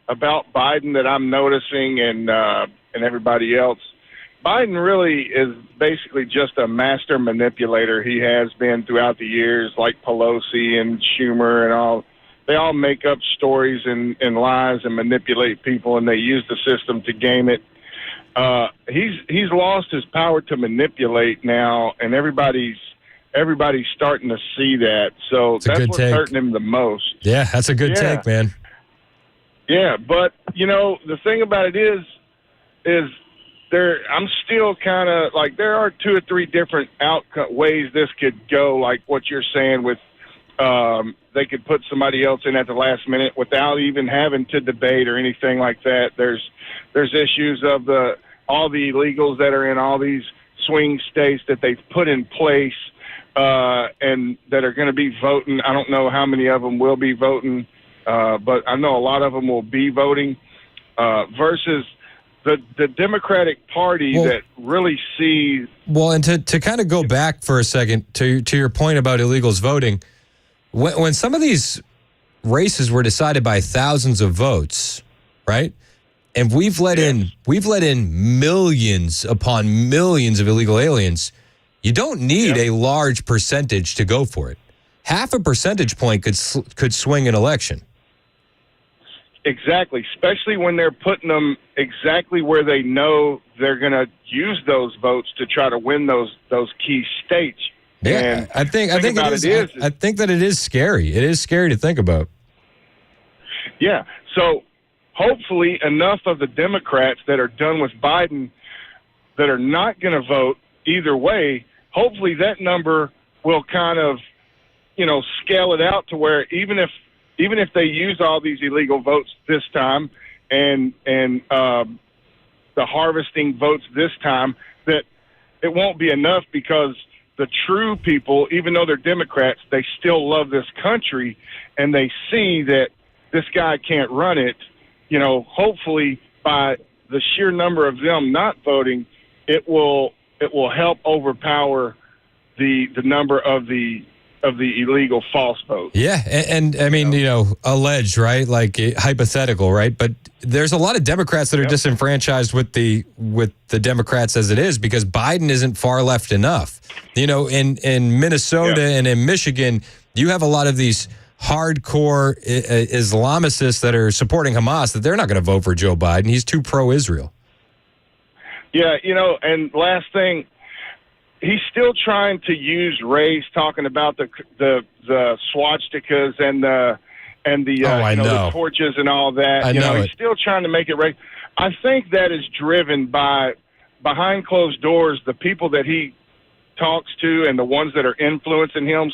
about Biden that I'm noticing and everybody else. Biden really is basically just a master manipulator. He has been throughout the years, like Pelosi and Schumer and all. They all make up stories and lies and manipulate people, and they use the system to game it. He's lost his power to manipulate now, and everybody's starting to see that. So that's what's hurting him the most. Yeah, that's a good take, man. Yeah, but the thing about it is I'm still kind of like there are 2 or 3 different ways this could go. Like what you're saying with they could put somebody else in at the last minute without even having to debate or anything like that. There's issues of the all the illegals that are in all these swing states that they've put in place and that are going to be voting. I don't know how many of them will be voting, but I know a lot of them will be voting versus the Democratic Party that really sees. Well, and to kind of go back for a second to your point about illegals voting, when some of these races were decided by thousands of votes, right? And we've let in millions upon millions of illegal aliens. You don't need a large percentage to go for it. Half a percentage point could swing an election. Exactly, especially when they're putting them exactly where they know they're going to use those votes to try to win those key states. Yeah, and I think that it is scary. It is scary to think about. Yeah, so hopefully enough of the Democrats that are done with Biden that are not going to vote either way, hopefully that number will kind of, scale it out to where even if they use all these illegal votes this time and the harvesting votes this time, that it won't be enough because the true people, even though they're Democrats, they still love this country and they see that this guy can't run it. Hopefully by the sheer number of them not voting, it will help overpower the number of the illegal false votes. Yeah, and I mean, alleged, right? Like hypothetical, right? But there's a lot of Democrats that are disenfranchised with the Democrats as it is because Biden isn't far left enough. In Minnesota and in Michigan, you have a lot of these hardcore Islamicists that are supporting Hamas that they're not going to vote for Joe Biden. He's too pro-Israel. Yeah, and last thing, he's still trying to use race, talking about the swastikas and the the torches and all that. He's still trying to make it race. I think that is driven by behind closed doors, the people that he talks to and the ones that are influencing him,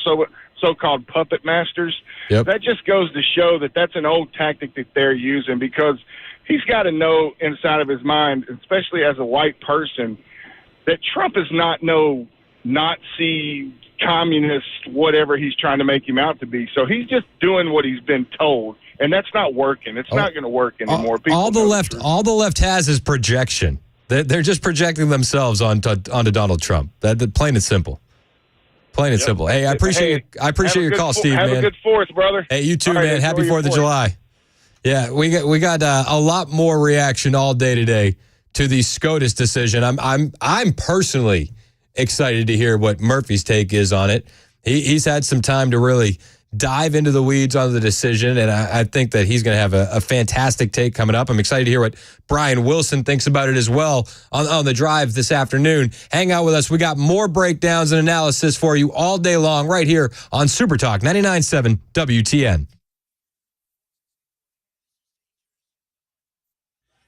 so-called puppet masters. Yep. That just goes to show that that's an old tactic that they're using because he's got to know inside of his mind, especially as a white person, that Trump is not no Nazi, communist, whatever he's trying to make him out to be. So he's just doing what he's been told, and that's not working. It's not going to work anymore. All the left has is projection. They're just projecting themselves onto Donald Trump. That plain and simple. Plain and simple. Hey, I appreciate your call, Steve. Have a good Fourth, brother. Hey, you too, all man. Right, Happy 4th of July. Yeah, we got a lot more reaction all day today to the SCOTUS decision. I'm personally excited to hear what Murphy's take is on it. He's had some time to really dive into the weeds on the decision, and I think that he's going to have a fantastic take coming up. I'm excited to hear what Brian Wilson thinks about it as well on the drive this afternoon. Hang out with us. We got more breakdowns and analysis for you all day long right here on Super Talk 99.7 WTN.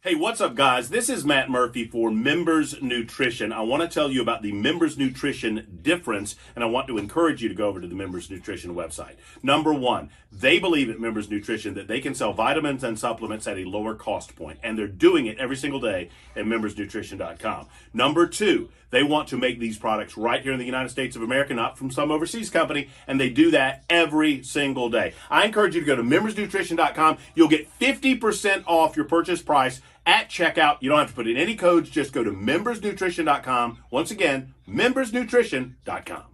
Hey, what's up, guys? This is Matt Murphy for Members Nutrition. I want to tell you about the Members Nutrition difference, and I want to encourage you to go over to the Members Nutrition website. Number one, they believe at Members Nutrition that they can sell vitamins and supplements at a lower cost point, and they're doing it every single day at membersnutrition.com. Number two, they want to make these products right here in the United States of America, not from some overseas company, and they do that every single day. I encourage you to go to membersnutrition.com. You'll get 50% off your purchase price at checkout. You don't have to put in any codes. Just go to membersnutrition.com. Once again, membersnutrition.com.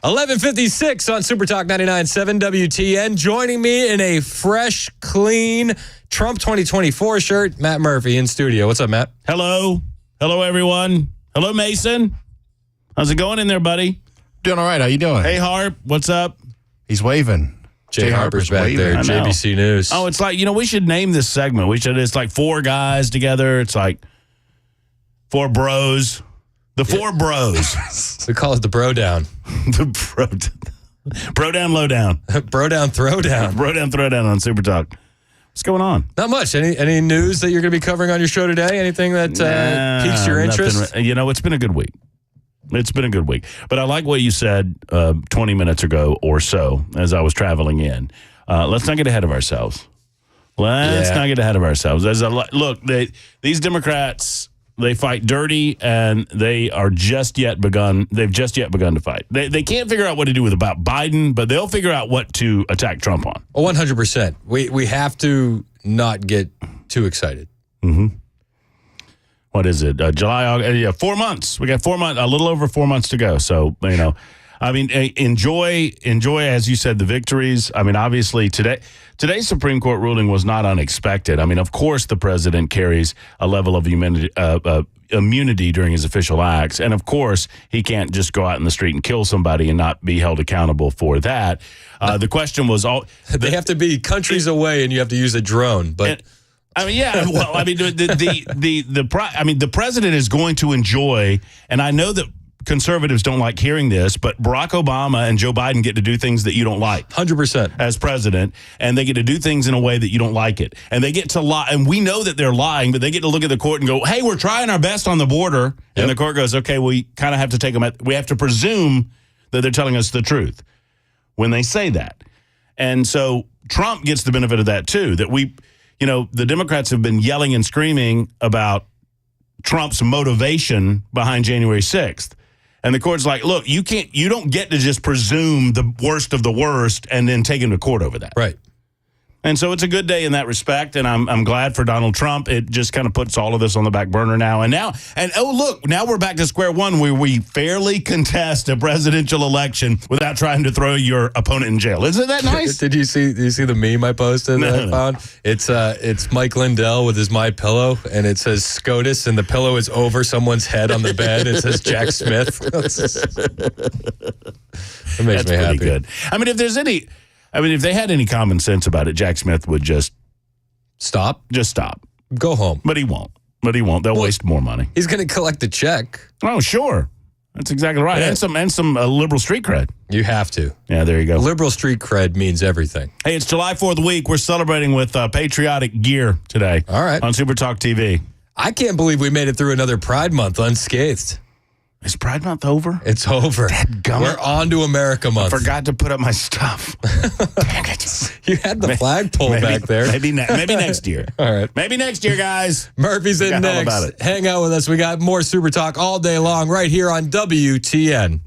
11:56 on Super Talk 99.7 WTN. Joining me in a fresh, clean Trump 2024 shirt, Matt Murphy in studio. What's up, Matt? Hello. Hello, everyone. Hello, Mason. How's it going in there, buddy? Doing all right. How you doing? Hey, Harp. What's up? He's waving. Jay Harper's back waving. there, I know. JBC News. Oh, it's like, we should name this segment. It's like four guys together. It's like four bros. The four bros. We call it the bro down. The bro down, low down. Bro down, throw down. Bro down, throw down on Super Talk. What's going on? Not much. Any news that you're going to be covering on your show today? Anything that piques your interest? It's been a good week. It's been a good week. But I like what you said 20 minutes ago or so as I was traveling in. Let's not get ahead of ourselves. Let's not get ahead of ourselves. Look, these Democrats, they fight dirty, and they've just yet begun to fight. They can't figure out what to do about Biden, but they'll figure out what to attack Trump on. 100%. We have to not get too excited. Mm-hmm. What is it? July, August, 4 months. We got 4 months, a little over 4 months to go. So, enjoy, as you said, the victories. Obviously, today's Supreme Court ruling was not unexpected. Of course, the president carries a level of immunity during his official acts. And, of course, he can't just go out in the street and kill somebody and not be held accountable for that. The question was they have to be countries away, and you have to use a drone. But the president is going to enjoy, and I know that conservatives don't like hearing this, but Barack Obama and Joe Biden get to do things that you don't like. 100%. As president, and they get to do things in a way that you don't like it. And they get to lie, and we know that they're lying, but they get to look at the court and go, hey, we're trying our best on the border. Yep. And the court goes, okay, we kind of have to take them we have to presume that they're telling us the truth when they say that. And so Trump gets the benefit of that too, that the Democrats have been yelling and screaming about Trump's motivation behind January 6th. And the court's like, look, you don't get to just presume the worst of the worst and then take him to court over that. Right. And so it's a good day in that respect, and I'm glad for Donald Trump. It just kind of puts all of this on the back burner now. Now we're back to square one where we fairly contest a presidential election without trying to throw your opponent in jail. Isn't that nice? Did you see the meme I posted that I found? It's Mike Lindell with his My Pillow, and it says SCOTUS, and the pillow is over someone's head on the bed. It says Jack Smith. It makes me happy. Good. If they had any common sense about it, Jack Smith would just stop. Just stop. Go home. But he won't. They'll waste more money. He's going to collect the check. Oh, sure. That's exactly right. Yeah. And some liberal street cred. You have to. Yeah, there you go. Liberal street cred means everything. Hey, it's July 4th week. We're celebrating with patriotic gear today. All right. On Super Talk TV. I can't believe we made it through another Pride Month unscathed. Is Pride Month over? It's over. We're on to America Month. I forgot to put up my stuff. Dang it. You had the flagpole back there. Maybe next year. All right. Maybe next year, guys. Murphy's in next. All about it. Hang out with us. We got more Super Talk all day long right here on WTN.